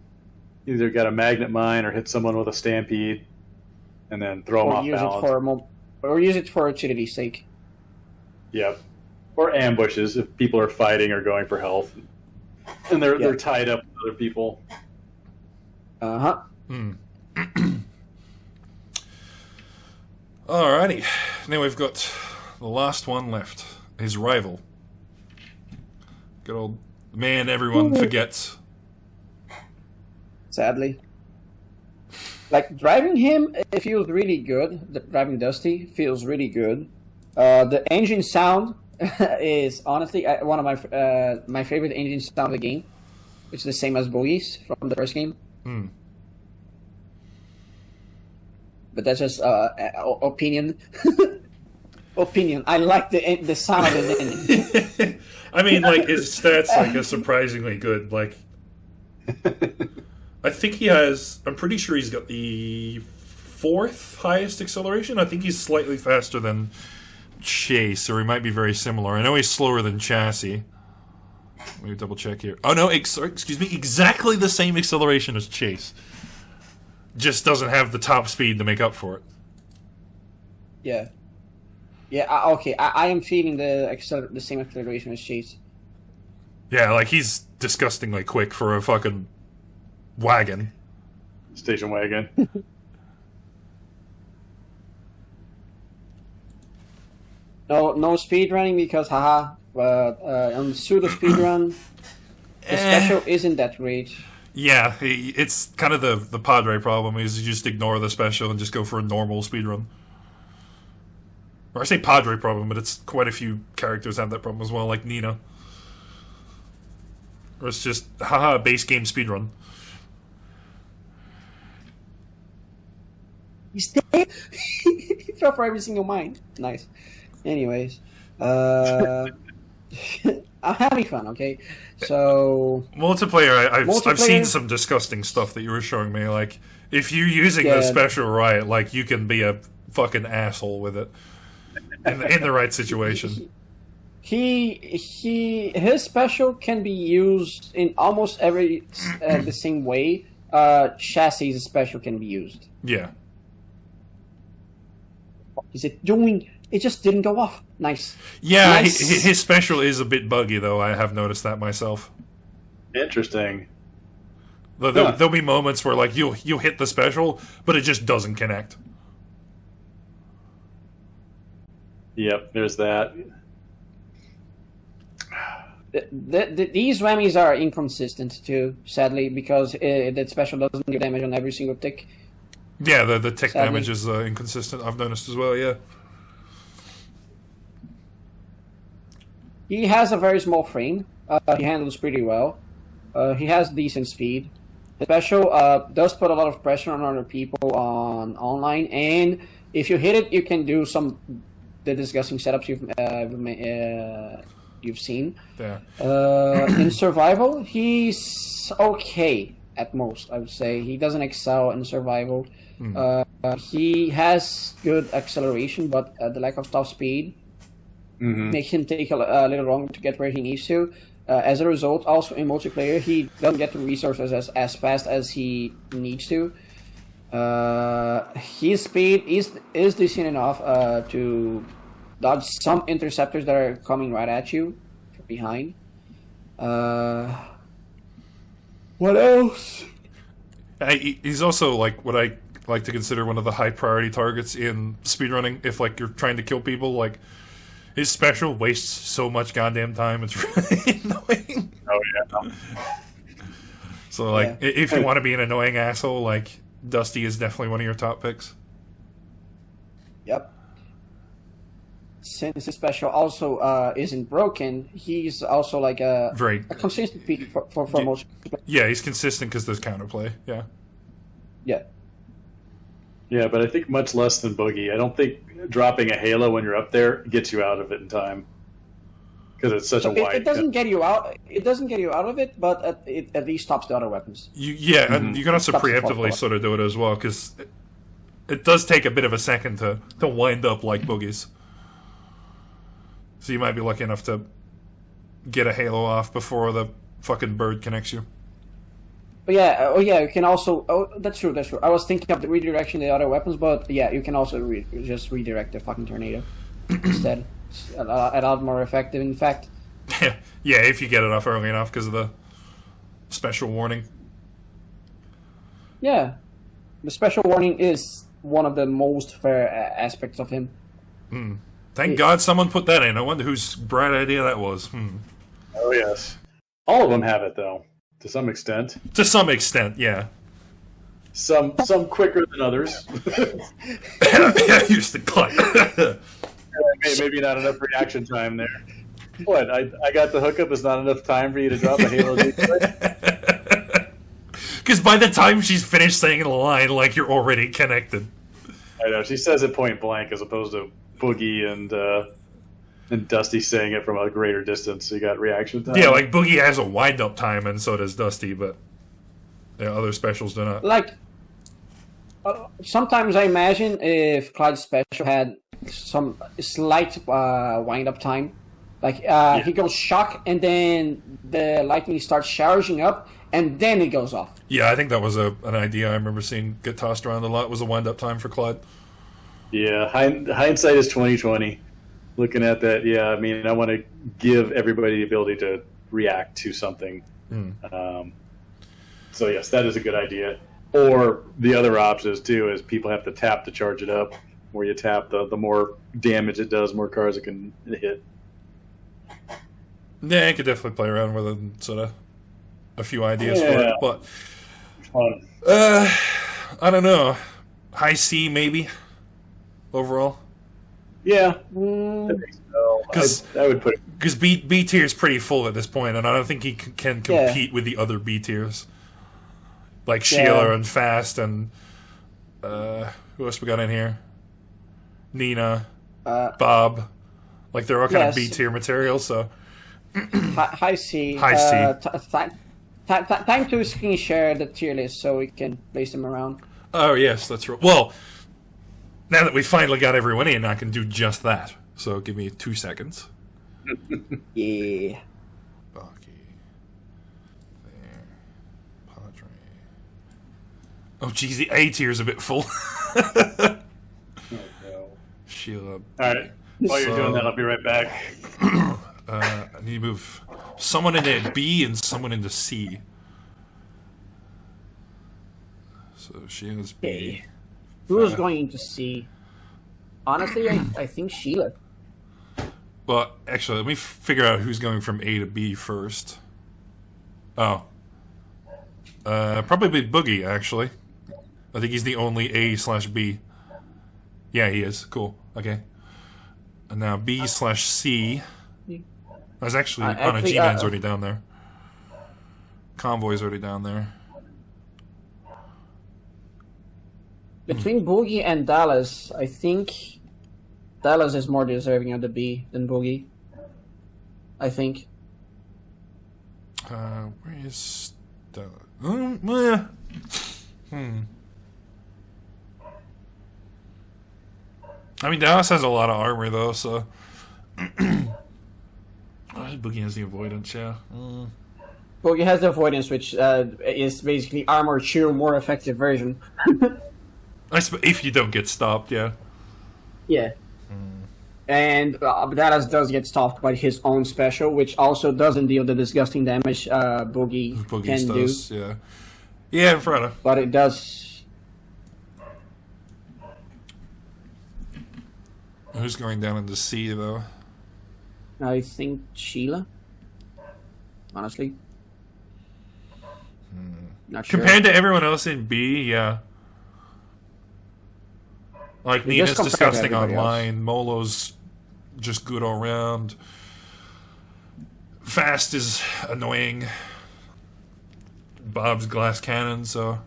either got a magnet mine or hit someone with a stampede, and then throw them off balance. Or use it for utility's sake. Yep. Or ambushes if people are fighting or going for health. And they're tied up with other people. Uh-huh. Alrighty. Now we've got the last one left. His rival. Good old man everyone forgets. Sadly. Like, driving him, it feels really good. Driving Dusty feels really good. The engine sound is, honestly, one of my favorite engine sound of the game. It's the same as Boogie's from the first game. But that's just opinion. opinion. I like the sound of the ending. I mean, like, his stats, like, are surprisingly good. Like, I think he has... I'm pretty sure he's got the 4th highest acceleration. I think he's slightly faster than Chase, or he might be very similar. I know he's slower than Chassis. Let me double check here. Oh, no, excuse me. Exactly the same acceleration as Chase. Just doesn't have the top speed to make up for it. Yeah. Yeah, okay. I am feeling the same acceleration as Chase. Yeah, like, he's disgustingly quick for a fucking wagon. Station wagon. No speed running because haha. But on pseudo speed run, the special isn't that great. Yeah, it's kind of the Padre problem is you just ignore the special and just go for a normal speedrun. Or I say Padre problem, but it's quite a few characters have that problem as well, like Nina. Or it's just, haha, base game speedrun. He's dead. He fell for every single mine. Nice. Anyways, I'm having fun. Okay, so multiplayer. I've seen some disgusting stuff that you were showing me. Like, if you're using the special right, like, you can be a fucking asshole with it in the right situation. His special can be used in almost every the same way. Chassis' special can be used. Yeah. What is it doing? It just didn't go off. Nice. Yeah, nice. His special is a bit buggy, though. I have noticed that myself. Interesting. There'll be moments where, like, you'll hit the special, but it just doesn't connect. Yep, there's that. These whammies are inconsistent too, sadly, because that special doesn't do damage on every single tick. Yeah, the tick damage is inconsistent. I've noticed as well. Yeah. He has a very small frame. He handles pretty well. He has decent speed. The special does put a lot of pressure on other people on online, and if you hit it, you can do the disgusting setups you've seen. Yeah. In survival, he's okay at most. I would say he doesn't excel in survival. He has good acceleration, but the lack of top speed makes him take a little longer to get where he needs to. As a result, also in multiplayer, he doesn't get the resources as fast as he needs to. His speed is decent enough to dodge some interceptors that are coming right at you from behind. What else? He's also, like, what I like to consider one of the high priority targets in speedrunning. If, like, you're trying to kill people, like, his special wastes so much goddamn time. It's really annoying. Oh yeah. So, like, if you want to be an annoying asshole, like, Dusty is definitely one of your top picks. Yep. Since his special also isn't broken, he's also like a consistent pick for most. Yeah, he's consistent because there's counterplay. Yeah. Yeah. Yeah, but I think much less than Boogie. I don't think dropping a Halo when you're up there gets you out of it in time because it's such a wide. It doesn't get you out. It doesn't get you out of it, but it at least stops the other weapons. And you can also preemptively sort of do it as well because it does take a bit of a second to wind up like Boogie's. So you might be lucky enough to get a Halo off before the fucking bird connects you. But you can also. Oh, that's true. I was thinking of the redirection of the other weapons, but yeah, you can also just redirect the fucking tornado instead. It's a lot more effective, in fact. Yeah, if you get it off early enough because of the special warning. Yeah, the special warning is one of the most fair aspects of him. Thank God someone put that in. I wonder whose bright idea that was. Oh yes, all of them have it though. To some extent. To some extent, yeah. Some quicker than others. I used to cut. Maybe not enough reaction time there. What? I got the hookup. Is not enough time for you to drop a Halo decoy? Because by the time she's finished saying the line, like, you're already connected. I know. She says it point blank as opposed to Boogie and Dusty saying it from a greater distance, so you got reaction time. Yeah, like Boogie has a wind-up time, and so does Dusty, but other specials do not. Like, sometimes I imagine if Clyde's special had some slight wind-up time. Like, he goes shock, and then the lightning starts charging up, and then it goes off. Yeah, I think that was an idea I remember seeing get tossed around a lot, was a wind-up time for Clyde. Yeah, hindsight is 20/20. Looking at that, yeah, I mean, I want to give everybody the ability to react to something. So yes, that is a good idea. Or the other option is people have to tap to charge it up. Where you tap, the more damage it does, more cards it can hit. Yeah, I could definitely play around with it and sort of a few ideas for it, but Fun. I don't know. High C maybe overall. Yeah, I think so. I would put because B tier is pretty full at this point, and I don't think he can compete with the other B tiers like Sheila and Fast and who else we got in here? Nina, Bob, like they're all kind of B tier material. So High C. High C. Time to screen share the tier list so we can place them around. Oh yes, that's right. Well, now that we finally got everyone in, I can do just that. So give me 2 seconds. Yeah. Obaki. There. Padre. Oh, geez, the A tier is a bit full. Oh, no. Sheila. All right. While you're doing that, I'll be right back. I need to move someone into B and someone into C. So Sheila's B. Okay. Who's going to C? Honestly, I think Sheila. Well, actually, let me figure out who's going from A to B first. Oh. Probably Boogie, actually. I think he's the only A/B. Yeah, he is. Cool. Okay. And now B/C. There's actually... no, G-Man's already down there. Convoy's already down there. Between Boogie and Dallas, I think Dallas is more deserving of the B than Boogie. I think. Where is Dallas? I mean, Dallas has a lot of armor, though, so... Boogie has the avoidance, yeah. Boogie has the avoidance, which is basically armor cheer, more effective version. If you don't get stopped, yeah. Yeah. And Dallas does get stopped by his own special, which also doesn't deal the disgusting damage Boogie can does, do. Yeah. Yeah, Freda. But it does. Who's going down into C, though? I think Sheila. Honestly. Not sure. Compared to everyone else in B, yeah. Like, Nina's disgusting online. Molo's just good all around. Fast is annoying. Bob's glass cannon, so...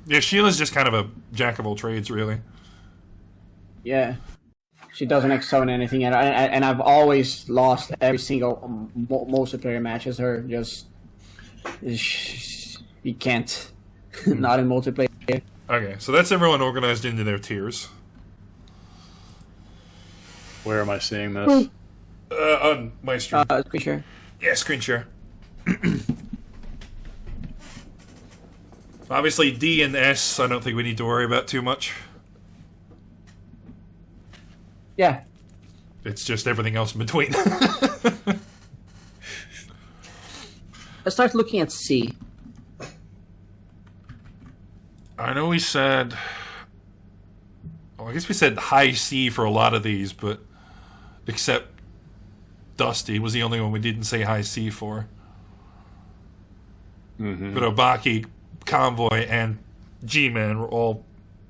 Yeah, Sheila's just kind of a jack of all trades, really. Yeah. She doesn't excel in anything, and I've always lost every single multiplayer matches. Her just you can't not in multiplayer. Okay, so that's everyone organized into their tiers. Where am I seeing this? On my stream. Screen share. Yeah, screen share. Obviously, D and S, I don't think we need to worry about too much. Yeah. It's just everything else in between. Let's start looking at C. I know we said... Well, I guess we said high C for a lot of these, but... Except Dusty was the only one we didn't say high C for. Mm-hmm. But Obaki, Convoy, and G-Man were all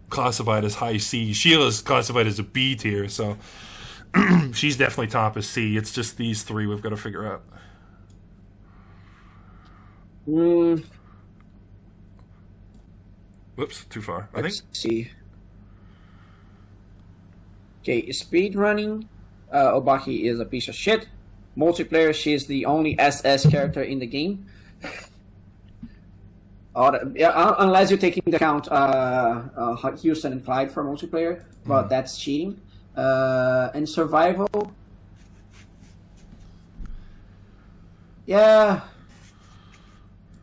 classified as high C. Sheila's classified as a B tier, so... she's definitely top as C. It's just these three we've got to figure out. Whoops, too far. Let's see. Okay, speed running. Obaki is a piece of shit. Multiplayer, she is the only SS character in the game. Unless you take into account Houston and Clyde for multiplayer, but that's cheating. And survival, yeah,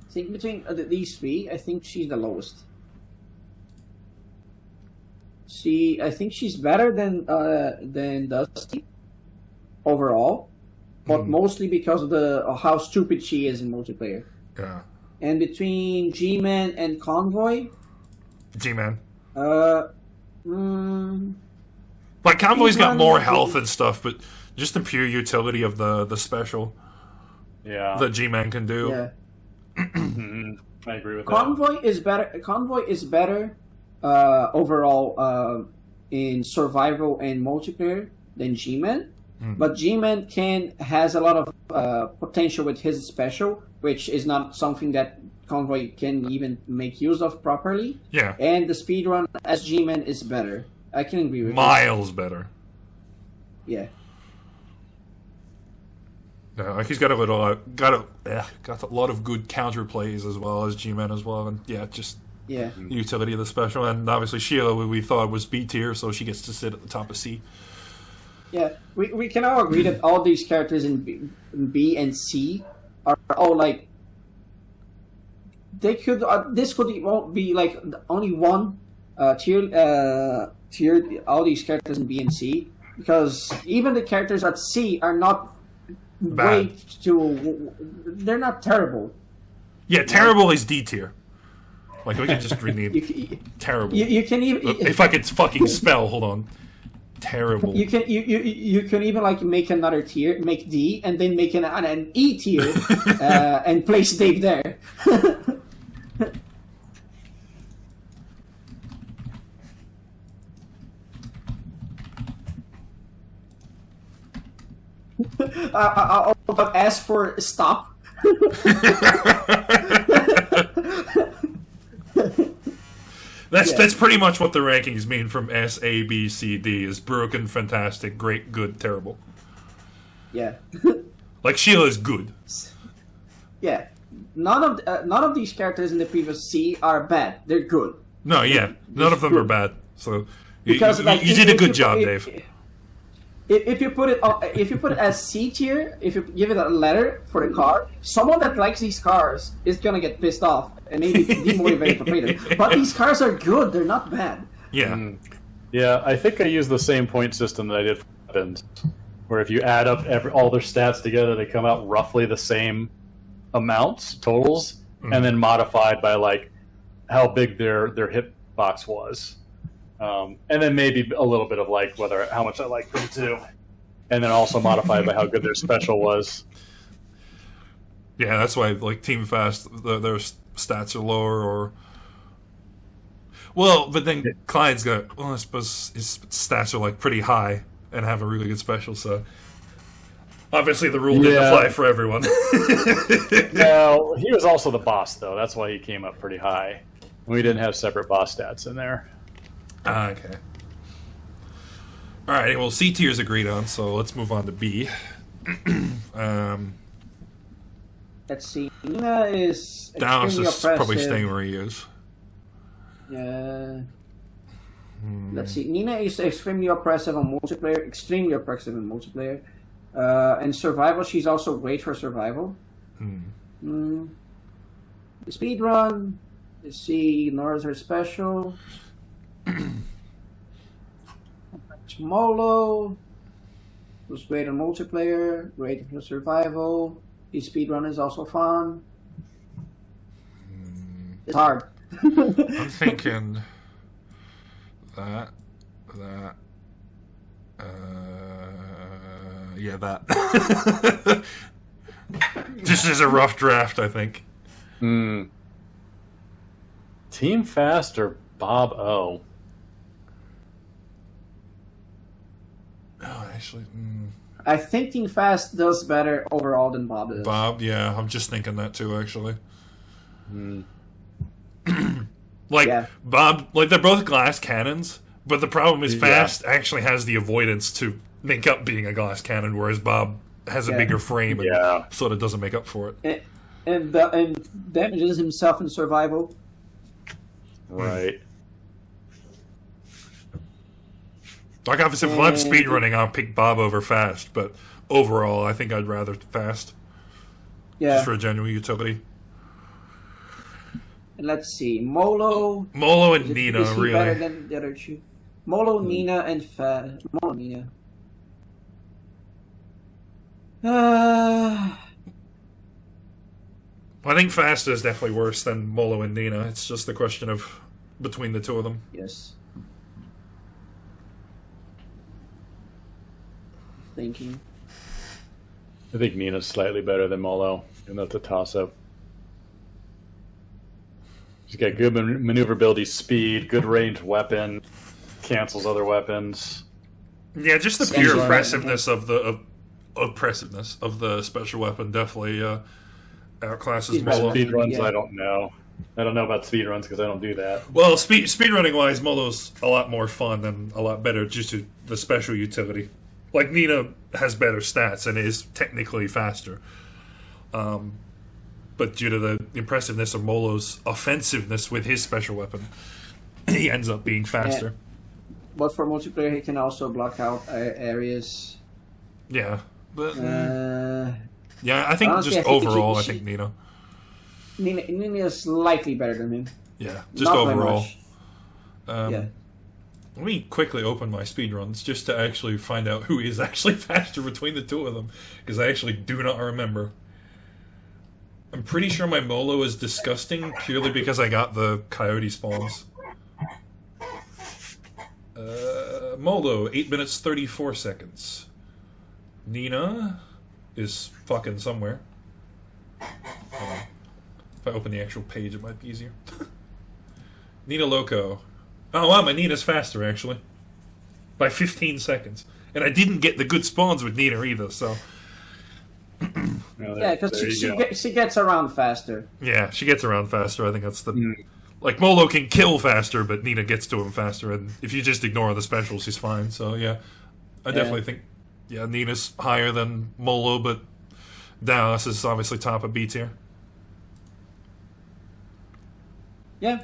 I think between these three, I think she's the lowest. I think she's better than Dusty overall, but mostly because of how stupid she is in multiplayer. Yeah. And between G-Man and Convoy, G-Man. Like Convoy's got G-Man more would be- health and stuff, but just the pure utility of the special Yeah, that G-Man can do. yeah. I agree with that. Convoy is better. Convoy is better overall in survival and multiplayer than G-Man. But G-Man has a lot of potential with his special, which is not something that Convoy can even make use of properly. Yeah. And the speedrun as G-Man is better. I can agree with Miles better. you. Yeah. Yeah, like he's got a lot of good counter plays as well as G-Man as well, and just Yeah. the utility of the special. And obviously Sheila, we thought was B tier, so she gets to sit at the top of C. Yeah, we can all agree that all these characters in B and C are all like they could. This won't be like only one tier. All these characters in B and C, because even the characters at C are not way too. They're not terrible. Yeah, terrible is D tier. Like we can just rename You, terrible. you can even If I could fucking spell, hold on. Terrible. you can even like make another tier, make D, and then make an E tier, and place Dave there. I'll ask for stop. That's pretty much what the rankings mean from S, A, B, C, D is broken, fantastic, great, good, terrible. Yeah, Like Sheila's good. yeah. None of these characters in the previous C are bad. They're good. No, yeah, none of them are bad. So you Like, did a good job, Dave. If you put it as C tier, if you give it a letter for the car, someone that likes these cars is gonna get pissed off and maybe demotivated to play them. But these cars are good; they're not bad. Yeah. Yeah, I think I use the same point system that I did for weapons, where if you add up all their stats together, they come out roughly the same amounts, totals, and then modified by like how big their hitbox was. And then maybe a little bit of like how much I like them too, and then also modified by how good their special was. Yeah, that's why like Team Fast, their stats are lower, or but then Clyde's got I suppose his stats are like pretty high and have a really good special. So Obviously, the rule didn't apply for everyone. No, he was also the boss though. That's why he came up pretty high. We didn't have separate boss stats in there. Okay. All right. Well, C tier is agreed on, so let's move on to B. Let's see. Nina is Dallas extremely is oppressive. probably staying where he is. Let's see. Nina is extremely oppressive on multiplayer. Extremely oppressive in multiplayer. And survival, she's also great for survival. The speed run. Let's see. Ignores her special. Molo was great on multiplayer. Great for survival. The speed run is also fun. It's hard. I'm thinking that. Yeah, that. Just as a rough draft, I think. Team Fast or Bob O? Oh, actually, I think Team Fast does better overall than Bob does. Bob. Yeah, I'm just thinking that too. Actually, Like Yeah. Bob, like they're both glass cannons, But the problem is Fast actually has the avoidance to make up being a glass cannon, whereas Bob has a bigger frame and sort of doesn't make up for it. And damages himself in survival. Right. Like, obviously, if I'm speedrunning, I'll pick Bob over Fast, but overall, I think I'd rather Fast. Yeah. Just for a genuine utility. And let's see, Molo and Nina, is he really. better than the other two? Molo, Nina, and Fast. Molo, Nina. I think Fast is definitely worse than Molo and Nina. It's just a question of between the two of them. Yes. Thinking. I think Nina's slightly better than Molo, and that's a toss-up. She's got good maneuverability, speed, good range weapon, cancels other weapons. Yeah, just the pure oppressiveness of the special weapon definitely outclasses Molo. Speed runs, I don't know. I don't know about speed runs because I don't do that. Well, speedrunning wise, Molo's a lot more fun and a lot better due to the special utility. Like, Nina has better stats and is technically faster. But due to the impressiveness of Molo's offensiveness with his special weapon, he ends up being faster. But for multiplayer, he can also block out areas. Yeah. But, yeah, I think honestly, just overall, I think Nina. Nina is slightly better than him. Yeah, just Not overall. Yeah. Let me quickly open my speedruns just to actually find out who is actually faster between the two of them, because I actually do not remember. I'm pretty sure my Molo is disgusting purely because I got the coyote spawns. Molo, 8 minutes 34 seconds. Nina is fucking somewhere. Hold on. If I open the actual page, it might be easier. Nina Loco. Oh wow, my Nina's faster actually. By 15 seconds. And I didn't get the good spawns with Nina either, so... Yeah, because she gets around faster. Yeah, she gets around faster. I think that's the... Like, Molo can kill faster, but Nina gets to him faster, and if you just ignore the specials, he's fine. So, yeah. I definitely think, Nina's higher than Molo, but Dallas is obviously top of B tier. Yeah.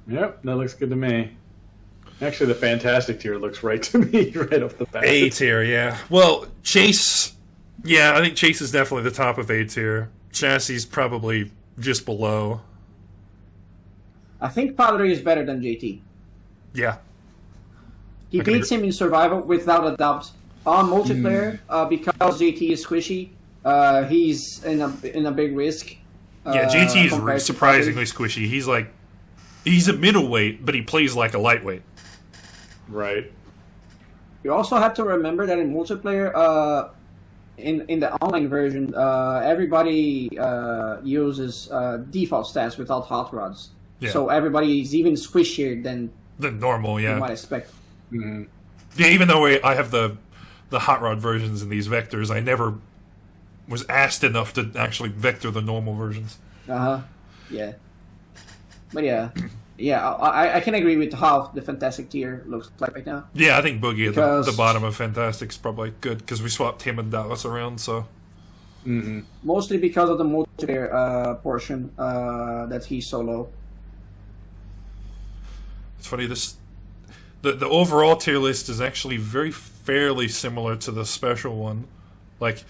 Yep, that looks good to me. Actually, the Fantastic tier looks right to me right off the bat. A tier, yeah. Well, Chase... Yeah, I think Chase is definitely the top of A tier. Chassis's probably just below. I think Padre is better than JT. Yeah. He beats him in survival without a doubt. On multiplayer, because JT is squishy, he's in a big risk. Yeah, JT is surprisingly squishy. He's a middleweight, but he plays like a lightweight. Right. You also have to remember that in multiplayer, in the online version, everybody uses default stats without hot rods. Yeah. So everybody is even squishier than the normal, you might expect. Mm-hmm. Yeah, even though I have the hot rod versions in these vectors, I never was asked enough to actually vector the normal versions. Yeah. But yeah, I can agree with how the Fantastic tier looks like right now. Yeah, I think Boogie at the bottom of Fantastic's probably good because we swapped him and Dallas around. So mostly because of the multiplayer portion that he's so low. It's funny, the overall tier list is actually fairly similar to the special one. Like,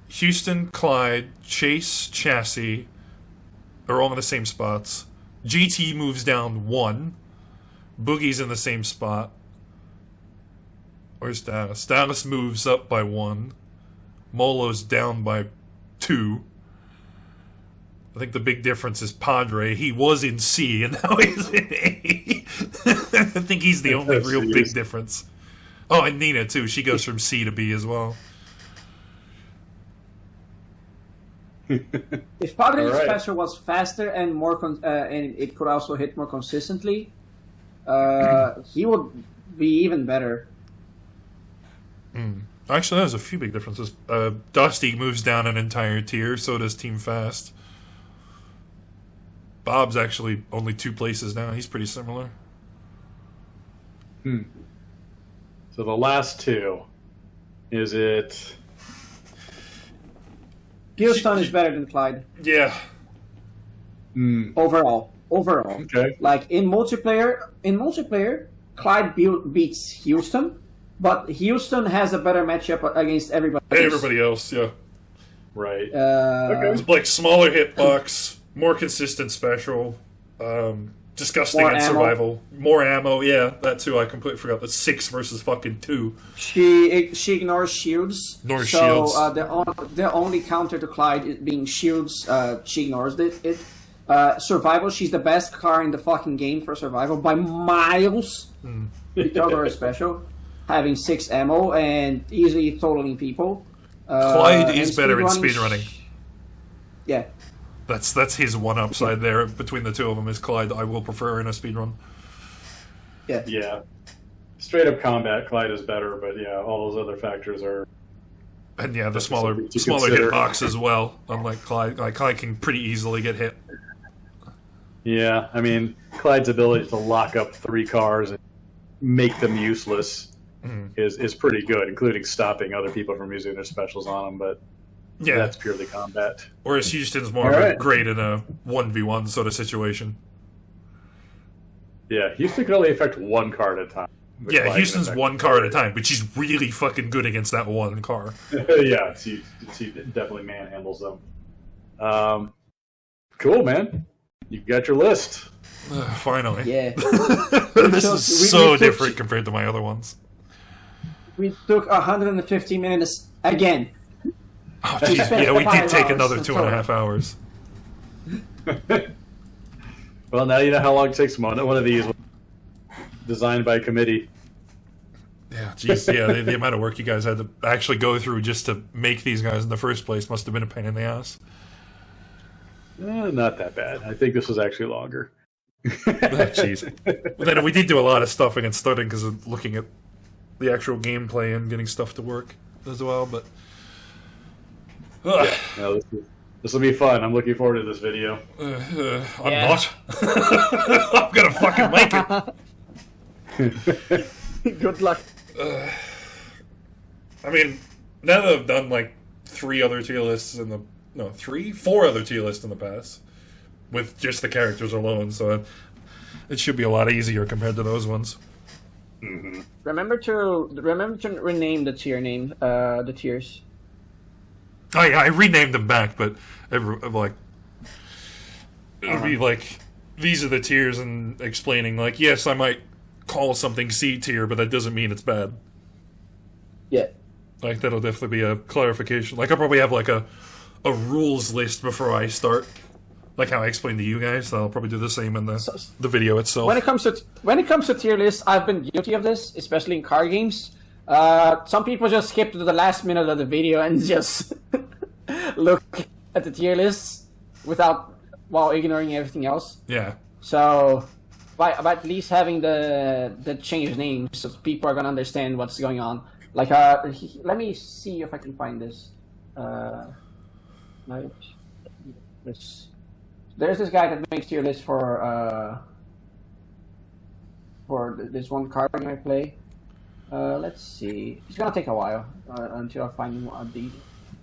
Houston, Clyde, Chase, Chassis are all in the same spots. GT moves down 1. Boogie's in the same spot. Where's Dallas? Dallas moves up by 1. Molo's down by 2. I think the big difference is Padre. He was in C, and now he's in A. I think he's the only real big difference. Oh, and Nina, too. She goes from C to B as well. If Padre's special was faster and more, and it could also hit more consistently, he would be even better. Actually, there's a few big differences. Dusty moves down an entire tier, so does Team Fast. Bob's actually only 2 places now. He's pretty similar. So the last two, is it? Houston is better than Clyde. Yeah. Overall. Okay. Like in multiplayer, Clyde beats Houston, but Houston has a better matchup against everybody else. Everybody else, yeah. Right. Okay. Like smaller hitbox, more consistent special, disgusting More at ammo. survival, more ammo. Yeah, that too. I completely forgot. That's 6 versus fucking 2. She ignores shields. Ignores so, shields. The only counter to Clyde is being shields. She ignores it. Survival, she's the best car in the fucking game for survival by miles. Because of her special. Having 6 ammo and easily totaling people. Clyde is and better in speedrunning, speedrunning. Yeah. That's his one upside there between the two of them is Clyde. I will prefer in a speedrun. Yeah. Yeah. Straight up combat, Clyde is better, but yeah, all those other factors are. And yeah, the That's smaller something to smaller consider. hitbox as well. Unlike Clyde, like Clyde can pretty easily get hit. Yeah, I mean, Clyde's ability to lock up 3 cars and make them useless is pretty good, including stopping other people from using their specials on them, but Yeah. that's purely combat. Whereas Houston's more All of a right. great in a 1v1 sort of situation. Yeah, Houston can only affect 1 car at a time. but Yeah, Clyde can Houston's affect 1 car at a time, but she's really fucking good against that one car. Yeah, she definitely manhandles them. Cool, man. You got your list. Finally. Yeah. This So is we so took- different compared to my other ones. We took 150 minutes again. Oh, We jeez. spent Yeah, we did 5 take hours another in 2.5 hours. Well, now you know how long it takes one of these. Designed by committee. Yeah, jeez. Yeah, the amount of work you guys had to actually go through just to make these guys in the first place must have been a pain in the ass. Not that bad. I think this was actually longer. Jeez. But then we did do a lot of stuffing and studying because of looking at the actual gameplay and getting stuff to work as well, but... No, this will be fun. I'm looking forward to this video. I'm Yeah. not. I'm gonna fucking make it. Good luck. I mean, now that I've done like 4 other tier lists in the past with just the characters alone, so it should be a lot easier compared to those ones. Remember to rename the the tiers. I renamed them back, but it would be like these are the tiers and explaining like yes, I might call something C tier, but that doesn't mean it's bad. Yeah. Like that'll definitely be a clarification. Like I'll probably have like a rules list before I start, like how I explained to you guys. So I'll probably do the same in the video itself. When it comes to tier lists, I've been guilty of this, especially in car games. Some people just skip to the last minute of the video and just look at the tier lists while ignoring everything else. Yeah. So, by at least having the changed names, so people are gonna understand what's going on. Like, let me see if I can find this. There's this guy that makes tier lists for this one card game I play. Let's see. It's gonna take a while until I find the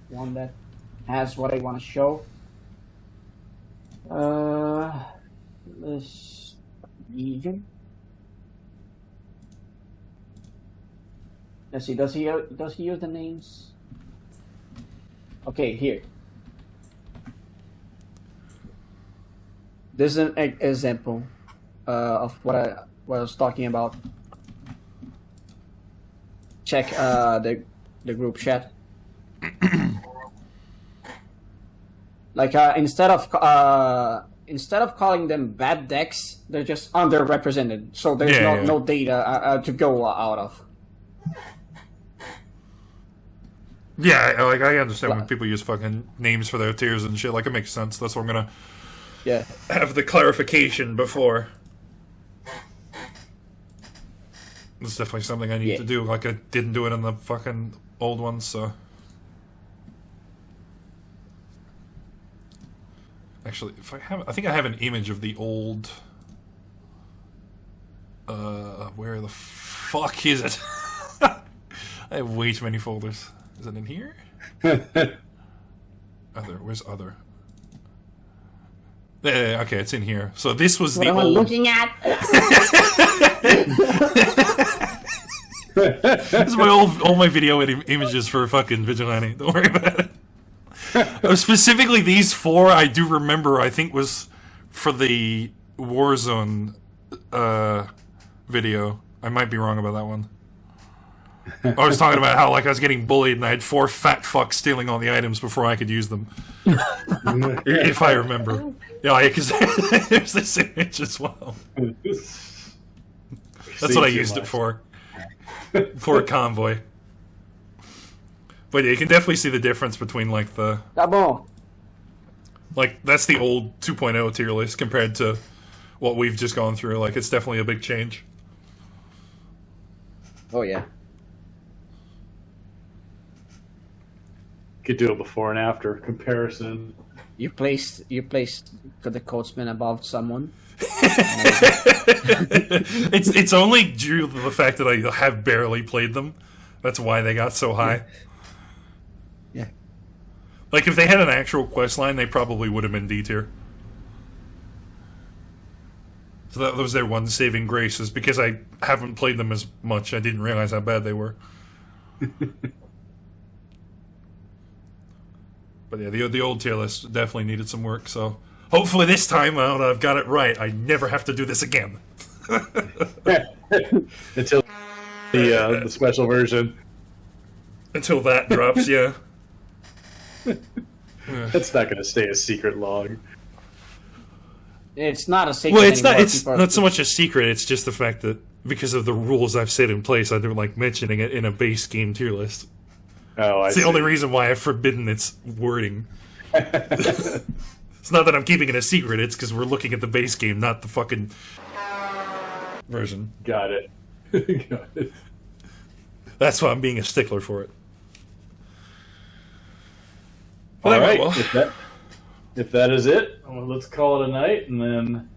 one that has what I want to show. This region. Let's see. Does he use the names? Okay, here. This is an example of what I was talking about. Check the group chat. Like instead of calling them bad decks, they're just underrepresented. So there's no data to go out of. Yeah, like I understand when people use fucking names for their tiers and shit. Like it makes sense. That's what I'm gonna have the clarification before. It's definitely something I need to do. Like I didn't do it in the fucking old ones, so. Actually, I think I have an image of the old. Where the fuck is it? I have way too many folders. Is it in here? Other. Where's other? Okay, it's in here. So this was What the am I old... looking at? This is all my video images for fucking Vigilante. Don't worry about it. Specifically, these 4 I do remember. I think was for the Warzone video. I might be wrong about that one. I was talking about how I was getting bullied and I had 4 fat fucks stealing all the items before I could use them. If I remember. Yeah, because there's this image as well. That's what I used it for. For a Convoy. But yeah, you can definitely see the difference between the... Tá bom. that's the old 2.0 tier list compared to what we've just gone through. It's definitely a big change. Oh yeah. Could do a before and after comparison. You placed the Coltsman above someone. It's only due to the fact that I have barely played them. That's why they got so high. Yeah. If they had an actual quest line, they probably would have been D tier. So that was their one saving grace, is because I haven't played them as much. I didn't realize how bad they were. But yeah, the old tier list definitely needed some work, so hopefully this time out I've got it right. I never have to do this again. Until the special version. Until that drops, yeah. That's not going to stay a secret log. It's not a secret. Well, it's not. anymore. It's People are- not so much a secret. It's just the fact that because of the rules I've set in place, I don't like mentioning it in a base game tier list. Oh, I It's the see. only reason why I've forbidden its wording. It's not that I'm keeping it a secret. It's because we're looking at the base game, not the fucking version. Got it. Got it. That's why I'm being a stickler for it. All right. Well, If that is it, well, let's call it a night, and then